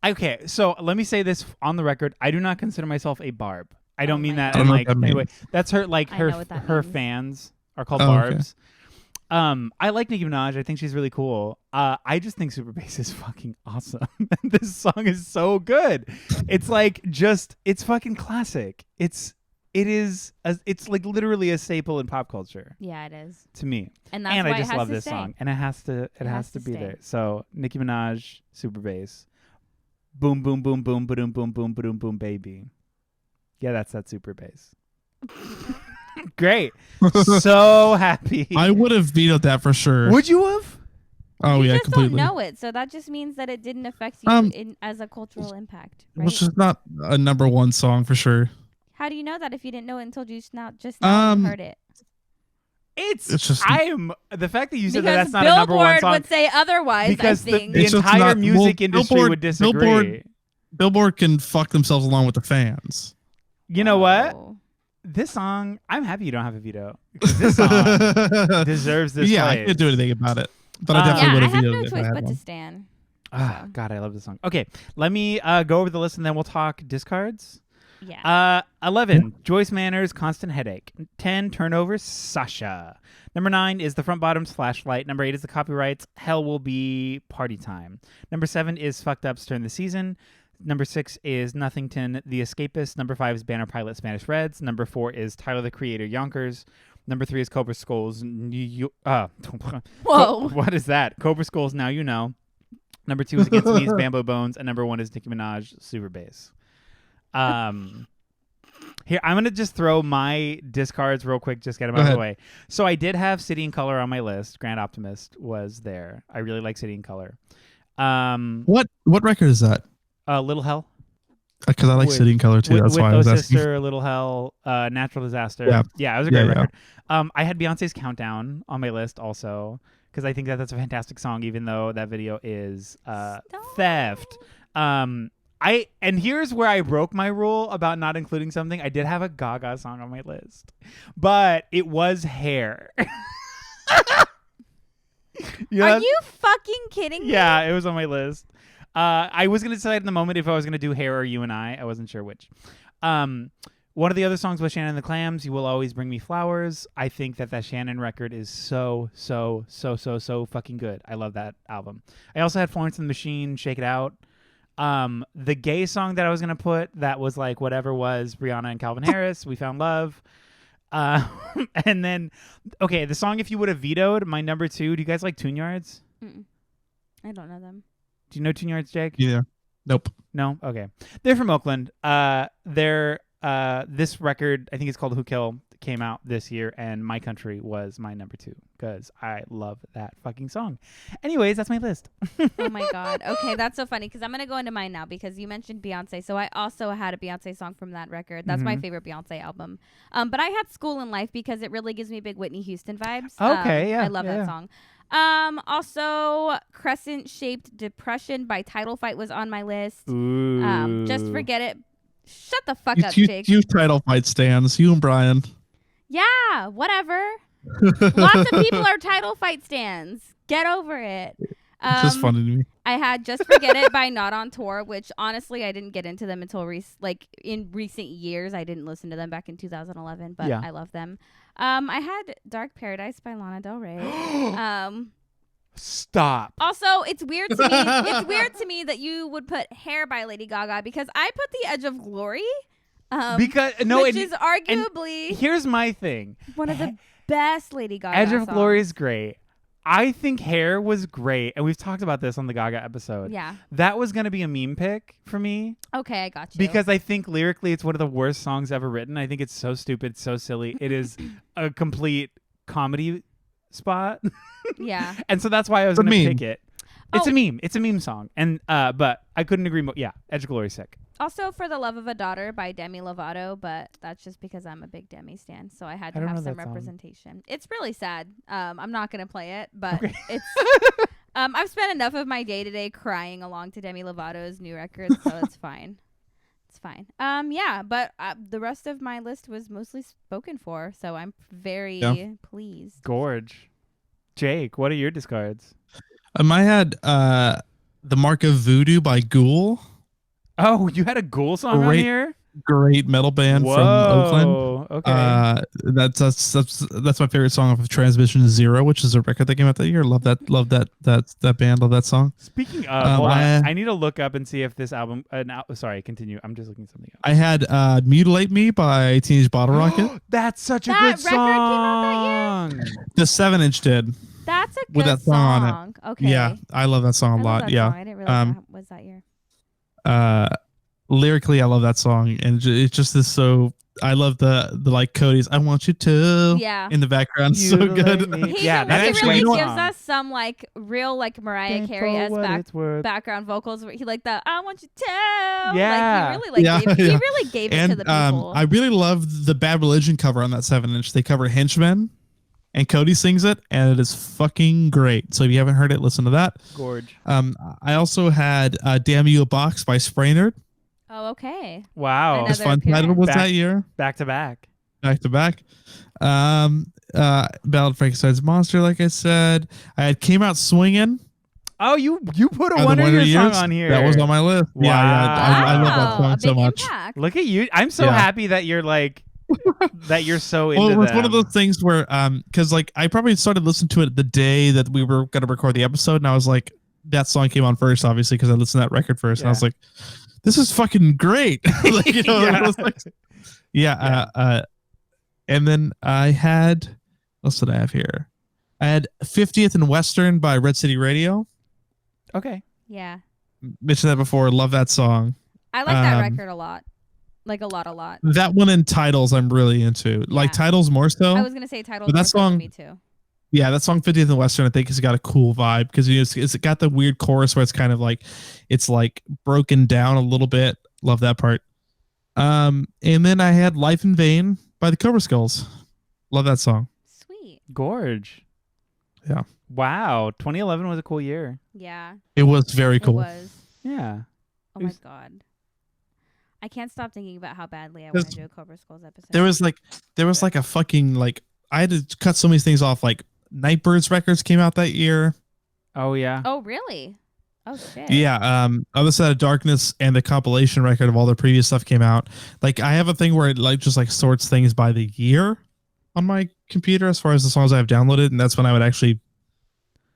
Speaker 1: Okay, so let me say this on the record. I do not consider myself a barb. I don't mean that.
Speaker 3: I don't know what
Speaker 1: Like
Speaker 3: that means.
Speaker 1: anyway, that's her. Like
Speaker 4: I know what that
Speaker 1: her
Speaker 4: means.
Speaker 1: fans are called
Speaker 3: Oh, okay.
Speaker 1: barbs. I like Nicki Minaj. I think she's really cool. I just think Super Bass is fucking awesome. This song is so good. It's like it's fucking classic. It's like literally a staple in pop culture
Speaker 4: Yeah, it is.
Speaker 1: to me.
Speaker 4: And that's
Speaker 1: And
Speaker 4: why
Speaker 1: I just
Speaker 4: it has
Speaker 1: love
Speaker 4: to
Speaker 1: this
Speaker 4: stay.
Speaker 1: song, and it has to
Speaker 4: has to
Speaker 1: be
Speaker 4: stay.
Speaker 1: there. So Nicki Minaj, Super Bass, boom, boom, boom, boom, boom, boom, boom, boom, boom, baby. Yeah, that's that Super Bass. Great, so happy.
Speaker 3: I would have vetoed that for sure.
Speaker 1: Would you have?
Speaker 3: Oh
Speaker 4: you
Speaker 3: yeah,
Speaker 4: just
Speaker 3: completely.
Speaker 4: don't know it, so that just means that it didn't affect you as a cultural impact, right?
Speaker 3: Which is not a number one song for sure.
Speaker 4: How do you know that if you didn't know it until you just now you heard it?
Speaker 1: It's
Speaker 3: just-
Speaker 1: the fact that you said
Speaker 4: Because
Speaker 1: that's not a number one
Speaker 4: Billboard
Speaker 1: song
Speaker 4: would say otherwise.
Speaker 1: because
Speaker 4: I think.
Speaker 1: the
Speaker 3: It's just
Speaker 1: entire
Speaker 3: not-
Speaker 1: music
Speaker 3: well,
Speaker 1: industry
Speaker 3: Billboard-
Speaker 1: would disagree.
Speaker 3: Billboard can fuck themselves along with the fans.
Speaker 1: You know what?
Speaker 4: Oh.
Speaker 1: This song, I'm happy you don't have a veto because this song deserves this.
Speaker 3: Yeah, I
Speaker 1: place.
Speaker 3: can't do anything about it. But I
Speaker 1: Yeah,
Speaker 3: definitely
Speaker 4: Yeah,
Speaker 3: would
Speaker 4: I
Speaker 3: have
Speaker 4: have
Speaker 3: vetoed
Speaker 4: no
Speaker 3: it if I
Speaker 4: choice
Speaker 3: had
Speaker 4: but
Speaker 3: one.
Speaker 4: to stand.
Speaker 1: Ah, God, I love this song. Okay, let me go over the list and then we'll talk discards.
Speaker 4: Yeah.
Speaker 1: 11, Joyce Manners, Constant Headache. 10, Turnover, Sasha. Number 9 is The Front Bottoms, Flashlight. Number 8 is The Copyrights, Hell Will Be Party Time. Number 7 is Fucked Up's Turn the Season. Number 6 is Nothington, The Escapist. Number 5 is Banner Pilot, Spanish Reds. Number 4 is Tyler, the Creator, Yonkers. Number 3 is Cobra Skulls.
Speaker 4: Whoa.
Speaker 1: What is that? Cobra Skulls, Now You Know. Number 2 is Against Me's Bamboo Bones. And number 1 is Nicki Minaj, Super Bass. Here, I'm going to just throw my discards real quick, just get them out of the way. So I did have City in Color on my list. Grand Optimist was there. I really like City in Color.
Speaker 3: What record is that?
Speaker 1: Little Hell.
Speaker 3: Because I like
Speaker 1: With-
Speaker 3: City in Color too. That's
Speaker 1: with
Speaker 3: why I
Speaker 1: Oh
Speaker 3: was asking.
Speaker 1: Sister, Little Hell, Natural Disaster.
Speaker 3: Yeah.
Speaker 1: it was a great
Speaker 3: Yeah, yeah.
Speaker 1: record. I had Beyonce's Countdown on my list also because I think that's a fantastic song, even though that video is theft. And here's where I broke my rule about not including something. I did have a Gaga song on my list, but it was Hair.
Speaker 4: Are you fucking kidding me?
Speaker 1: Yeah, it was on my list. I was going to decide in the moment if I was going to do Hair or You and I wasn't sure which. One of the other songs was Shannon and the Clams, You Will Always Bring Me Flowers. I think that Shannon record is so fucking good. I love that album. I also had Florence and the Machine, Shake It Out. The gay song that I was going to put that was like whatever was Rihanna and Calvin Harris, We Found Love. And then, okay, the song If You Would Have Vetoed, my number 2. Do you guys like Tune Yards?
Speaker 4: I don't know them.
Speaker 1: Do you know Tune Yards, Jake?
Speaker 3: Yeah. Nope.
Speaker 1: No? Okay. They're from Oakland. This record, I think it's called Who Kill, came out this year, and My Country was my number 2 because I love that fucking song. Anyways, that's my list.
Speaker 4: Oh my god. Okay, that's so funny because I'm gonna go into mine now because you mentioned Beyonce. So I also had a Beyonce song from that record. That's my favorite Beyonce album. But I had School in Life because it really gives me big Whitney Houston vibes.
Speaker 1: Okay, yeah,
Speaker 4: I love that song. Also, Crescent Shaped Depression by Title Fight was on my list.
Speaker 1: Ooh.
Speaker 4: Just Forget It. Shut the fuck up,
Speaker 3: You
Speaker 4: Jake.
Speaker 3: title fight stands. You and Brian.
Speaker 4: Yeah, whatever. Lots of people are Title Fight stands. Get over it.
Speaker 3: It's just funny to me.
Speaker 4: I had Just Forget It by Not on Tour, which honestly I didn't get into them until in recent years. I didn't listen to them back in 2011, but I love them. I had Dark Paradise by Lana Del Rey.
Speaker 1: Stop.
Speaker 4: Also, it's weird to me. It's weird to me that you would put Hair by Lady Gaga because I put The Edge of Glory. Which is arguably
Speaker 1: here's my thing.
Speaker 4: one of the best Lady Gaga
Speaker 1: Edge of
Speaker 4: songs.
Speaker 1: Glory is great. I think Hair was great, and we've talked about this on the Gaga episode.
Speaker 4: Yeah.
Speaker 1: That was going to be a meme pick for me
Speaker 4: Okay, I got you.
Speaker 1: because I think lyrically it's one of the worst songs ever written. I think it's so stupid, so silly. It is a complete comedy spot.
Speaker 4: Yeah.
Speaker 1: And so that's why I was going to
Speaker 3: meme.
Speaker 1: pick it. It's a meme. It's a meme song. And but I couldn't agree more. Yeah, Edge of Glory is sick.
Speaker 4: Also, For the Love of a Daughter by Demi Lovato, but that's just because I'm a big Demi stan, so I had to
Speaker 1: I don't
Speaker 4: have
Speaker 1: know
Speaker 4: some
Speaker 1: that song.
Speaker 4: representation. It's really sad. I'm not gonna play it, but
Speaker 1: Okay.
Speaker 4: it's. I've spent enough of my day to day crying along to Demi Lovato's new record, so it's fine. It's fine. Yeah, but the rest of my list was mostly spoken for, so I'm very pleased.
Speaker 1: Gorge. Jake, what are your discards?
Speaker 3: I had The Mark of Voodoo by Ghoul.
Speaker 1: Oh, you had a Ghoul song on
Speaker 3: Great
Speaker 1: here?
Speaker 3: Great metal band
Speaker 1: Whoa.
Speaker 3: from Oakland.
Speaker 1: Okay.
Speaker 3: That's my favorite song off of Transmission Zero, which is a record that came out that year. Love that band. Love that song.
Speaker 1: Speaking of, hold on. I need to look up and see if this album. Sorry, continue. I'm just looking something up.
Speaker 3: I had Mutilate Me by Teenage Bottle Rocket.
Speaker 1: That's such a
Speaker 4: That
Speaker 1: good
Speaker 4: record came out
Speaker 1: song.
Speaker 3: The 7-inch did.
Speaker 4: That's a good
Speaker 3: With that song on it.
Speaker 4: Okay.
Speaker 3: Yeah, I love that song a
Speaker 4: I love
Speaker 3: lot.
Speaker 4: that
Speaker 3: Yeah.
Speaker 4: song. I didn't realize that was that year.
Speaker 3: Lyrically, I love that song, and it just is so. I love the like Cody's "I Want You To"
Speaker 4: Yeah.
Speaker 3: in the background.
Speaker 1: You
Speaker 3: So
Speaker 1: like
Speaker 3: good.
Speaker 1: me.
Speaker 4: He,
Speaker 1: Yeah,
Speaker 4: he
Speaker 1: that
Speaker 3: actually-
Speaker 4: really
Speaker 3: you know what?
Speaker 4: gives us some like real like Mariah Carey as background vocals. Where he like the "I want you to."
Speaker 1: Yeah.
Speaker 4: Like, he really
Speaker 3: Yeah,
Speaker 4: gave, he
Speaker 3: yeah.
Speaker 4: really gave it
Speaker 3: And
Speaker 4: to the people.
Speaker 3: I really love the Bad Religion cover on that 7-inch. They cover Henchmen, and Cody sings it, and it is fucking great. So if you haven't heard it, listen to that.
Speaker 1: Gorge.
Speaker 3: I also had "Damn You a Box" by Sprainerd.
Speaker 4: Oh, okay.
Speaker 1: Wow.
Speaker 3: His
Speaker 4: Another
Speaker 3: fun title was
Speaker 1: Back-
Speaker 3: that year,
Speaker 1: Back to back.
Speaker 3: back to back. Ballad Frankenstein's Monster, like I said. I had Came Out Swinging.
Speaker 1: Oh, you put a
Speaker 3: by the
Speaker 1: Wonder
Speaker 3: Wonder
Speaker 1: Years song
Speaker 3: Years.
Speaker 1: on here.
Speaker 3: That was on my list. Yeah, I love that
Speaker 4: Wow,
Speaker 3: song
Speaker 4: a
Speaker 3: so
Speaker 4: big
Speaker 3: much.
Speaker 4: impact.
Speaker 1: Look at you. I'm so
Speaker 3: Yeah.
Speaker 1: happy that you're like that you're so into
Speaker 3: Well, it was one of
Speaker 1: them.
Speaker 3: those things where, because like I probably started listening to it the day that we were going to record the episode, and I was like, that song came on first, obviously, because I listened to that record first, and I was
Speaker 1: Yeah.
Speaker 3: like, this is fucking great. Like, you know,
Speaker 1: Yeah.
Speaker 3: it was like, and then I had, what else did I have here? I had 50th and Western by Red City Radio.
Speaker 1: Okay.
Speaker 4: Yeah.
Speaker 3: Mentioned that before. Love that song.
Speaker 4: I like that
Speaker 3: Um,
Speaker 4: record a lot. Like a lot.
Speaker 3: That one and Titles I'm really into. Like
Speaker 4: Yeah.
Speaker 3: Titles more so.
Speaker 4: I was gonna say titles.
Speaker 3: But that
Speaker 4: more so for
Speaker 3: song-
Speaker 4: me too.
Speaker 3: Yeah, that song 50th and Western, I think, has got a cool vibe because it's got the weird chorus where it's kind of like it's like broken down a little bit. Love that part. And then I had Life in Vain by the Cobra Skulls. Love that song.
Speaker 4: Sweet.
Speaker 1: Gorge.
Speaker 3: Yeah.
Speaker 1: Wow. 2011 was a cool year.
Speaker 4: Yeah.
Speaker 3: It was very
Speaker 4: It
Speaker 3: cool.
Speaker 4: was.
Speaker 1: Yeah.
Speaker 4: Oh
Speaker 1: It
Speaker 4: my
Speaker 1: was-
Speaker 4: god. I can't stop thinking about how badly I
Speaker 3: There's-
Speaker 4: want to do a Cobra Skulls episode.
Speaker 3: There was like a fucking like I had to cut so many things off. Like Nightbirds records came out that year.
Speaker 1: Oh yeah.
Speaker 4: Oh really? Oh shit.
Speaker 3: Yeah, Other Side of Darkness and the compilation record of all their previous stuff came out. Like I have a thing where it like just like sorts things by the year on my computer as far as the songs I have downloaded, and that's when I would actually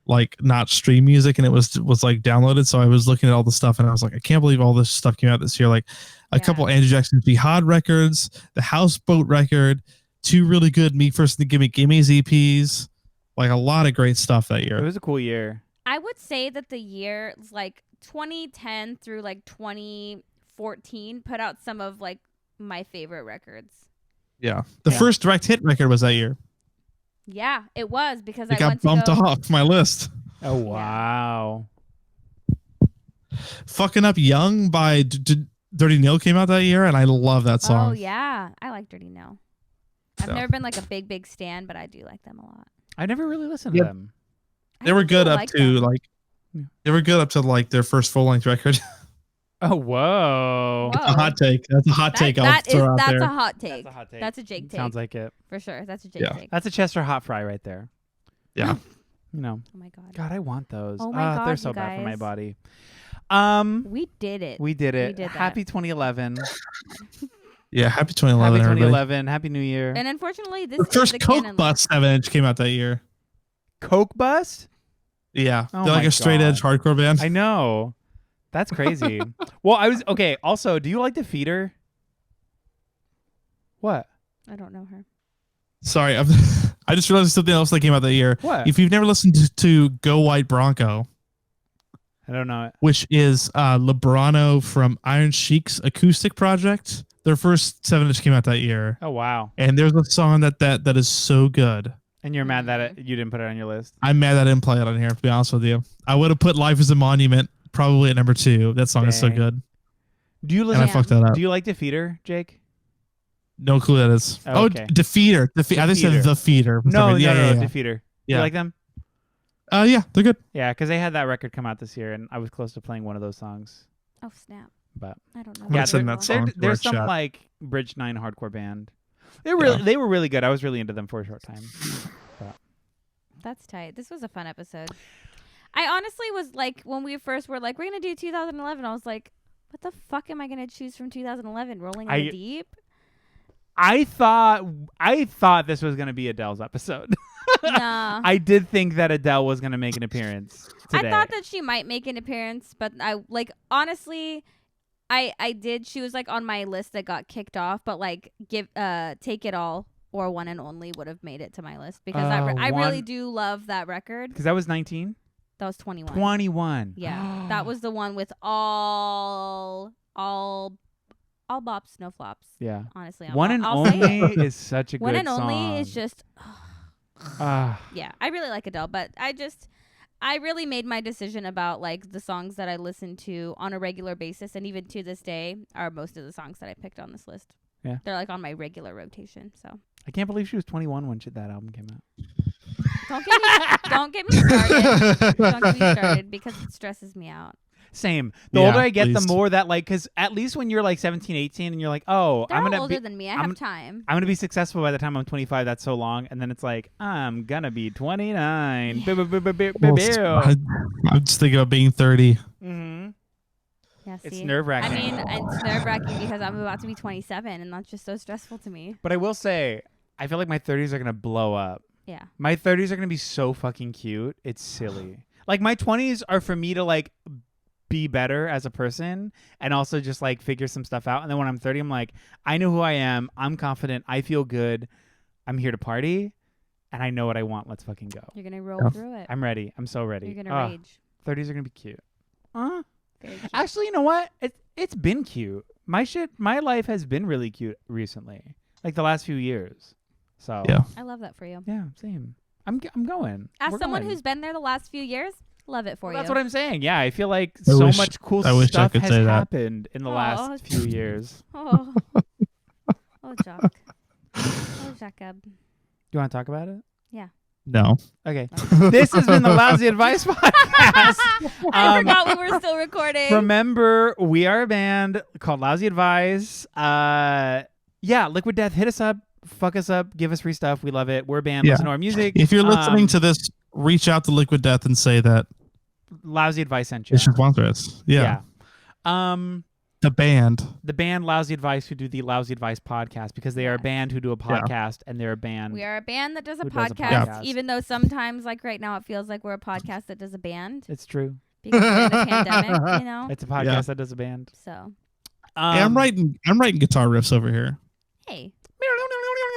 Speaker 3: like not stream music and it was like downloaded. So I was looking at all the stuff and I was like, I can't believe all this stuff came out this year. Like a couple Andrew Jackson Jihad records, the Houseboat record, 2 really good Me First and the Gimme's EPs, like a lot of great stuff that
Speaker 1: It
Speaker 3: year.
Speaker 1: was a cool year.
Speaker 4: I would say that the year like 2010 through like 2014 put out some of like my favorite records.
Speaker 3: Yeah. The first direct hit record was that year.
Speaker 4: Yeah, it was because
Speaker 3: It
Speaker 4: I
Speaker 3: got
Speaker 4: went to
Speaker 3: bumped
Speaker 4: go.
Speaker 3: off my list.
Speaker 1: Oh wow.
Speaker 3: Fucking Up Young by Dirty Neil came out that year, and I love that song.
Speaker 4: Oh yeah, I like Dirty Nil. I've
Speaker 3: So.
Speaker 4: never been like a big stan, but I do like them a lot.
Speaker 1: I never really listened to
Speaker 3: Yep.
Speaker 1: them.
Speaker 3: They were
Speaker 4: think
Speaker 3: good
Speaker 4: you'll
Speaker 3: up
Speaker 4: like
Speaker 3: to
Speaker 4: them.
Speaker 3: like.
Speaker 1: Yeah.
Speaker 3: They were good up to like their first full length record.
Speaker 1: Oh whoa.
Speaker 4: Whoa.
Speaker 3: A hot take. That's a hot take. I'll
Speaker 4: That's
Speaker 3: throw out
Speaker 4: a
Speaker 3: there.
Speaker 4: hot take.
Speaker 1: That's a hot take.
Speaker 4: That's a Jake take.
Speaker 1: Sounds like it.
Speaker 4: for sure. That's a Jake
Speaker 3: Yeah.
Speaker 4: take.
Speaker 1: That's a Chester hot fry right there.
Speaker 3: Yeah.
Speaker 1: You know.
Speaker 4: Oh my god.
Speaker 1: God, I want those.
Speaker 4: Oh my God,
Speaker 1: they're
Speaker 4: you
Speaker 1: so bad for my
Speaker 4: guys.
Speaker 1: body.
Speaker 4: We did it.
Speaker 1: We did it.
Speaker 4: We did that.
Speaker 1: Happy 2011.
Speaker 3: Yeah. Happy 2011,
Speaker 1: Happy
Speaker 3: everybody.
Speaker 1: 2011. Happy New Year.
Speaker 4: And unfortunately, this
Speaker 3: The
Speaker 4: is
Speaker 3: first
Speaker 4: the
Speaker 3: Coke
Speaker 4: canon
Speaker 3: Bus 7-inch came out that year.
Speaker 1: Coke Bust?
Speaker 3: Yeah.
Speaker 1: Oh
Speaker 3: They're like
Speaker 1: my
Speaker 3: a straight edge
Speaker 1: God.
Speaker 3: hardcore band.
Speaker 1: I know. That's crazy. Well, I was okay. Also, do you like the Feeder? What?
Speaker 4: I don't know her.
Speaker 3: Sorry. I just realized something else that came out that year.
Speaker 1: What?
Speaker 3: If you've never listened to Go White Bronco,
Speaker 1: I don't know it.
Speaker 3: which is Lebrano from Iron Sheik's acoustic project, their first 7-inch came out that year.
Speaker 1: Oh wow.
Speaker 3: And there's a song that is so good.
Speaker 1: And you're mad that you didn't put it on your list.
Speaker 3: I'm mad I didn't play it on here, to be honest with you. I would have put Life is a Monument probably at number 2. That song is so
Speaker 1: Dang.
Speaker 3: good.
Speaker 1: Do you
Speaker 3: And
Speaker 1: listen?
Speaker 3: I fucked that up.
Speaker 1: Do you like Defeater, Jake?
Speaker 3: No clue what that is.
Speaker 1: Oh, okay.
Speaker 3: Defeater. I think it said The Feeder. for some
Speaker 1: No,
Speaker 3: reason.
Speaker 1: no,
Speaker 3: yeah,
Speaker 1: Defeater.
Speaker 3: Yeah.
Speaker 1: You like them?
Speaker 3: Yeah, they're good.
Speaker 1: Yeah, because they had that record come out this year, and I was close to playing one of those songs.
Speaker 4: Oh snap!
Speaker 1: But
Speaker 4: I don't know.
Speaker 3: I'm gonna
Speaker 1: yeah,
Speaker 3: send
Speaker 1: they're,
Speaker 3: that song to
Speaker 1: they're
Speaker 3: our
Speaker 1: some
Speaker 3: chat.
Speaker 1: like Bridge 9 hardcore band. They were really good. I was really into them for a short time.
Speaker 4: That's tight. This was a fun episode. I honestly was like, when we first were like, we're gonna do 2011. I was like, what the fuck am I gonna choose from 2011? Rolling in the Deep?
Speaker 1: I thought this was gonna be Adele's episode.
Speaker 4: Nah.
Speaker 1: I did think that Adele was gonna make an appearance today.
Speaker 4: I thought that she might make an appearance, but I like honestly, I did. She was like on my list that got kicked off, but like Take It All or One and Only would have made it to my list because I really do love that record.
Speaker 1: Because that was 19.
Speaker 4: That was 21.
Speaker 1: 21.
Speaker 4: Yeah, that was the one with all bops, no flops.
Speaker 1: Yeah.
Speaker 4: Honestly,
Speaker 1: One and
Speaker 4: I'll say
Speaker 1: Only
Speaker 4: it.
Speaker 1: is such a
Speaker 4: One
Speaker 1: good
Speaker 4: and
Speaker 1: song.
Speaker 4: Only is just.
Speaker 1: Ah.
Speaker 4: Yeah, I really like Adele, but I really made my decision about like the songs that I listen to on a regular basis, and even to this day are most of the songs that I picked on this list.
Speaker 1: Yeah.
Speaker 4: They're like on my regular rotation. So
Speaker 1: I can't believe she was 21 when that album came out.
Speaker 4: don't get me started. Don't get me started because it stresses me out.
Speaker 1: Same. The
Speaker 3: Yeah,
Speaker 1: older I get,
Speaker 3: please.
Speaker 1: the more that like, because at least when you're like 17, 18, and you're like, oh,
Speaker 4: They're
Speaker 1: I'm
Speaker 4: all
Speaker 1: gonna
Speaker 4: older
Speaker 1: be,
Speaker 4: than me. I
Speaker 1: I'm-
Speaker 4: have time.
Speaker 1: I'm gonna be successful by the time I'm 25. That's so long, and then it's like I'm gonna be 29.
Speaker 4: Yeah.
Speaker 3: I'm just thinking about being 30.
Speaker 1: Mm-hmm.
Speaker 4: Yeah, see?
Speaker 1: It's nerve-wracking.
Speaker 4: I mean, it's nerve-wracking because I'm about to be 27, and that's just so stressful to me.
Speaker 1: But I will say, I feel like my 30s are gonna blow up.
Speaker 4: Yeah.
Speaker 1: My 30s are gonna be so fucking cute. It's silly. Like my 20s are for me to like be better as a person and also just like figure some stuff out. And then when I'm 30, I'm like, I know who I am. I'm confident. I feel good. I'm here to party, and I know what I want. Let's fucking go.
Speaker 4: You're gonna roll
Speaker 3: Yeah.
Speaker 4: through it.
Speaker 1: I'm ready. I'm so ready.
Speaker 4: You're gonna rage.
Speaker 1: 30s are gonna be cute.
Speaker 4: Very cute.
Speaker 1: Actually, you know what? It's been cute. My life has been really cute recently, like the last few years. So
Speaker 3: Yeah.
Speaker 4: I love that for you.
Speaker 1: yeah, same. I'm going.
Speaker 4: As
Speaker 1: We're
Speaker 4: someone
Speaker 1: going.
Speaker 4: who's been there the last few years, love it for
Speaker 1: Well,
Speaker 4: you.
Speaker 1: that's what I'm saying. Yeah, I feel like
Speaker 3: I
Speaker 1: so
Speaker 3: wish-
Speaker 1: much cool
Speaker 3: I wish I
Speaker 1: stuff
Speaker 3: could
Speaker 1: has
Speaker 3: say that.
Speaker 1: happened in the
Speaker 4: Aw.
Speaker 1: last few years.
Speaker 4: Oh, Jock. Oh, Jacob.
Speaker 1: Do you want to talk about it?
Speaker 3: No.
Speaker 1: Okay. This has been the Lousy Advice Podcast.
Speaker 4: I forgot we were still recording.
Speaker 1: Remember, we are a band called Lousy Advice. Liquid Death, hit us up, fuck us up, give us free stuff. We love it. We're a band.
Speaker 3: Yeah.
Speaker 1: Listen to our music.
Speaker 3: If you're listening to this, reach out to Liquid Death and say that
Speaker 1: Lousy Advice sent you.
Speaker 3: they should sponsor us. Yeah. The band.
Speaker 1: The band Lousy Advice, who do the Lousy Advice podcast, because they are a band who do a podcast, and they're a band.
Speaker 4: we are a band that does a
Speaker 1: Who does a
Speaker 4: podcast,
Speaker 1: podcast.
Speaker 4: even though sometimes, like right now, it feels like we're a podcast that does a band
Speaker 1: It's true.
Speaker 4: because of the pandemic, you know?
Speaker 1: It's a podcast
Speaker 3: Yeah.
Speaker 1: that does a band.
Speaker 4: So,
Speaker 3: Hey, I'm writing guitar riffs over here.
Speaker 4: hey.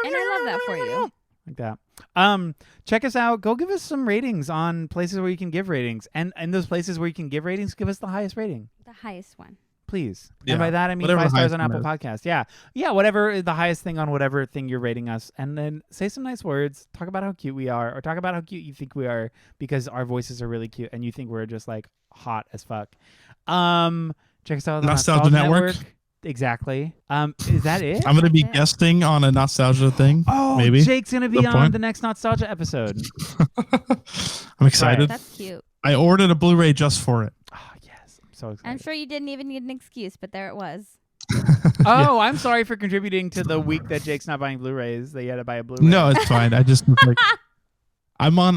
Speaker 4: And I love that for you.
Speaker 1: like that. Check us out. Go give us some ratings on places where you can give ratings, and those places where you can give ratings, give us the highest rating,
Speaker 4: The highest one.
Speaker 1: please.
Speaker 3: Yeah.
Speaker 1: And by that I mean
Speaker 3: Whatever
Speaker 1: 5
Speaker 3: the
Speaker 1: stars on
Speaker 3: highest
Speaker 1: Apple
Speaker 3: one
Speaker 1: Podcasts. Yeah, whatever is the highest thing on whatever thing you're rating us, and then say some nice words. Talk about how cute we are, or talk about how cute you think we are, because our voices are really cute, and you think we're just like hot as fuck. Check us out on the
Speaker 3: Nostalgia Network.
Speaker 1: Exactly. Is that it?
Speaker 3: I'm gonna be
Speaker 4: Yeah.
Speaker 3: guesting on a nostalgia thing.
Speaker 1: Oh,
Speaker 3: maybe.
Speaker 1: Jake's gonna be
Speaker 3: Good
Speaker 1: on
Speaker 3: point.
Speaker 1: the next Nostalgia episode.
Speaker 3: I'm excited.
Speaker 4: That's cute.
Speaker 3: I ordered a Blu-ray just for it.
Speaker 1: Oh yes, I'm so excited.
Speaker 4: I'm sure you didn't even need an excuse, but there it was.
Speaker 1: Oh, I'm sorry for contributing to the week that Jake's not buying Blu-rays. That you had to buy a Blu-ray.
Speaker 3: No, it's fine. I just was like, I'm on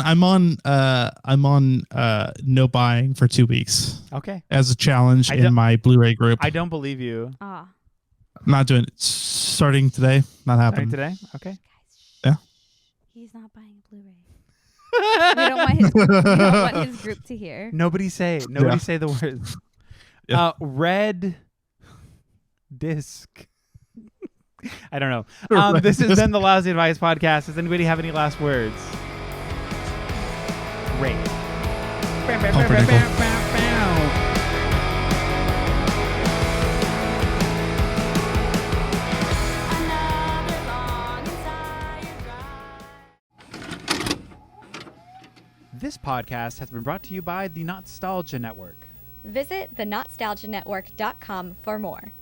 Speaker 3: no buying for 2 weeks
Speaker 1: Okay.
Speaker 3: as a challenge
Speaker 1: I
Speaker 3: in
Speaker 1: don't-
Speaker 3: my Blu-ray group.
Speaker 1: I don't believe you.
Speaker 4: Ah,
Speaker 3: I'm not doing it. Starting today, not
Speaker 1: Starting
Speaker 3: happening.
Speaker 1: today? Okay.
Speaker 3: Yeah.
Speaker 4: he's not buying Blu-ray. We don't want his group to hear.
Speaker 1: Nobody say the words.
Speaker 3: Yeah.
Speaker 1: Red disc. I don't know. This has been the Lousy Advice Podcast. Does anybody have any last words? Great.
Speaker 3: Pumpernickel.
Speaker 1: This podcast has been brought to you by the Nostalgia Network.
Speaker 2: Visit thenostalgianetwork.com for more.